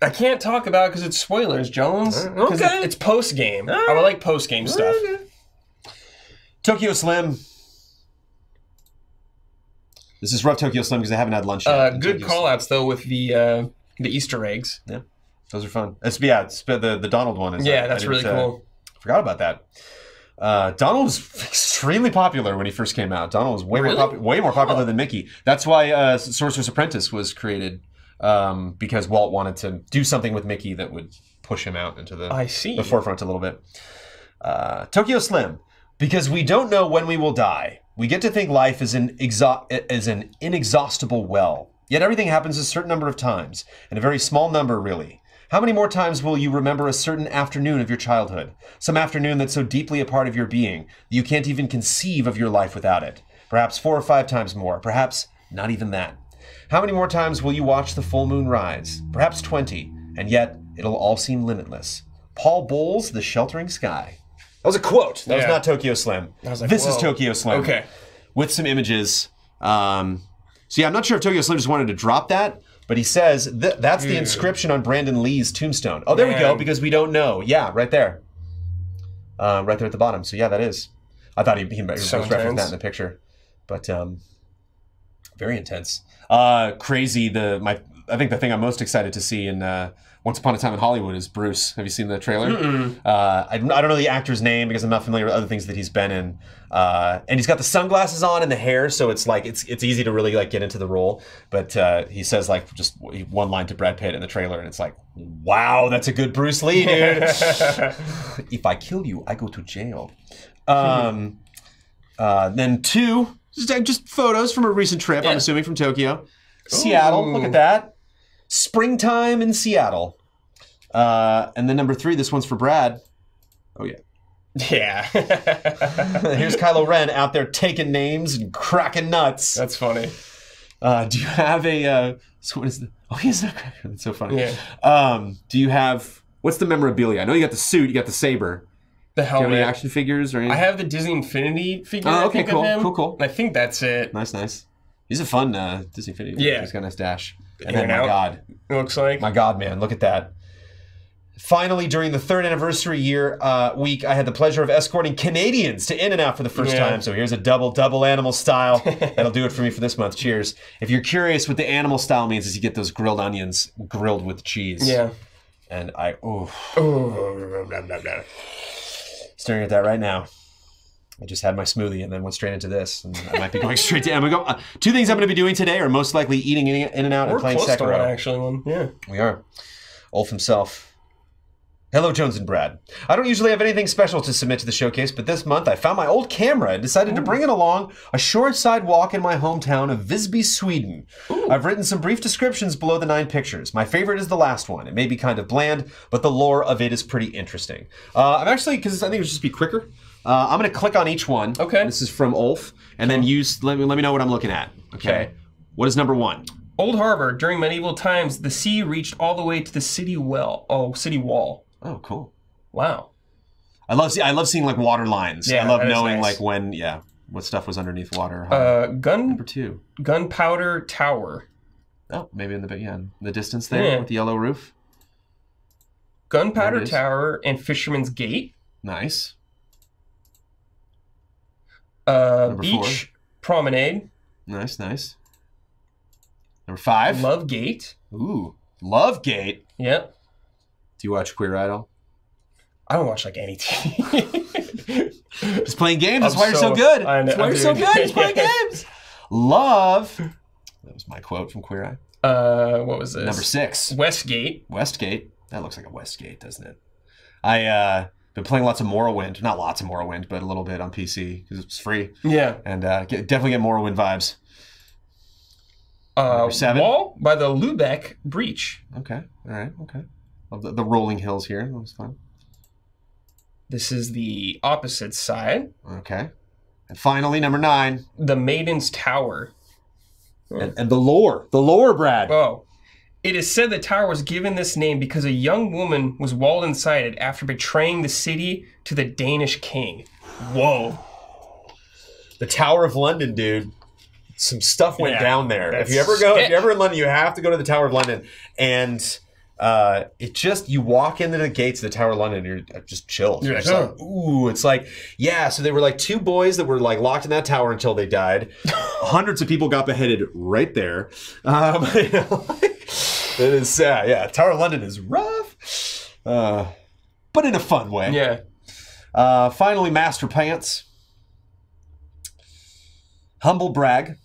I can't talk about it because it's spoilers, Jones. Okay. It's post-game. I would like post-game stuff. Okay. Tokyo Slim. This is rough Tokyo Slim because I haven't had lunch yet. Good call-outs, though, with the Easter eggs. Yeah, those are fun. It's the Donald one. That's really cool. Forgot about that. Donald was extremely popular when he first came out. Donald was way more popular than Mickey. That's why Sorcerer's Apprentice was created, because Walt wanted to do something with Mickey that would push him out into the forefront a little bit. Tokyo Slim. Because we don't know when we will die, we get to think life is an inexhaustible well. Yet everything happens a certain number of times, and a very small number, really. How many more times will you remember a certain afternoon of your childhood? Some afternoon that's so deeply a part of your being that you can't even conceive of your life without it. Perhaps 4 or 5 times more, perhaps not even that. How many more times will you watch the full moon rise? Perhaps 20, and yet it'll all seem limitless. Paul Bowles, The Sheltering Sky. That was a quote. That was not Tokyo Slim. This is Tokyo Slim. Okay. With some images. So yeah, I'm not sure if Tokyo Slim just wanted to drop that, but he says that's the inscription on Brandon Lee's tombstone. Oh, there we go, because we don't know. Yeah, right there. right there at the bottom. So yeah, that is. I thought he was So referencing that in the picture, but very intense. Crazy. I think the thing I'm most excited to see in Once Upon a Time in Hollywood is Bruce. Have you seen the trailer? I don't know the actor's name because I'm not familiar with other things that he's been in. And he's got the sunglasses on and the hair, so it's like it's easy to really like get into the role. But he says like just one line to Brad Pitt in the trailer, and it's like, wow, that's a good Bruce Lee, dude. If I kill you, I go to jail. Then 2, just photos from a recent trip. I'm assuming from Tokyo. Seattle, look at that. Springtime in Seattle. And then number 3, this one's for Brad. Oh, yeah. Yeah. Here's Kylo Ren out there taking names and cracking nuts. That's funny. Do you have a... so what is the... Oh, he's not cracking. That's so funny. Yeah. Do you have... What's the memorabilia? I know you got the suit, you got the saber. The helmet. Do you have any action figures or anything? I have the Disney Infinity figure. Oh, okay, cool. Of him. Cool. I think that's it. Nice. He's a fun Disney Infinity. Yeah. He's got a nice dash. And In then, and my out, God. It looks like. My God, man, look at that. Finally, during the 3rd anniversary week, I had the pleasure of escorting Canadians to In-N-Out for the first time. So here's a double animal style. That'll do it for me for this month. Cheers. If you're curious what the animal style means, is you get those grilled onions grilled with cheese. Yeah. And staring at that right now. I just had my smoothie and then went straight into this. And I might be going straight to... I'm gonna go, 2 things I'm going to be doing today are most likely eating In-N-Out and playing Sekiro. We're close to one, actually. Yeah. We are. Ulf himself. Hello, Jones and Brad. I don't usually have anything special to submit to the showcase, but this month I found my old camera and decided to bring it along a shoreside walk in my hometown of Visby, Sweden. I've written some brief descriptions below the 9 pictures. My favorite is the last one. It may be kind of bland, but the lore of it is pretty interesting. I'm actually, because I think it'll just be quicker, I'm going to click on each one. Okay. This is from Ulf, and then let me know what I'm looking at. Okay. What is number 1? Old Harbor. During medieval times, the sea reached all the way to the city wall. Oh, cool. Wow. I love seeing like water lines. Yeah, I love knowing nice. like when what stuff was underneath water. Number 2. Gunpowder Tower. Oh, maybe in the distance there with the yellow roof. Gunpowder Tower and Fisherman's Gate. Nice. Beach 4. Promenade. Nice. Number 5. Love Gate. Ooh, Love Gate. Yep. Do you watch Queer Idol? I don't watch like any TV. Just playing games. That's why you're so good. I know. That's why you're so good. Just playing games. Love. That was my quote from Queer Eye. What was this? Number 6. Westgate. That looks like a Westgate, doesn't it? I been playing lots of Morrowind. Not lots of Morrowind, but a little bit on PC because it's free. Yeah. And definitely get Morrowind vibes. Number 7. Wall by the Lubeck Breach. Okay. All right. Okay. Love the rolling hills here. That was fun. This is the opposite side. Okay. And finally, number 9. The Maiden's Tower. And the lore, Brad. Oh. It is said the tower was given this name because a young woman was walled inside it after betraying the city to the Danish king. Whoa. The Tower of London, dude. Some stuff went down there. If you're ever in London, you have to go to the Tower of London. And you walk into the gates of the Tower of London and you're just chill. You're like, ooh, it's like, so they were like 2 boys that were like locked in that tower until they died. Hundreds of people got beheaded right there. It is, Tower of London is rough, but in a fun way. Yeah. Finally, Master Pants. Humble brag.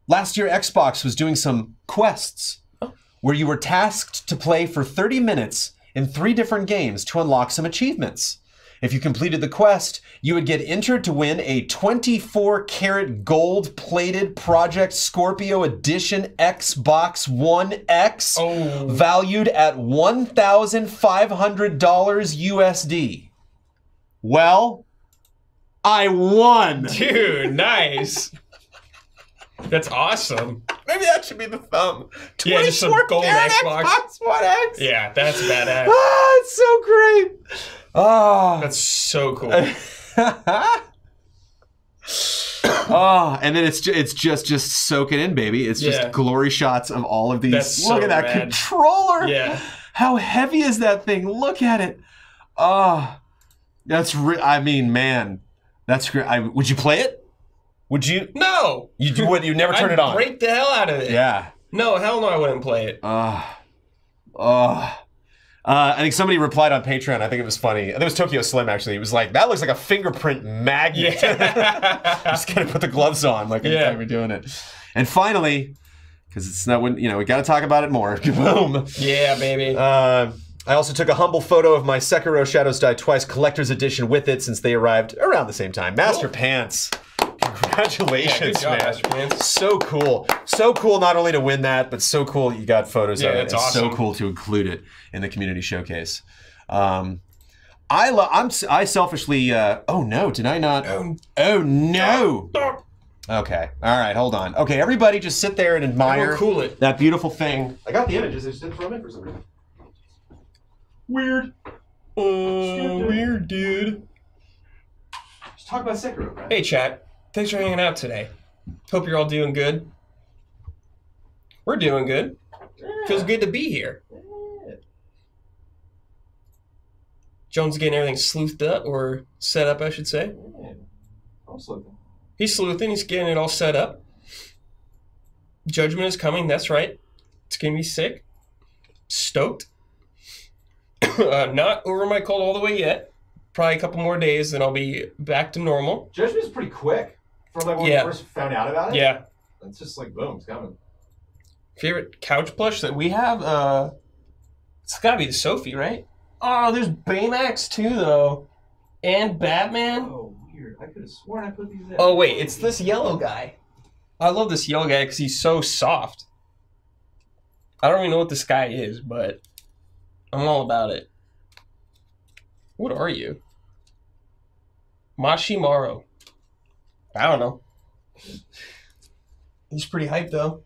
Last year, Xbox was doing some quests where you were tasked to play for 30 minutes in 3 different games to unlock some achievements. If you completed the quest, you would get entered to win a 24-karat gold-plated Project Scorpio Edition Xbox One X valued at $1,500 USD. Well, I won! Dude, nice. That's awesome. Maybe that should be the thumb. 24 just some gold Xbox One X. Yeah, that's badass. It's so great. That's so cool. And then it's just soak it in, baby. It's just glory shots of all of these. Look at that controller. Yeah. How heavy is that thing? Look at it. I mean, man, that's great. Would you play it? Would you? No. You would. You never turn it on. Break the hell out of it. Yeah. No, hell no, I wouldn't play it. I think somebody replied on Patreon. I think it was funny. I think it was Tokyo Slim, actually. It was like, that looks like a fingerprint magnet. Just kind of put the gloves on like anytime we're doing it. And finally, because it's not when, we got to talk about it more. Boom. Yeah, baby. I also took a humble photo of my Sekiro Shadows Die Twice Collector's Edition with it since they arrived around the same time. Master Pants. Congratulations, good job, man. Master Pants. So cool. So cool not only to win that, but so cool you got photos of it. That's awesome. So cool to include it in the community showcase. I selfishly oh no, did I not? Oh no. Okay. All right, hold on. Okay, everybody just sit there and admire that beautiful thing. I got the images, I just didn't throw them in for some reason. Weird. Weird, dude. Let's talk about Sekiro, right? Hey, chat. Thanks for hanging out today. Hope you're all doing good. We're doing good. Feels good to be here. Jones getting everything sleuthed up, or set up, I should say. I'm sleuthing. He's sleuthing. He's getting it all set up. Judgment is coming. That's right. It's going to be sick. Stoked. Not over my cold all the way yet. Probably a couple more days, then I'll be back to normal. Judgment's pretty quick. From like when we first found out about it? Yeah. It's just like, boom, it's coming. Favorite couch plush that we have? It's gotta be the Sophie, right? Oh, there's Baymax too, though. And Batman. Oh, weird. I could have sworn I put these in. Oh, wait, it's this yellow guy. I love this yellow guy because he's so soft. I don't even know what this guy is, but I'm all about it. What are you? Mashimaru. I don't know. He's pretty hyped, though.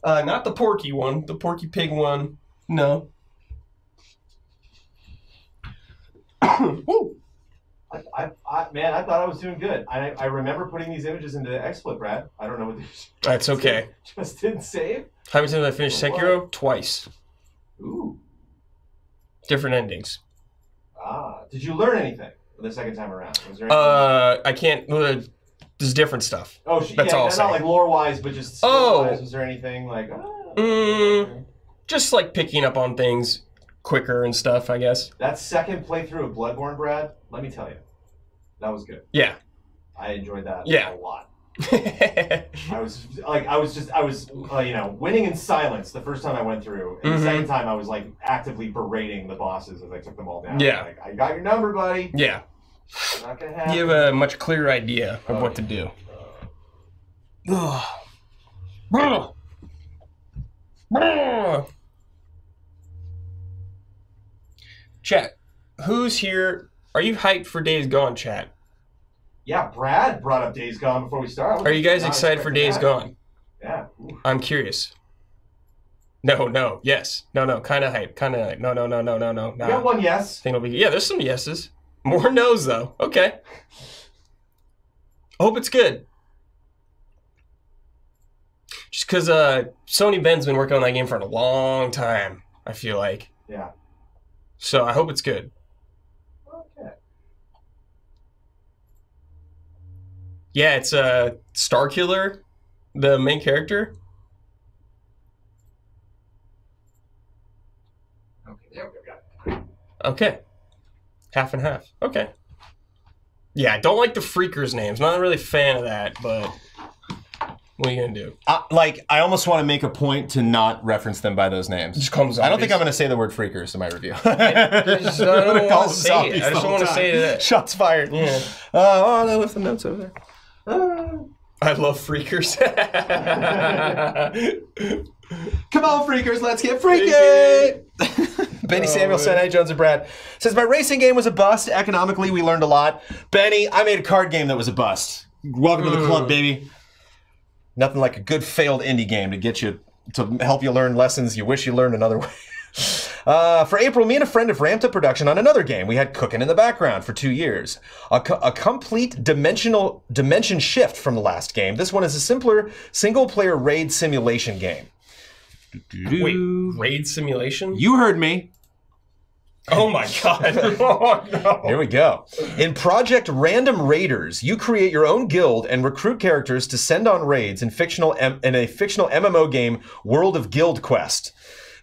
Not the Porky one. The Porky Pig one. No. Woo! Man, I thought I was doing good. I remember putting these images into XSplit, Brad. I don't know what these... That's okay. Just didn't save? How many times have I finished Sekiro? Twice. Ooh. Different endings. Ah. Did you learn anything the second time around? Was there anything? I can't... There's different stuff. Oh, that's all. Not like lore-wise, but just skill-wise. Was there anything like... Just like picking up on things quicker and stuff, I guess. That second playthrough of Bloodborne, Brad, let me tell you, that was good. Yeah. I enjoyed that a lot. I was winning in silence the first time I went through, and the second time I was like actively berating the bosses as I took them all down. Yeah. Like, I got your number, buddy. Yeah. Not gonna happen. You have a much clearer idea of what to do. Chat, who's here? Are you hyped for Days Gone, chat? Yeah, Brad brought up Days Gone before we started. Are you guys excited for Days Gone? Yeah. Ooh. I'm curious. No, yes. No, kind of hype. Kind of, no. You got one yes. There's some yeses. More no's, though. Okay. I hope it's good. Just because Sony Ben's been working on that game for a long time, I feel like. Yeah. So I hope it's good. Okay. Yeah, it's Starkiller, the main character. Okay, there we go. Okay. Half and half. Okay. Yeah, I don't like the Freakers' names. Not really a fan of that, but what are you going to do? I almost want to make a point to not reference them by those names. Just comes I don't think I'm going to say the word Freakers in my review. I don't want to say it. I just don't want to say that. Shots fired. Yeah. I left the notes over there. I love Freakers. Come on, Freakers, let's get freaky! Benny Samuelson, hey, Jones and Brad. Says, my racing game was a bust. Economically, we learned a lot. Benny, I made a card game that was a bust. Welcome to the club, baby. Nothing like a good failed indie game to get you, to help you learn lessons you wish you learned another way. For April, me and a friend have ramped up production on another game we had cooking in the background for 2 years. A complete dimension shift from the last game. This one is a simpler single-player raid simulation game. Wait, raid simulation? You heard me. Oh my god. Oh, no. Here we go. In Project Random Raiders, you create your own guild and recruit characters to send on raids in a fictional MMO game, World of Guild Quest.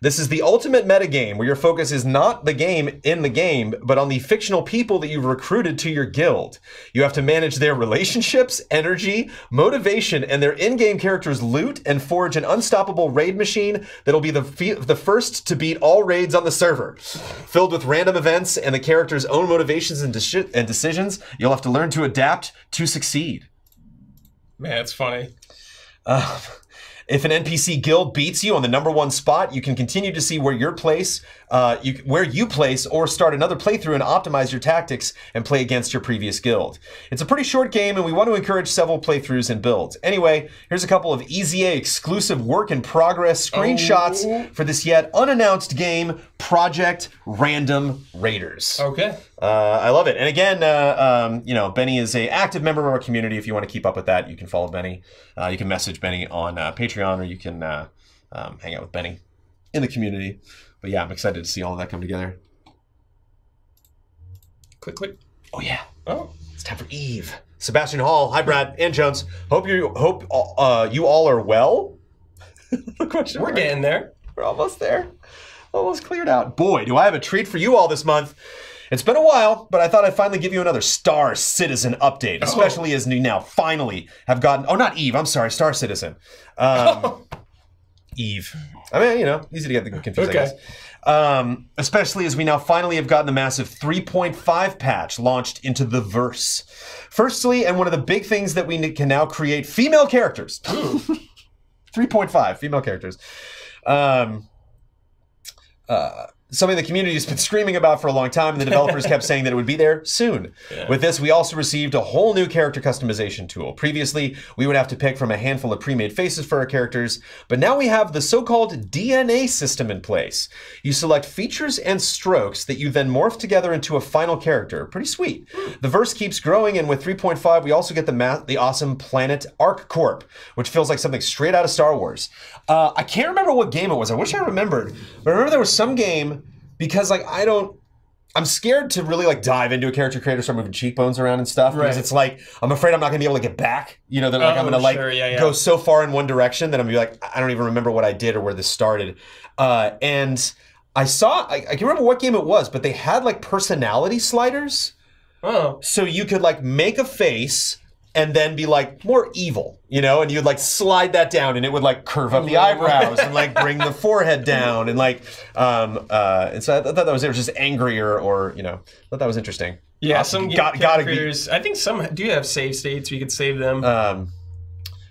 This is the ultimate metagame where your focus is not the game in the game, but on the fictional people that you've recruited to your guild. You have to manage their relationships, energy, motivation, and their in-game characters' loot and forge an unstoppable raid machine that'll be the first to beat all raids on the server. Filled with random events and the character's own motivations and decisions, you'll have to learn to adapt to succeed. Man, it's funny. If an NPC guild beats you on the #1 spot, you can continue to see where you place or start another playthrough and optimize your tactics and play against your previous guild. It's a pretty short game and we want to encourage several playthroughs and builds. Anyway, here's a couple of EZA exclusive work in progress screenshots for this yet unannounced game, Project Random Raiders. Okay. I love it. And again, you know, Benny is an active member of our community. If you want to keep up with that, you can follow Benny. You can message Benny on Patreon, or you can hang out with Benny in the community. But yeah, I'm excited to see all of that come together. Click, click. Oh yeah. Oh, it's time for Eve. Sebastian Hall. Hi, Brad and Jones. Hope you all are well. We're getting there. We're almost there. Almost cleared out. Boy, do I have a treat for you all this month. It's been a while, but I thought I'd finally give you another Star Citizen update, especially as you now finally have gotten... Oh, not Eve. I'm sorry. Star Citizen. Eve. I mean, you know, easy to get confused, okay. I guess. Especially as we now finally have gotten the massive 3.5 patch launched into the verse. Firstly, and one of the big things that we can now create female characters. 3.5 female characters. Something the community has been screaming about for a long time, and the developers kept saying that it would be there soon. Yeah. With this, we also received a whole new character customization tool. Previously, we would have to pick from a handful of pre-made faces for our characters, but now we have the so-called DNA system in place. You select features and strokes that you then morph together into a final character. Pretty sweet. The verse keeps growing, and with 3.5, we also get the awesome planet ArcCorp, which feels like something straight out of Star Wars. I can't remember what game it was. I wish I remembered, but I remember there was some game. Because like I'm scared to really like dive into a character creator, start moving cheekbones around and stuff. Because it's like I'm afraid I'm not gonna be able to get back. You know, that like I'm gonna like go so far in one direction that I'm gonna be like, I don't even remember what I did or where this started. And I can remember what game it was, but they had like personality sliders. Oh. So you could like make a face and then be like more evil, you know, and you'd like slide that down and it would like curve up the eyebrows and like bring the forehead down and like, and so I thought that was just angrier or, you know, I thought that was interesting. Yeah, some characters, I think some do have save states, you could save them.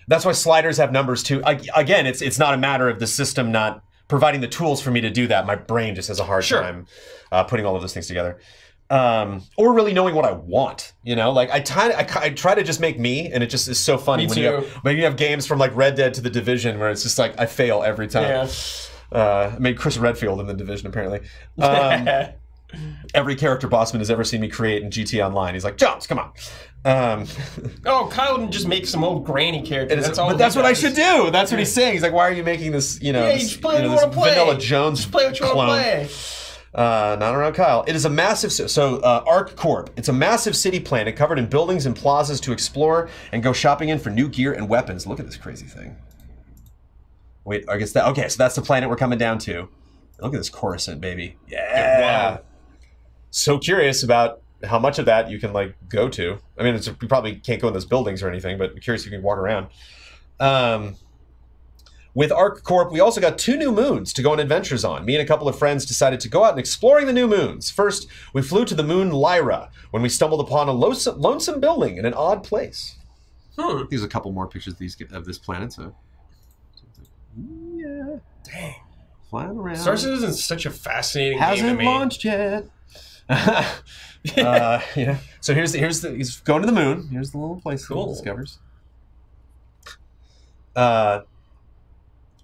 That's why sliders have numbers too. Again, it's not a matter of the system not providing the tools for me to do that. My brain just has a hard time putting all of those things together. Or really knowing what I want, you know, like I try to just make me, and it just is so funny when you have games from like Red Dead to The Division where it's just like I fail every time. Yeah. I made Chris Redfield in The Division apparently. Every character Bossman has ever seen me create in GT Online, he's like, Jones, come on. Oh, Kyle would just make some old granny character. That's what I should do. That's what he's saying. He's like, why are you making this? You know, just play what you want to play. Vanilla Jones just play what you want to play. Not around Kyle. It is a massive, ArcCorp. It's a massive city planet covered in buildings and plazas to explore and go shopping in for new gear and weapons. Look at this crazy thing. Wait, I guess okay, so that's the planet we're coming down to. Look at this Coruscant, baby. Yeah. Wow. So curious about how much of that you can like go to. I mean, you probably can't go in those buildings or anything, but I'm curious if you can walk around. With ArcCorp, we also got 2 new moons to go on adventures on. Me and a couple of friends decided to go out and exploring the new moons. First, we flew to the moon Lyra, when we stumbled upon a lonesome building in an odd place. There's a couple more pictures of this planet, so... Yeah. Dang. Flying around. Star Citizen is such a fascinating game to me. Hasn't launched yet. Yeah. So he's going to the moon. Here's the little place he discovers.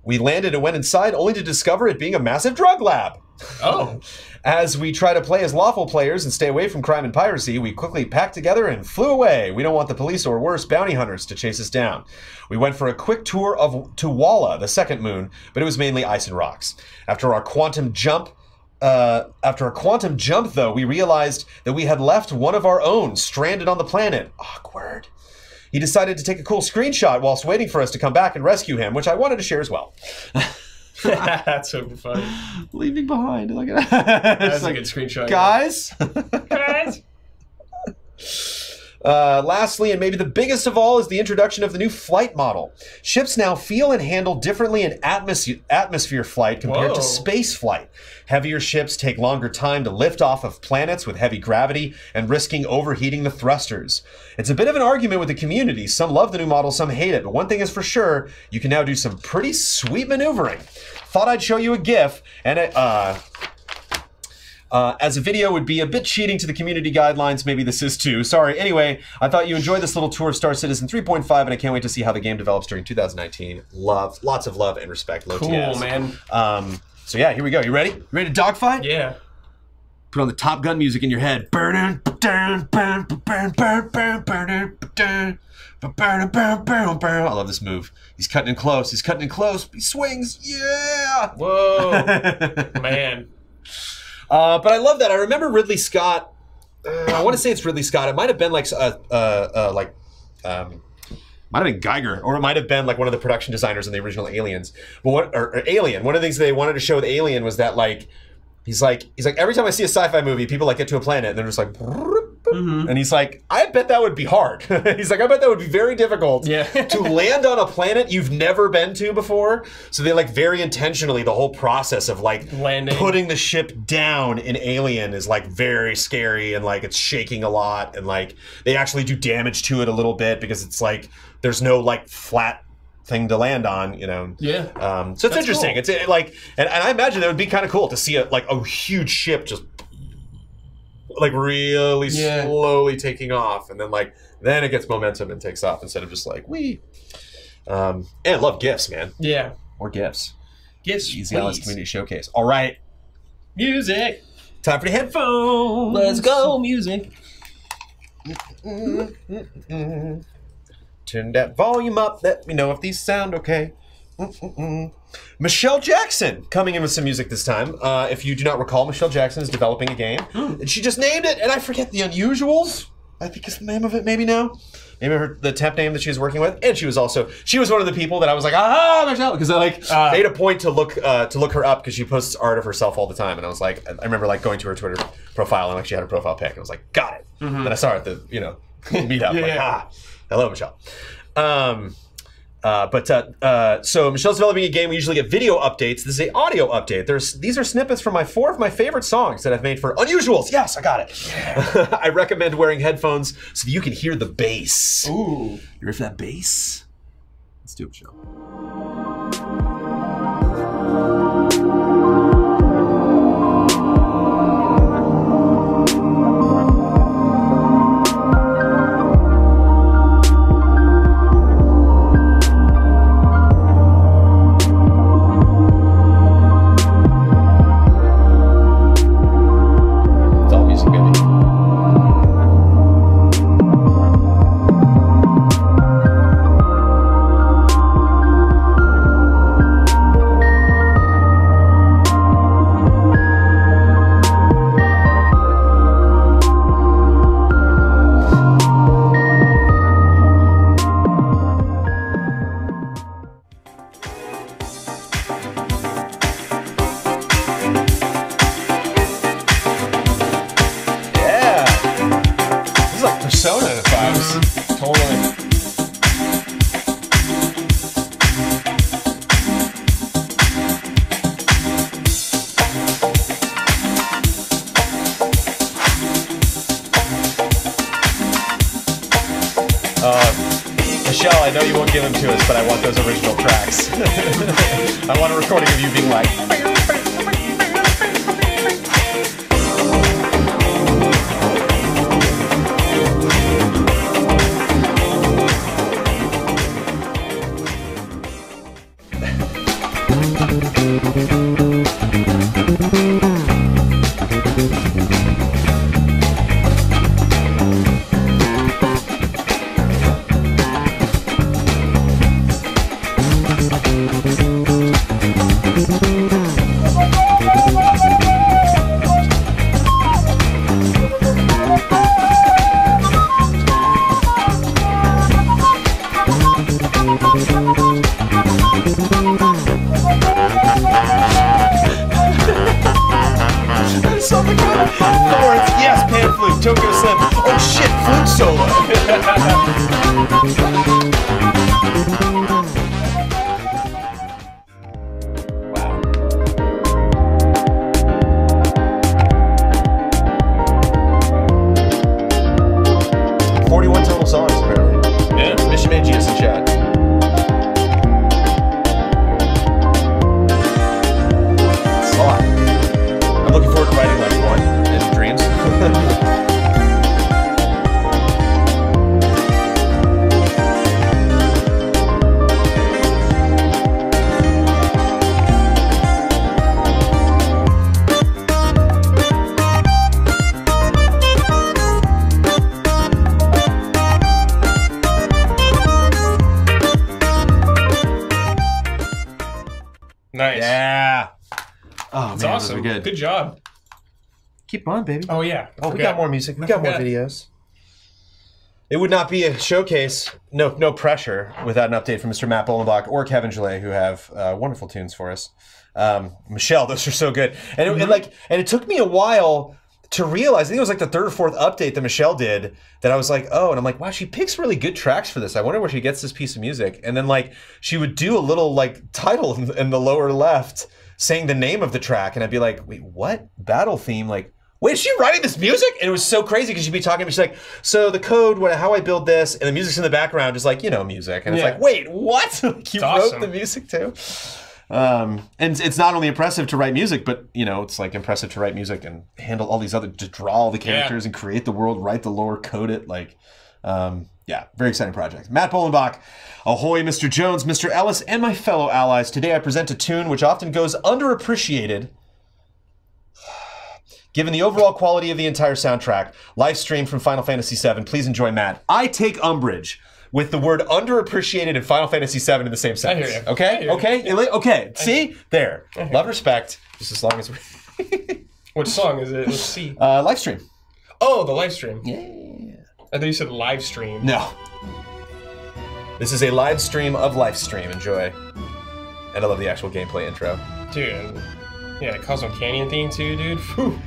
We landed and went inside only to discover it being a massive drug lab. Oh. As we try to play as lawful players and stay away from crime and piracy, we quickly packed together and flew away. We don't want the police or worse, bounty hunters to chase us down. We went for a quick tour to Walla, the second moon, but it was mainly ice and rocks. After our quantum jump after a quantum jump, though, we realized that we had left one of our own stranded on the planet. Awkward. He decided to take a cool screenshot whilst waiting for us to come back and rescue him, which I wanted to share as well. That's super funny. Leaving behind. Look at that. That's like a good screenshot. Guys? Guys? Lastly, and maybe the biggest of all, is the introduction of the new flight model. Ships now feel and handle differently in atmosphere flight compared to space flight. Heavier ships take longer time to lift off of planets with heavy gravity and risking overheating the thrusters. It's a bit of an argument with the community. Some love the new model, some hate it, but one thing is for sure, you can now do some pretty sweet maneuvering. Thought I'd show you a GIF, and as a video would be a bit cheating to the community guidelines. Maybe this is too. Sorry. Anyway, I thought you enjoyed this little tour of Star Citizen 3.5, and I can't wait to see how the game develops during 2019. Love, lots of love and respect. Cool, man. So yeah, here we go. You ready? You ready to dogfight? Yeah. Put on the Top Gun music in your head. I love this move. He's cutting in close. He's cutting in close. He swings. Yeah. Whoa, man. But I love that. I remember Ridley Scott. I want to say it's Ridley Scott. It might have been like might have been Geiger, or it might have been like one of the production designers in the original Aliens. But or Alien. One of the things they wanted to show with Alien was that like he's like every time I see a sci-fi movie, people like get to a planet and they're just like. And he's like, I bet that would be hard. He's like, I bet that would be very difficult to land on a planet you've never been to before. So they like very intentionally, the whole process of like landing, putting the ship down in Alien is like very scary, and like it's shaking a lot, and like they actually do damage to it a little bit because it's like there's no like flat thing to land on, you know. Yeah. So it's interesting. Cool. It's like, and I imagine it would be kind of cool to see a huge ship just like really slowly taking off, and then it gets momentum and takes off instead of just like wee. And I love GIFs, man. Yeah. More GIFs. GIFs, Easy Alice Community Showcase. All right. Music. Time for the headphones. Let's go, music. Turn that volume up. Let me know if these sound okay. Michelle Jackson coming in with some music this time. If you do not recall, Michelle Jackson is developing a game. And she just named it, and I forget the Unusuals, I think is the name of it, maybe now. Maybe the temp name that she was working with. And she was one of the people that I was like, Michelle, because I made a point to look her up because she posts art of herself all the time. And I was like, I remember like going to her Twitter profile and like she had a profile pic. And I was like, got it. Then I saw her at the meetup. Hello, Michelle. So Michelle's developing a game. We usually get video updates. This is an audio update. These are snippets from four of my favorite songs that I've made for Unusuals. Yes, I got it. Yeah. I recommend wearing headphones so that you can hear the bass. Ooh. You ready for that bass? Let's do it, Michelle. Michelle, I know you won't give them to us, but I want those original tracks. I want a recording of you being like... Tokyo Slim. Oh shit, flute solo. 41 total songs, apparently. Yeah. Mission made GS in chat. It's a lot. I'm looking forward to writing like one in dreams. Nice. Yeah. Oh, that's man, awesome. those are good. Good job. Keep on, baby. Oh, yeah. Oh, we got more music. We got more videos. It would not be a showcase, no pressure, without an update from Mr. Matt Bolenbach or Kevin Gillet, who have wonderful tunes for us. Michelle, those are so good. And it took me a while to realize, I think it was like the third or fourth update that Michelle did, that I was like, oh, and I'm like, wow, she picks really good tracks for this. I wonder where she gets this piece of music. And then like, she would do a little like title in the lower left saying the name of the track. And I'd be like, wait, what? Battle theme? Like, wait, is she writing this music? And it was so crazy because she'd be talking to me, she's like, so the code, how I build this, and the music's in the background, just like, music. And it's like, wait, what? Like, you wrote the music too? And it's not only impressive to write music, but it's like impressive to write music and handle all these other, to draw all the characters and create the world, write the lore, code it. Like, yeah, very exciting project. Matt Bolenbach, ahoy, Mr. Jones, Mr. Ellis, and my fellow allies. Today I present a tune which often goes underappreciated, given the overall quality of the entire soundtrack. Live stream from Final Fantasy VII. Please enjoy, Matt. I take umbrage with the word underappreciated and Final Fantasy VII in the same sentence. I hear you. Okay? Okay? Yeah. Okay. See? There. Love, respect. Just as long as we... Which song is it? Let's see. Live stream. Oh, the live stream. Yeah. I thought you said live stream. No. This is a live stream of live stream. Enjoy. And I love the actual gameplay intro. Dude. Yeah, Cosmo Canyon theme too, dude. Whew.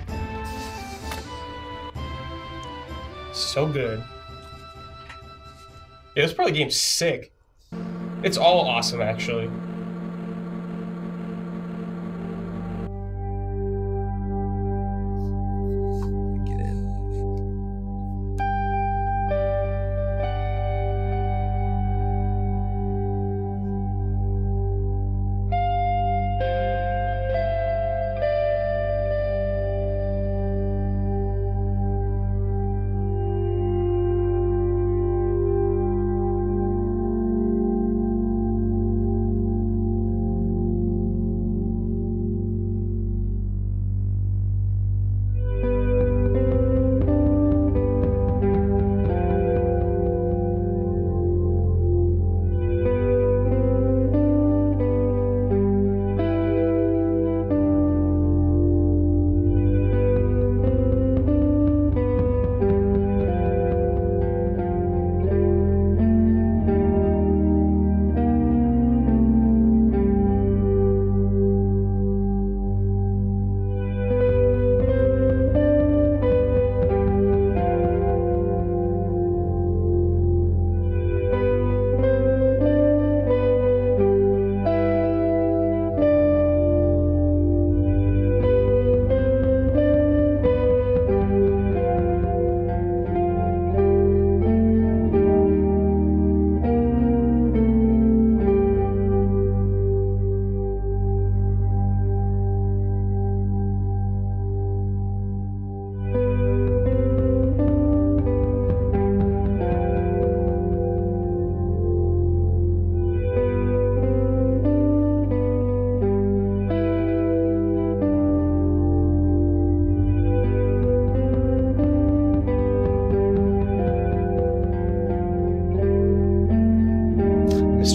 So good. Yeah, this part of the game's sick. It's all awesome, actually. Get in.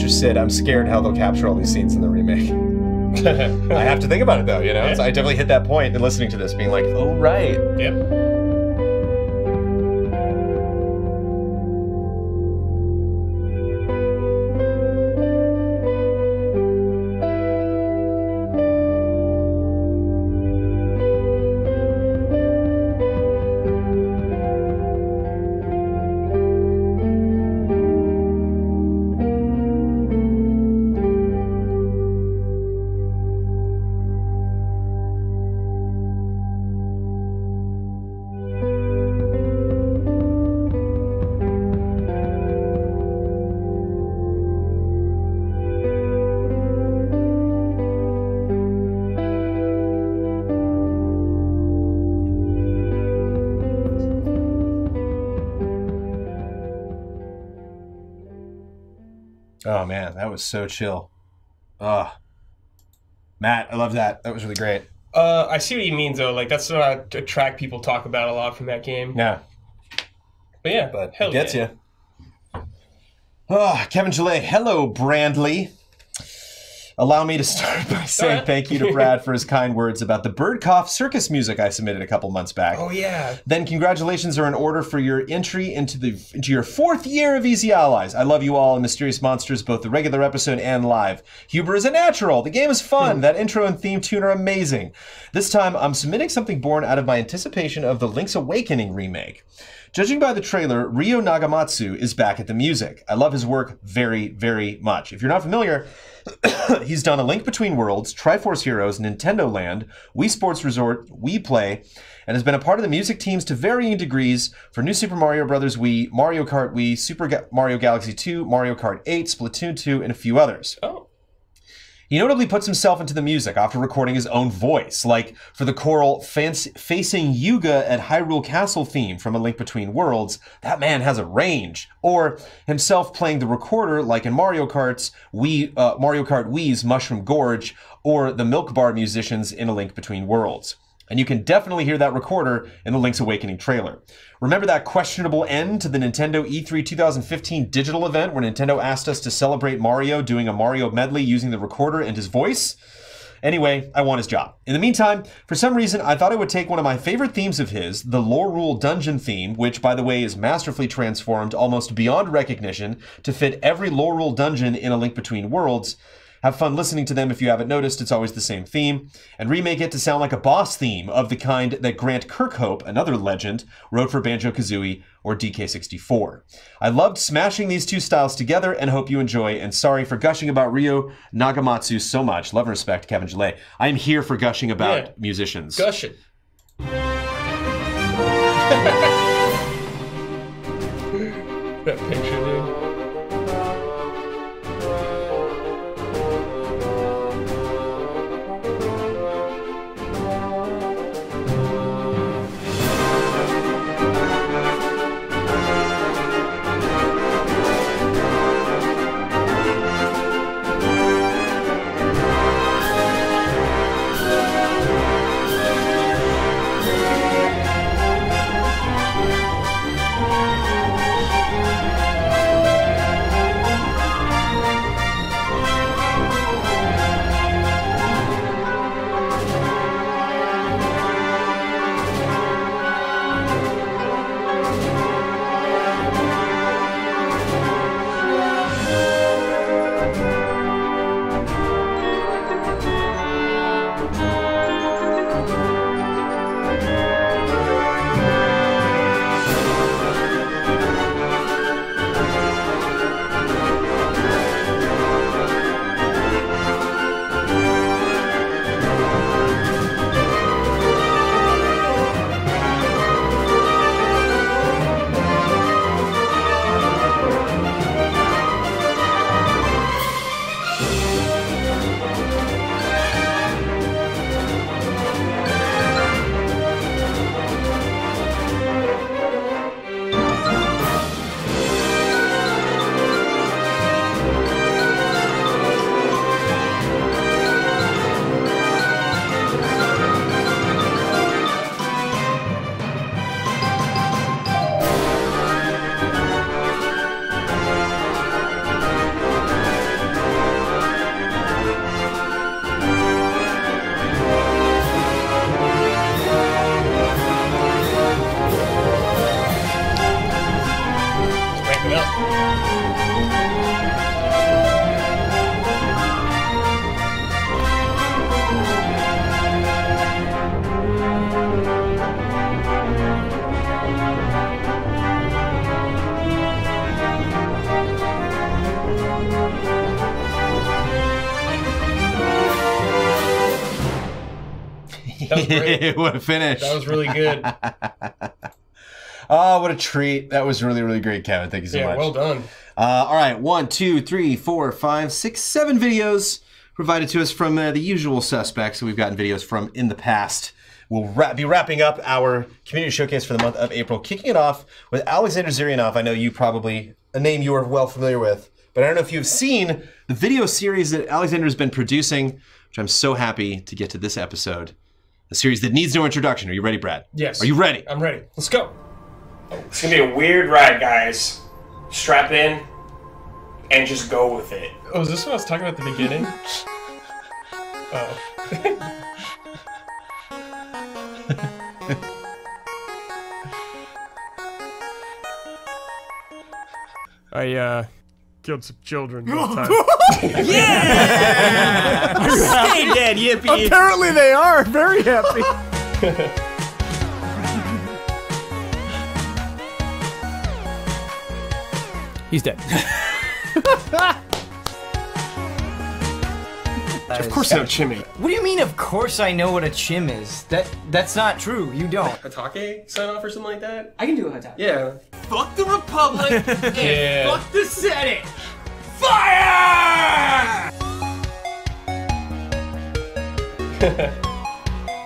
Sid, I'm scared how they'll capture all these scenes in the remake. I have to think about it though, Yeah. So I definitely hit that point in listening to this, being like, oh right. Yep. Oh, man, that was so chill. Matt, I love that. That was really great. I see what you mean, though. Like, that's not a track people talk about a lot from that game. Yeah. But yeah, But hell it gets yeah. you. Kevin Gillet, hello, Brandley. Allow me to start by saying thank you to Brad for his kind words about the bird cough circus music I submitted a couple months back. Oh, yeah. Then congratulations are in order for your entry into your 4th year of Easy Allies. I love you all and Mysterious Monsters, both the regular episode and live. Huber is a natural. The game is fun. That intro and theme tune are amazing. This time, I'm submitting something born out of my anticipation of the Link's Awakening remake. Judging by the trailer, Ryo Nagamatsu is back at the music. I love his work very, very much. If you're not familiar, he's done A Link Between Worlds, Triforce Heroes, Nintendo Land, Wii Sports Resort, Wii Play, and has been a part of the music teams to varying degrees for New Super Mario Bros. Wii, Mario Kart Wii, Mario Galaxy 2, Mario Kart 8, Splatoon 2, and a few others. Oh. He notably puts himself into the music after recording his own voice, like for the choral Facing Yuga at Hyrule Castle theme from A Link Between Worlds. That man has a range. Or himself playing the recorder, like in Mario Kart Wii's Mushroom Gorge, or the Milk Bar musicians in A Link Between Worlds. And you can definitely hear that recorder in the Link's Awakening trailer. Remember that questionable end to the Nintendo E3 2015 digital event where Nintendo asked us to celebrate Mario doing a Mario medley using the recorder and his voice? Anyway, I want his job. In the meantime, for some reason, I thought I would take one of my favorite themes of his, the Lorule Dungeon theme, which, by the way, is masterfully transformed almost beyond recognition to fit every Lorule dungeon in A Link Between Worlds. Have fun listening to them if you haven't noticed, it's always the same theme. And remake it to sound like a boss theme of the kind that Grant Kirkhope, another legend, wrote for Banjo-Kazooie or DK64. I loved smashing these two styles together and hope you enjoy. And sorry for gushing about Ryo Nagamatsu so much. Love and respect, Kevin Gillet. I am here for gushing about musicians. Gushing. That picture, dude. That was great. What a finish. That was really good. Oh, what a treat. That was really, really great, Kevin. Thank you so much. Yeah, well done. All right, 1, 2, 3, 4, 5, 6, 7 videos provided to us from the usual suspects that we've gotten videos from in the past. We'll be wrapping up our community showcase for the month of April, kicking it off with Alexander Zurianov. I know you probably, a name you are well familiar with, But I don't know if you've seen the video series that Alexander's been producing, which I'm so happy to get to this episode. A series that needs no introduction. Are you ready, Brad? Yes. Are you ready? I'm ready. Let's go. It's gonna be a weird ride, guys. Strap in and just go with it. Oh, is this what I was talking about at the beginning? Oh. I killed some children one time. Yeah! Stay dead, yippee! Apparently they are very happy. He's dead. Of course I know Chimmy. What do you mean, of course I know what a chim is? That's not true. You don't. Hatake sign off or something like that? I can do a hatake. Yeah. Fuck the Republic Yeah. fuck the Senate! Fire!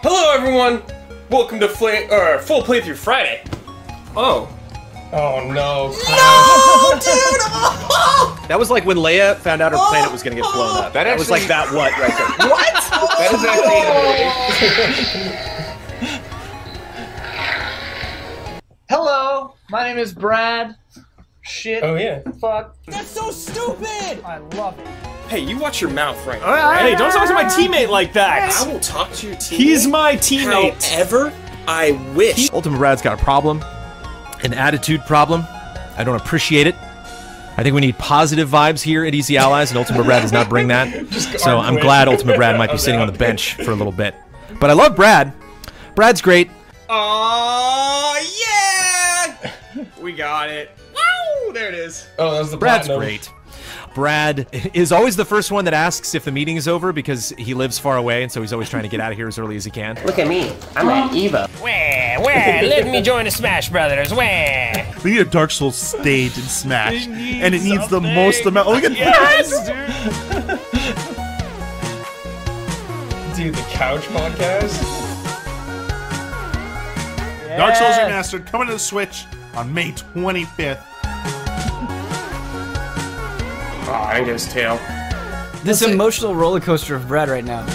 Hello, everyone. Welcome to Full Playthrough Friday. Oh. Oh no. No, dude! Oh! That was like when Leia found out her planet was gonna get blown up. That was like that what right there. What? That is actually Hello, my name is Brad. Shit. Oh yeah. Fuck. That's so stupid! I love it. Hey, you watch your mouth right now. Hey, don't talk to my teammate like that. I will talk to your teammate. He's my teammate. However, I wish. Ultima Brad's got a problem, an attitude problem. I don't appreciate it. I think we need positive vibes here at Easy Allies, and Ultima Brad does not bring that. So I'm glad Ultima Brad might be sitting on the bench for a little bit. But I love Brad. Brad's great. Oh yeah! We got it. Wow! There it is. Oh, that was the Brad's platinum. great. Brad is always the first one that asks if the meeting is over because he lives far away, and so he's always trying to get out of here as early as he can. Look at me. I'm at Evo. Where? Let me join the Smash Brothers. Where? We need a Dark Souls stage in Smash, and it needs the most amount. Look at Yes, dude. Dude, the Couch Podcast. this. Dark Souls Remastered coming to the Switch on May 25th. Oh, I didn't get his tail. This emotional roller coaster of Brad right now.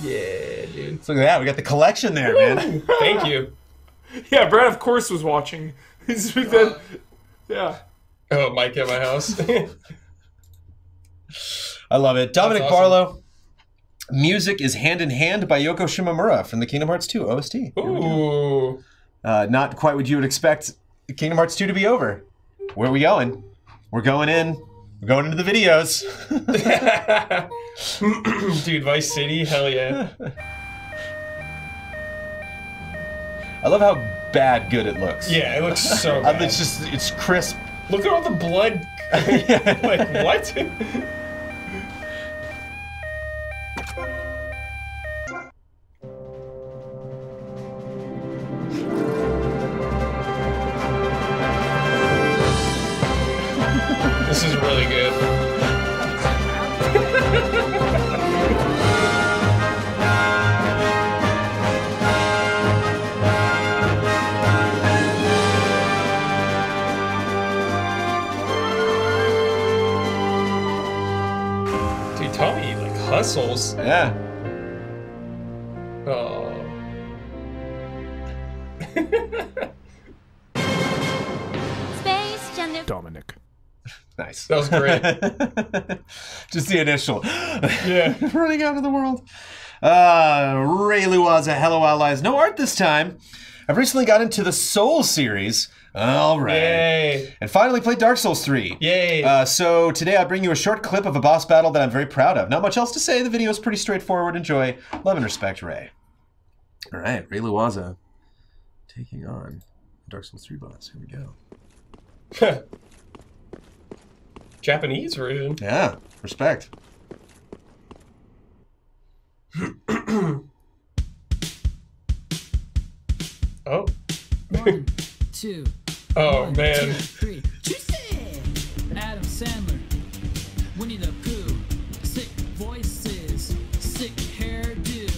Yeah, dude. Look at that. We got the collection there, man. Thank you. Yeah, Brad, of course, was watching. Yeah. Oh, Mike at my house. I love it. Dominic That's awesome. Barlow. Music is Hand in Hand by Yoko Shimomura from the Kingdom Hearts 2 OST. Ooh. Not quite what you would expect Kingdom Hearts 2 to be over. Where are we going? We're going in. We're going into the videos. Dude, Vice City, hell yeah. I love how bad good it looks. Yeah, it looks so bad. It's crisp. Look at all the blood. Like, what? This is really good. Dude, Tommy, like, hustles. Yeah. Oh. Dominic. Nice. That was great. Just the initial. Yeah. Running out of the world. Ray Luaza, hello allies. No art this time. I've recently got into the Soul series. All right. Yay. And finally played Dark Souls 3. Yay. So today I bring you a short clip of a boss battle that I'm very proud of. Not much else to say. The video is pretty straightforward. Enjoy. Love and respect, Ray. All right. Ray Luaza taking on Dark Souls 3 boss. Here we go. Japanese version. Yeah. Respect. Oh. 1, 2. Oh, 1, man. 2, 3. Adam Sandler. Winnie the Pooh. Sick voices. Sick hairdo.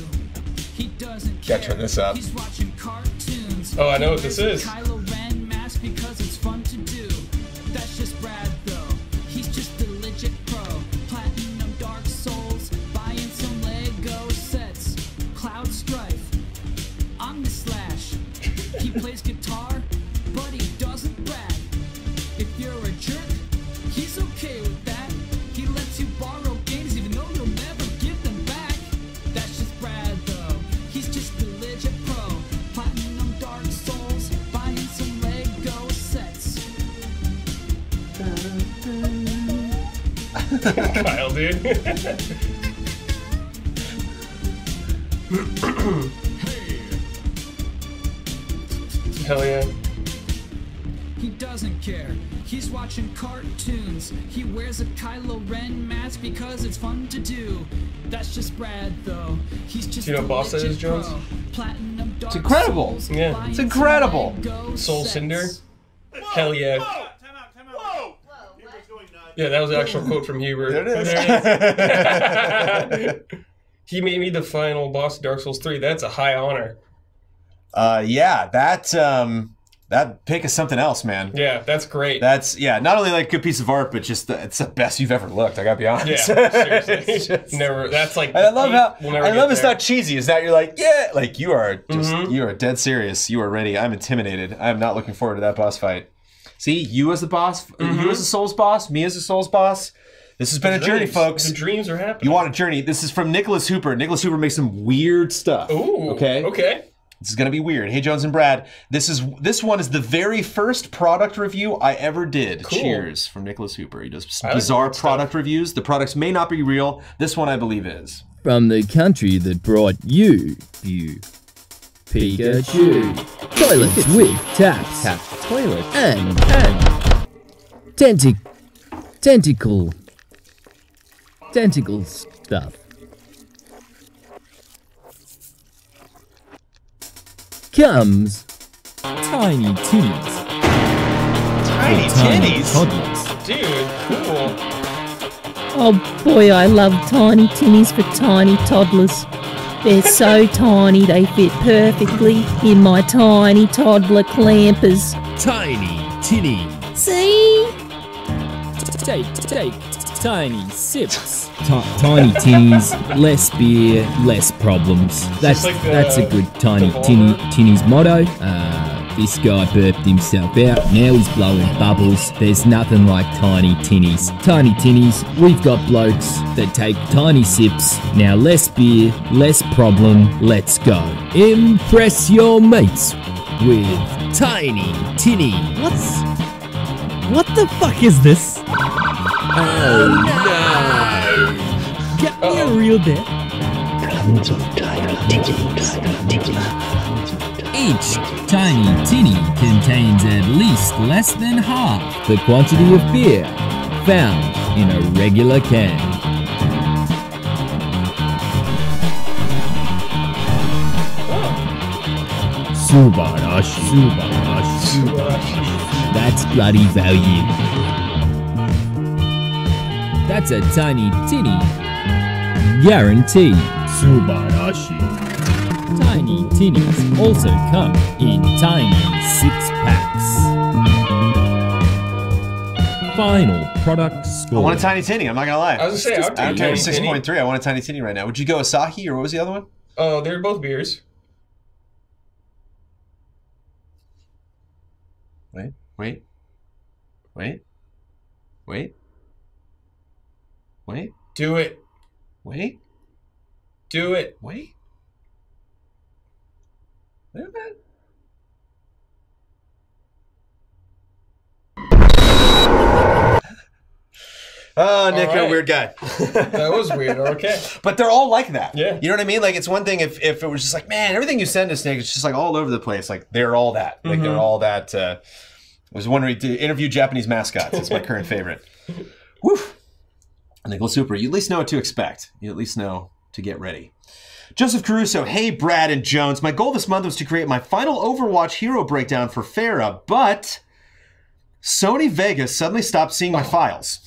He doesn't care. Gotta turn this up. He's watching cartoons. Oh, I know what this is. Kylo Ren mask because it's fun to do. That's just Brad though. He's He plays guitar, but he doesn't brag. If you're a jerk, he's okay with that. He lets you borrow games even though you'll never give them back. That's just Brad though, he's just a legit pro. Platinum Dark Souls, buying some Lego sets. Kyle, dude. Hell yeah. He doesn't care. He's watching cartoons. He wears a Kylo Ren mask because it's fun to do. That's just Brad, though. He's just Do you know what boss that is, Jones? Platinum Dark It's incredible. Souls, Yeah. buying It's incredible. some Lego Soul sets. Cinder. Hell yeah. Yeah, that was the actual quote from Hubert. There it is. There it is. He made me the final boss of Dark Souls 3. That's a high honor. Yeah, that pick is something else, man. Yeah, that's great. That's, yeah, not only like a good piece of art, but just it's the best you've ever looked. I gotta be honest. Yeah, seriously. Never. That's like. I love how we'll never I love get it's there. not cheesy. Is that you're like, yeah, like you are just you are dead serious. You are ready. I'm intimidated. I'm not looking forward to that boss fight. See, you as the boss, you as a Souls boss, me as a Souls boss. This has been a journey, folks. The dreams are happening. You want a journey? This is from Nicholas Hooper. Nicholas Hooper makes some weird stuff. Ooh. Okay. Okay. This is gonna be weird. Hey, Jones and Brad. This one is the very first product review I ever did. Cool. Cheers from Nicholas Hooper. He does some I like bizarre weird stuff. product reviews. The products may not be real. This one I believe is. From the country that brought you Pikachu. Toilets with taps. Toilet. And tentacle stuff. Comes tiny titties. Tiny titties? Toddlers. Dude, cool. Oh boy, I love tiny tinnies for tiny toddlers. They're so tiny they fit perfectly in my tiny toddler clampers. Tiny tinny. See? Take tiny sips. Tiny tinnies, less beer, less problems. That's like that's a good tiny tinny's motto. This guy burped himself out, now he's blowing bubbles. There's nothing like tiny tinnies. Tiny tinnies, we've got blokes that take tiny sips. Now less beer, less problem, let's go. Impress your mates with Tiny Tinny. What the fuck is this? Oh no! Get me a real bit. Each tiny tinny contains at least less than half the quantity of beer found in a regular can. Subarashi. That's bloody value. That's a tiny tinny guarantee. Subarashi. Tiny tinnies also come in tiny 6-packs. Final product score. I want a tiny tinny. I'm not gonna lie. I was gonna say, I'd I'm take a 6.3. I want a tiny tinny right now. Would you go Asahi or what was the other one? Oh, they're both beers. Wait. Do it. Wait. Do it. Wait a minute. Oh, Nick, you're a weird guy. That was weird. Okay. But they're all like that. Yeah. You know what I mean? Like, it's one thing if it was just like, man, everything you send us, Nick, it's just like all over the place. Like, they're all that. Like, they're all that. I was wondering to interview Japanese mascots. It's my current favorite. Woo. Nicholas Super, you at least know what to expect. You at least know to get ready. Joseph Caruso, hey, Brad and Jones. My goal this month was to create my final Overwatch hero breakdown for Farah, but Sony Vegas suddenly stopped seeing my files.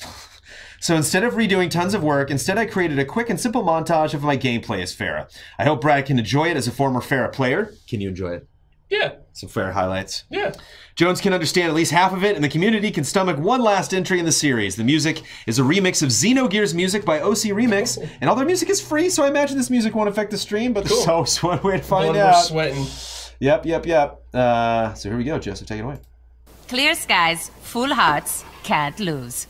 So instead of redoing tons of work, instead I created a quick and simple montage of my gameplay as Farah. I hope Brad can enjoy it as a former Farah player. Can you enjoy it? Yeah. Some Farah highlights. Yeah. Jones can understand at least half of it, and the community can stomach one last entry in the series. The music is a remix of Xenogears music by OC Remix, and all their music is free, so I imagine this music won't affect the stream, but there's always one way to find out. We're sweating. Yep. So here we go, Joseph, take it away. Clear skies, full hearts, can't lose.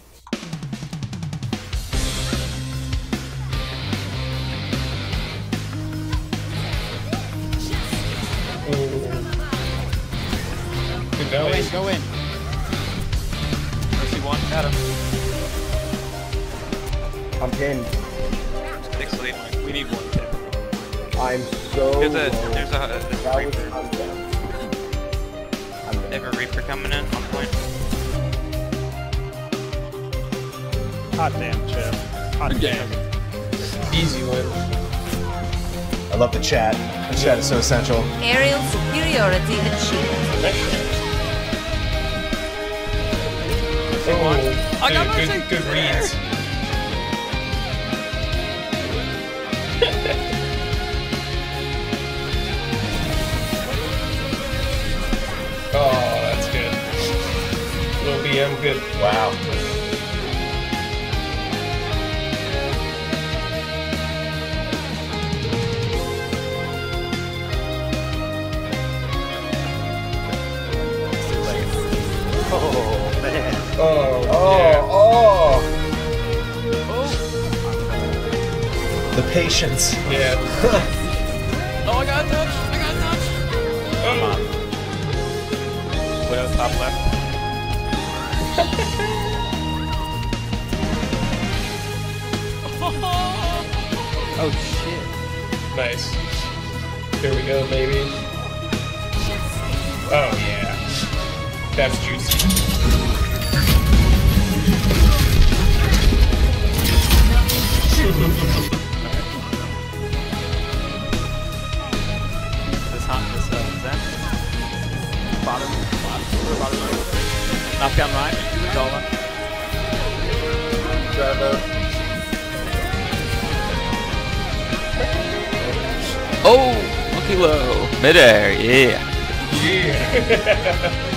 Go in, go in. Mercy one, got him. I'm pinned. Stick sleep. We need one pin. I'm so There's a low. Reaper. They have a Reaper coming in on point. Hot damn, Chip. Hot damn. Easy win. I love the chat. The chat is so essential. Aerial superiority achieved. Oh, I got good reads. Oh, that's good. Little BM, good. Wow. Oh, man. The patience. Yeah. Oh, I got a touch. Oh. Widow top left. Oh, shit. Nice. Here we go, baby. Oh, yeah. That's juicy. Zen. Bottom right. Knockdown right. Zola. Oh, looky low. Midair, yeah. Yeah.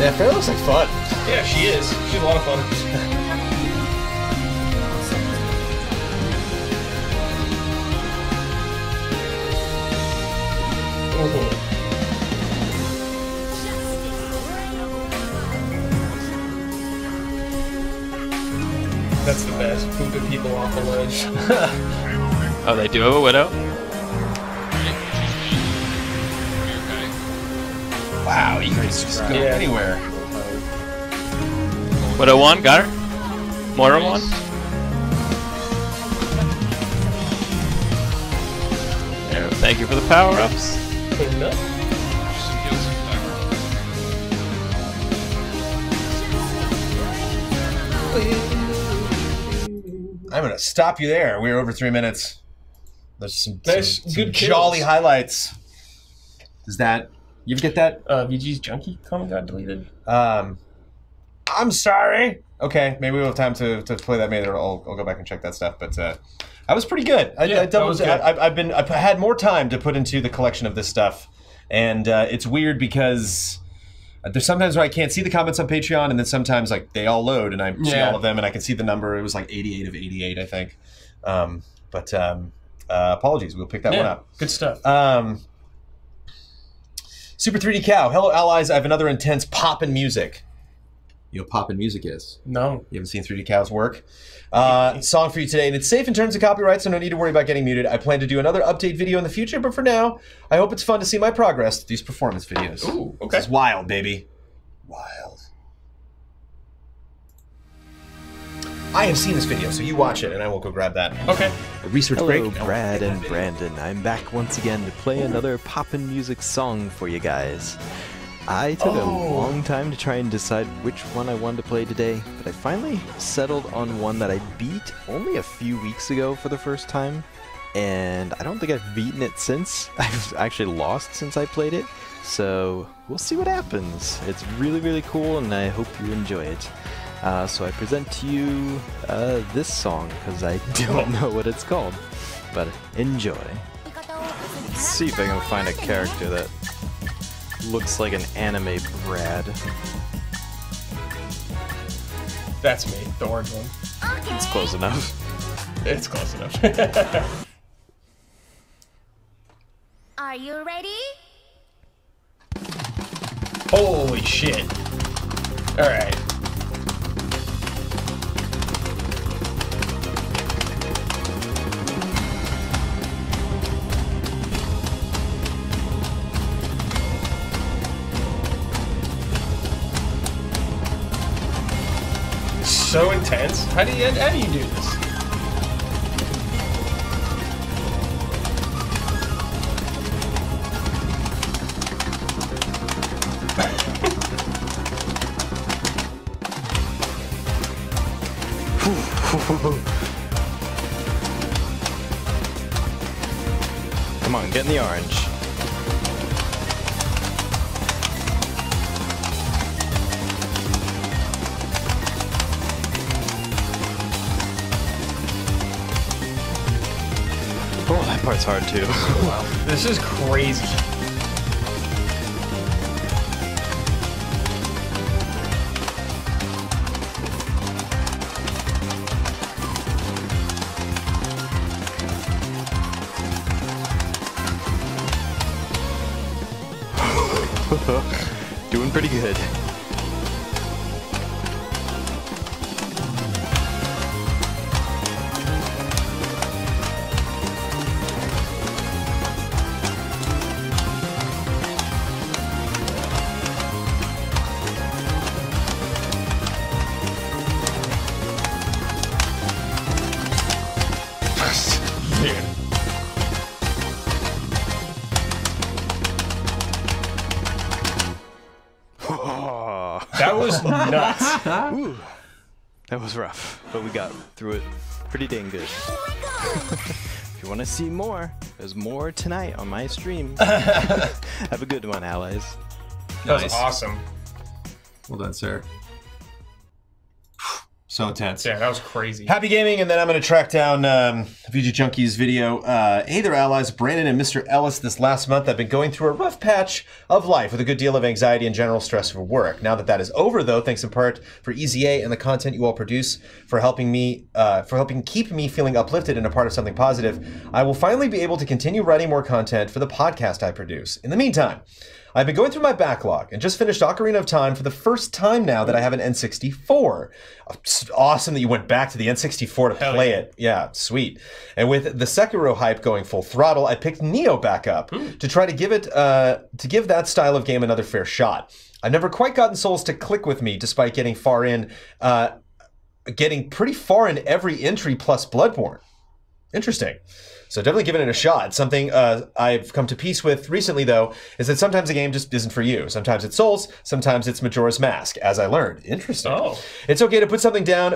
Yeah, Fair looks like fun. Yeah, she is. She's a lot of fun. That's the best. Pooping people off the ledge. Oh, they do have a Widow? Wow, you guys just go anywhere. Widow one, got her. Moira one. There, thank you for the power-ups. I'm gonna stop you there. We're over 3 minutes. There's some good jolly kills. highlights. Is that you ever get that? VG's junkie comment got deleted. I'm sorry. Okay, maybe we'll have time to play that. Maybe I'll go back and check that stuff. But that was pretty good. I've had more time to put into the collection of this stuff, and it's weird because there's sometimes where I can't see the comments on Patreon, and then sometimes like they all load, and I see all of them, and I can see the number. It was like 88 of 88, I think. Apologies, we'll pick that one up. Good stuff. Super 3D Cow. Hello, allies. I have another intense poppin' music. You know what poppin' music is? No. You haven't seen 3D Cow's work? Song for you today, and it's safe in terms of copyright, so no need to worry about getting muted. I plan to do another update video in the future, but for now, I hope it's fun to see my progress with these performance videos. Ooh, okay. This is wild, baby. Wild. I have seen this video, so you watch it, and I will go grab that. Okay. A research Hello, break. Brad and Brandon. I'm back once again to play another poppin' music song for you guys. I took a long time to try and decide which one I wanted to play today, but I finally settled on one that I beat only a few weeks ago for the first time, and I don't think I've beaten it since. I've actually lost since I played it, so we'll see what happens. It's really, really cool, and I hope you enjoy it. So I present to you this song, because I don't know what it's called. But enjoy. Let's see if I can find a character that looks like an anime Brad. That's me, the orange one. It's close enough. It's close enough. Are you ready? Holy shit. Alright. So intense. How do you do this? Come on, get in the orange. Oh, that part's hard too. Wow, this is crazy. Doing pretty good. That was nuts. Ooh, that was rough, but we got through it pretty dang good. If you want to see more, there's more tonight on my stream. Have a good one, allies. That was awesome. Well done, sir. So intense. Yeah, that was crazy. Happy gaming, and then I'm going to track down VG Junkie's video. Hey there, allies. Brandon and Mr. Ellis. This last month, I've been going through a rough patch of life with a good deal of anxiety and general stress for work. Now that that is over, though, thanks in part for EZA and the content you all produce for helping keep me feeling uplifted and a part of something positive, I will finally be able to continue writing more content for the podcast I produce. In the meantime, I've been going through my backlog and just finished Ocarina of Time for the first time now that I have an N64. It's awesome that you went back to the N64 to play it. Yeah, sweet. And with the Sekiro hype going full throttle, I picked Neo back up to try to give that style of game another fair shot. I've never quite gotten Souls to click with me, despite getting pretty far in every entry plus Bloodborne. Interesting. So definitely giving it a shot. Something I've come to peace with recently, though, is that sometimes a game just isn't for you. Sometimes it's Souls, sometimes it's Majora's Mask, as I learned. Interesting. Oh. It's okay to put something down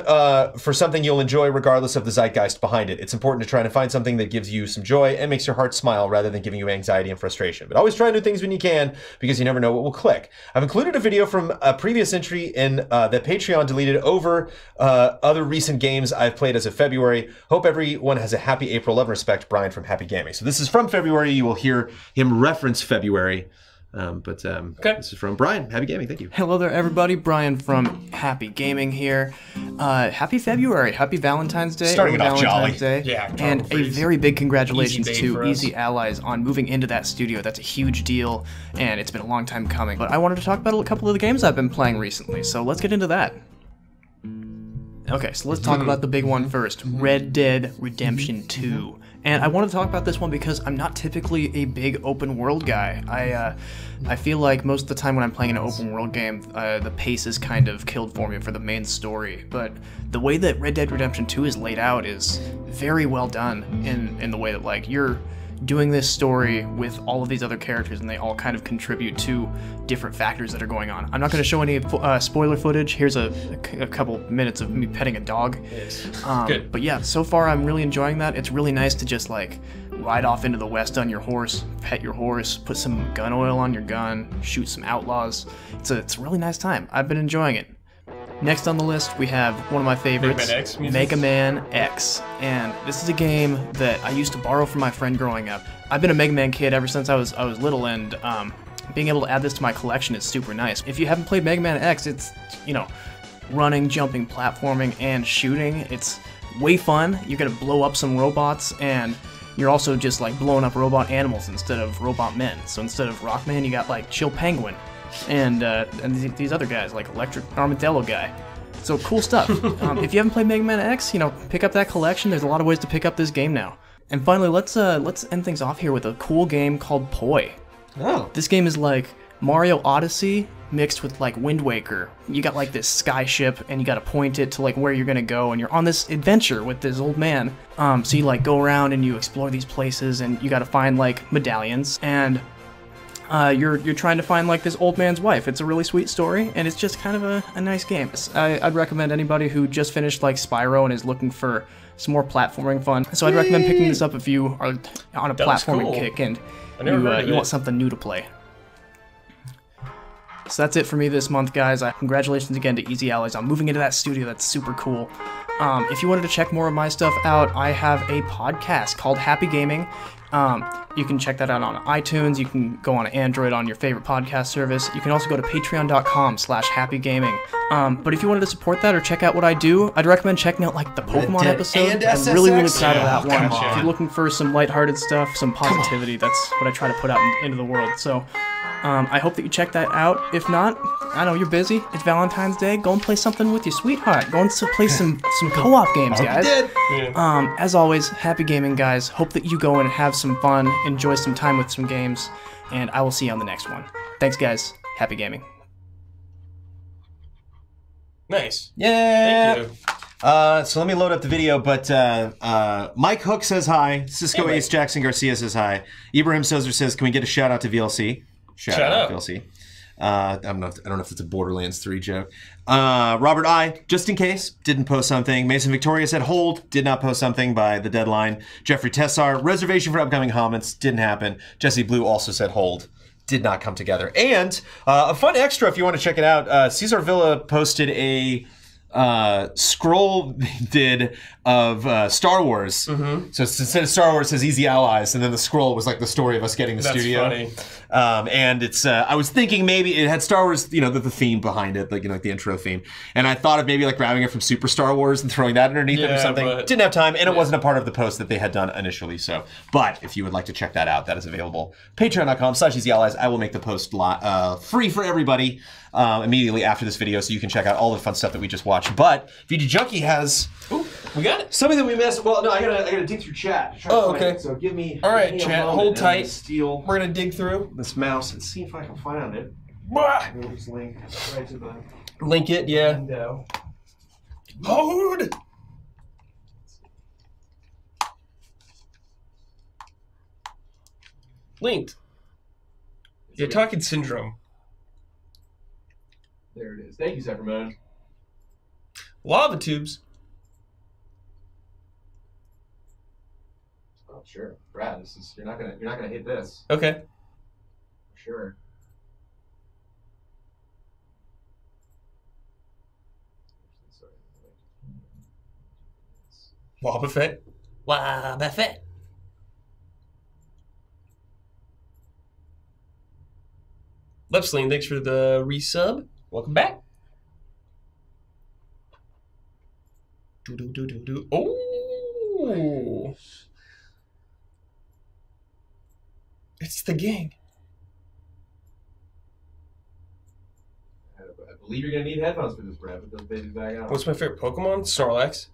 for something you'll enjoy regardless of the zeitgeist behind it. It's important to try to find something that gives you some joy and makes your heart smile rather than giving you anxiety and frustration. But always try new things when you can, because you never know what will click. I've included a video from a previous entry in that Patreon deleted over other recent games I've played as of February. Hope everyone has a happy April. Love and respect, Brian from Happy Gaming. So this is from February. You will hear him reference February. This is from Brian. Happy Gaming. Thank you. Hello there, everybody. Brian from Happy Gaming here. Happy February. Happy Valentine's Day. Starting it off jolly. Day. Yeah. And a very big congratulations Easy day to for us. Easy Allies on moving into that studio. That's a huge deal, and it's been a long time coming. But I wanted to talk about a couple of the games I've been playing recently, so let's get into that. Okay, so let's talk about the big one first. Red Dead Redemption 2. And I want to talk about this one because I'm not typically a big open world guy. I feel like most of the time when I'm playing an open world game, the pace is kind of killed for me for the main story. But the way that Red Dead Redemption 2 is laid out is very well done in the way that, like, you're doing this story with all of these other characters and they all kind of contribute to different factors that are going on. I'm not going to show any spoiler footage. Here's a couple minutes of me petting a dog. Good. But yeah, so far I'm really enjoying that. It's really nice to just like ride off into the west on your horse, pet your horse, put some gun oil on your gun, shoot some outlaws. It's a really nice time. I've been enjoying it. Next on the list, we have one of my favorites, Mega Man X. And this is a game that I used to borrow from my friend growing up. I've been a Mega Man kid ever since I was little, and being able to add this to my collection is super nice. If you haven't played Mega Man X, it's, you know, running, jumping, platforming, and shooting. It's way fun. You're gonna blow up some robots, and you're also just like blowing up robot animals instead of robot men. So instead of Rockman, you got like Chill Penguin, and these other guys like Electric Armadillo guy. So cool stuff. If you haven't played Mega Man X, you know, pick up that collection. There's a lot of ways to pick up this game now. And finally, let's end things off here with a cool game called Poi. Oh. This game is like Mario Odyssey mixed with like Wind Waker. You got like this sky ship, and you got to point it to like where you're gonna go, and you're on this adventure with this old man. So you like go around and you explore these places, and you got to find like medallions, and you're trying to find like this old man's wife. It's a really sweet story, and it's just kind of a nice game. I'd recommend anybody who just finished like Spyro and is looking for some more platforming fun. So I'd recommend picking this up if you are on a platforming kick and you want something new to play. So that's it for me this month, guys. Congratulations again to Easy Allies on moving into that studio. That's super cool. If you wanted to check more of my stuff out, I have a podcast called Happy Gaming. You can check that out on iTunes. You can go on Android on your favorite podcast service. You can also go to patreon.com/happygaming. But if you wanted to support that or check out what I do, I'd recommend checking out like the Pokemon episode. I'm really proud of that one. If you're looking for some lighthearted stuff, some positivity, that's what I try to put out into the world. So I hope that you check that out. If not, I know you're busy. It's Valentine's Day. Go and play something with your sweetheart. Go and play some co-op games, guys. As always, happy gaming, guys. Hope that you go and have some fun, enjoy some time with some games, and I will see you on the next one. Thanks, guys. Happy gaming. Nice. Yeah. Thank you. So let me load up the video, but Mike Hook says hi. Cisco Ace Jackson Garcia says hi. Ibrahim Sozer says, can we get a shout out to VLC? Shout out to VLC. I don't know if it's a Borderlands 3 joke. Robert I, just in case, didn't post something. Mason Victoria said hold, did not post something by the deadline. Jeffrey Tessar, reservation for upcoming comments, didn't happen. Jesse Blue also said hold, did not come together. And a fun extra if you want to check it out, Cesar Villa posted a scroll they did of Star Wars. So instead of Star Wars, it says Easy Allies, and then the scroll was like the story of us getting the studio. Funny. And it's I was thinking maybe it had Star Wars, you know, the theme behind it, like, you know, like the intro theme. And I thought of maybe like grabbing it from Super Star Wars and throwing that underneath it or something. Didn't have time, and it wasn't a part of the post that they had done initially. So, but if you would like to check that out, that is available. Patreon.com/Easy Allies. I will make the post free for everybody immediately after this video, so you can check out all the fun stuff that we just watched. But VG Junkie has we got it. Something that we missed. Well, no, I gotta dig through chat. Okay. So give me. All right, chat. Hold tight. Steal. We're gonna dig through this mouse and see if I can find it. We'll just link right to the link it. Yeah. window. Hold. Linked. You're talking syndrome. There it is. Thank you, Zephyrman. Lava tubes. Oh, sure, Brad. This is you're not gonna hit this. Okay. Sure. Wobba Fett. Wobba Fett. Lepsling, thanks for the resub. Welcome back. Oh, it's the gang. I believe you're gonna need headphones for this, Brad. Put those babies back out. What's my favorite Pokemon? Snorlax.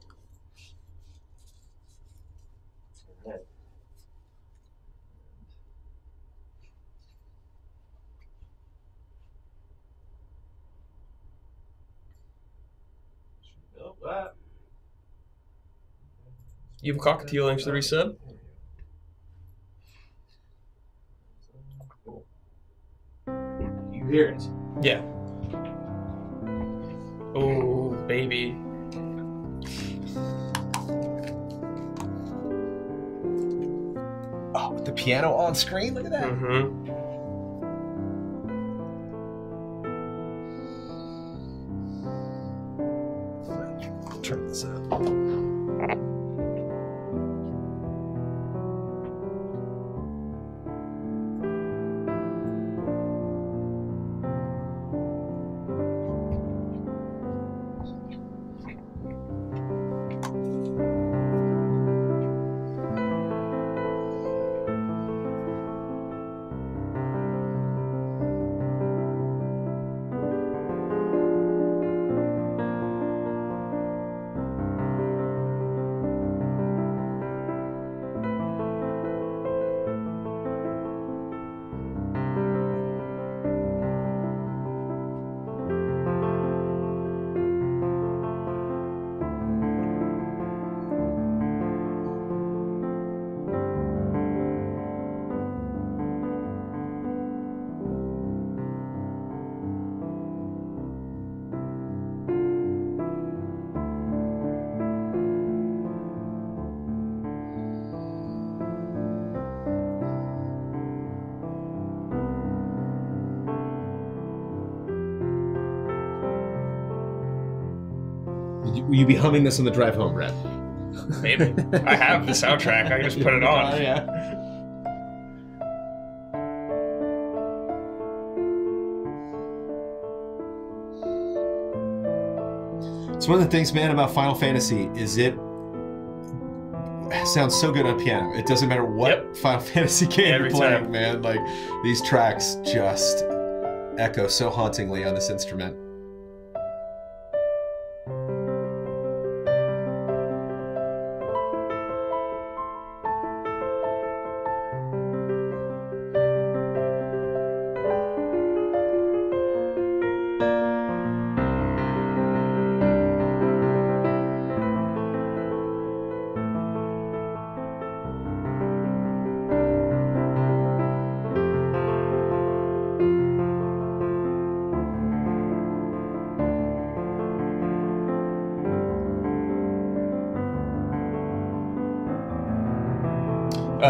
You have a cockatiel, thanks for the resub. You hear it? Yeah. Oh, baby. Oh, with the piano on screen? Look at that. Will you be humming this on the drive home, Brad? Maybe. I have the soundtrack. I just put it on. Oh, yeah. It's one of the things, man, about Final Fantasy is it sounds so good on piano. It doesn't matter what Final Fantasy game you're playing, man. Like, these tracks just echo so hauntingly on this instrument.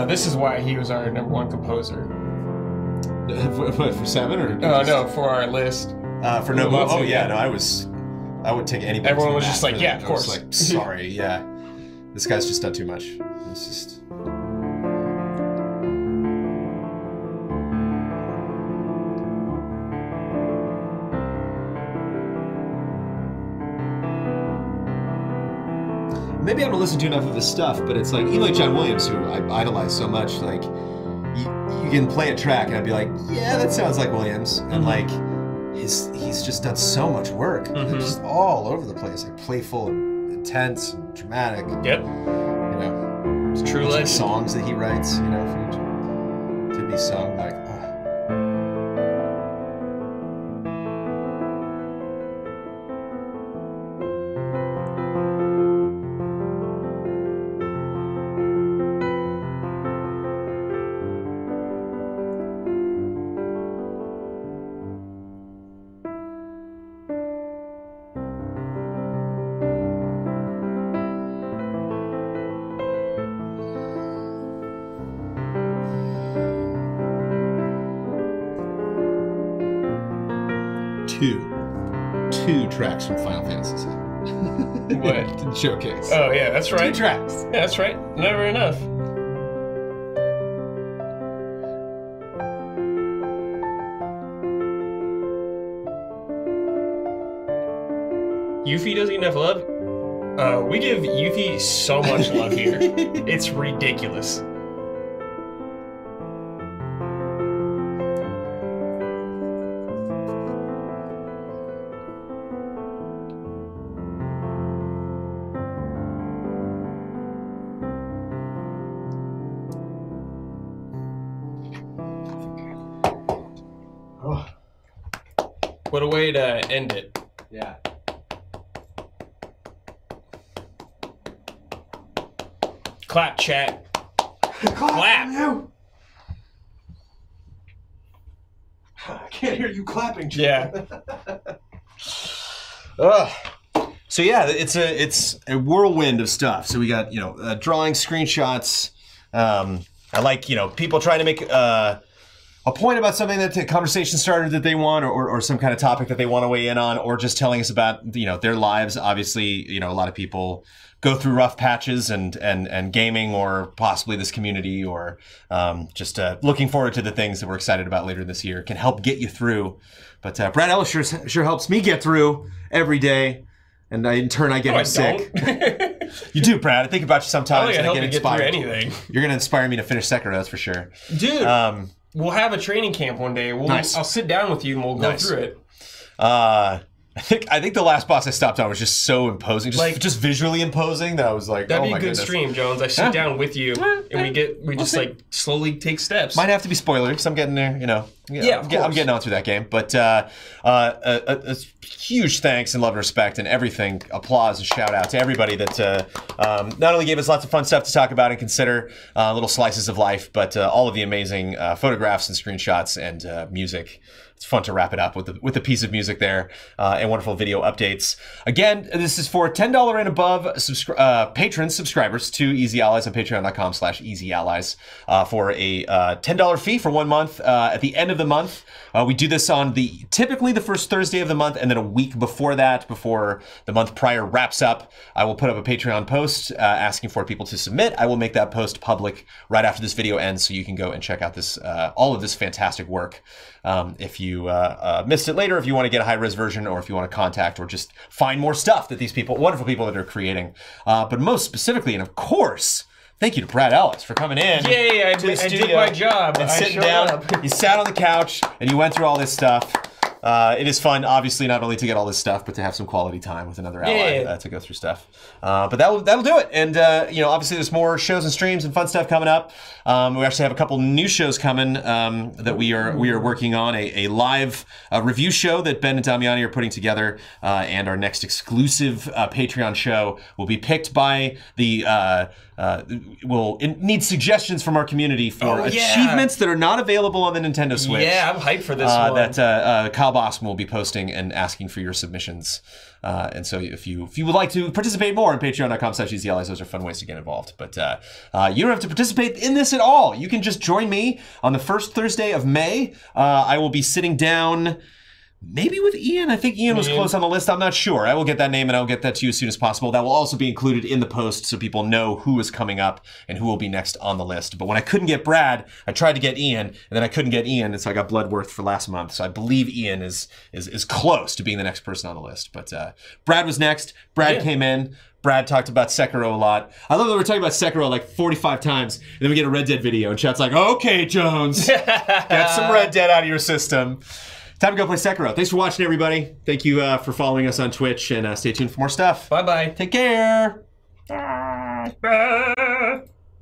This is why he was our #1 composer. What, for 7 or? No, for our list. For no move. Oh yeah, no, I would take anybody. Everyone was just like, yeah, of course. I was like, sorry, yeah, this guy's just done too much. It's just. Maybe I don't listen to enough of his stuff, but it's like, even like John Williams, who I idolize so much, like, you can play a track and I'd be like, yeah, that sounds like Williams. And like, he's just done so much work. Just all over the place, like playful and intense and dramatic. Yep. You know, it's true legend. Songs that he writes, you know, to be sung, like, oh. Two tracks from Final Fantasy VII. What? Showcase. Oh yeah, that's right. 2 tracks. Yeah, that's right. Never enough. Yuffie doesn't get enough love. We give Yuffie so much love here. It's ridiculous. What a way to end it. Yeah. Clap, chat. Clap! You. I can't hear you clapping, chat. Yeah. So yeah, it's a whirlwind of stuff. So we got, you know, drawing, screenshots. I like, you know, people trying to make a point about something that the conversation started that they want, or some kind of topic that they want to weigh in on, or just telling us about, you know, their lives. Obviously, you know, a lot of people go through rough patches and gaming, or possibly this community, or just looking forward to the things that we're excited about later this year can help get you through. But Brad Ellis sure helps me get through every day, and in turn I get sick. You do, Brad. I think about you sometimes. I and I get inspired. Get through anything. You're gonna inspire me to finish Sekiro, that's for sure, dude. We'll have a training camp one day. I'll sit down with you and we'll go through it. I think the last boss I stopped on was just so imposing, just visually imposing, that I was like, that'd oh be my a good goodness. stream, Jones. I sit down with you and we just like slowly take steps. Might have to be spoilery because I'm getting there, you know. Yeah, I'm getting on through that game. But a huge thanks and love and respect and everything, applause and shout out to everybody that not only gave us lots of fun stuff to talk about and consider, little slices of life, but all of the amazing photographs and screenshots and music it's fun to wrap it up with a piece of music there and wonderful video updates. Again, this is for $10 and above patrons, subscribers to Easy Allies on patreon.com/easyallies for a $10 fee for 1 month. At the end of the month, we do this on typically the first Thursday of the month, and then a week before that, before the month prior wraps up, I will put up a Patreon post asking for people to submit. I will make that post public right after this video ends, so you can go and check out this all of this fantastic work. If you missed it later, if you want to get a high-res version, or if you want to contact or just find more stuff that these wonderful people that are creating. But most specifically, and of course, thank you to Brad Ellis for coming in. Yay, I did my job. And sitting down. You sat on the couch and you went through all this stuff. It is fun, obviously, not only to get all this stuff, but to have some quality time with another ally to go through stuff. But that'll do it. And you know, obviously, there's more shows and streams and fun stuff coming up. We actually have a couple new shows coming that we are working on. A live review show that Ben and Damiani are putting together, and our next exclusive Patreon show will be picked by the. We'll need suggestions from our community for achievements that are not available on the Nintendo Switch. Yeah, I'm hyped for this one. That Kyle Bosman will be posting and asking for your submissions. And so if you would like to participate more on patreon.com/easyallies, those are fun ways to get involved. But you don't have to participate in this at all. You can just join me on the first Thursday of May. I will be sitting down maybe with Ian. I think Ian was close on the list. I'm not sure. I will get that name and I'll get that to you as soon as possible. That will also be included in the post so people know who is coming up and who will be next on the list. But when I couldn't get Brad, I tried to get Ian, and then I couldn't get Ian, and so I got Bloodworth for last month. So I believe Ian is close to being the next person on the list. But Brad was next. Brad came in. Brad talked about Sekiro a lot. I love that we're talking about Sekiro like 45 times, and then we get a Red Dead video, and chat's like, okay, Jones, get some Red Dead out of your system. Time to go play Sekiro. Thanks for watching, everybody. Thank you for following us on Twitch, and stay tuned for more stuff. Bye-bye. Take care. Bye.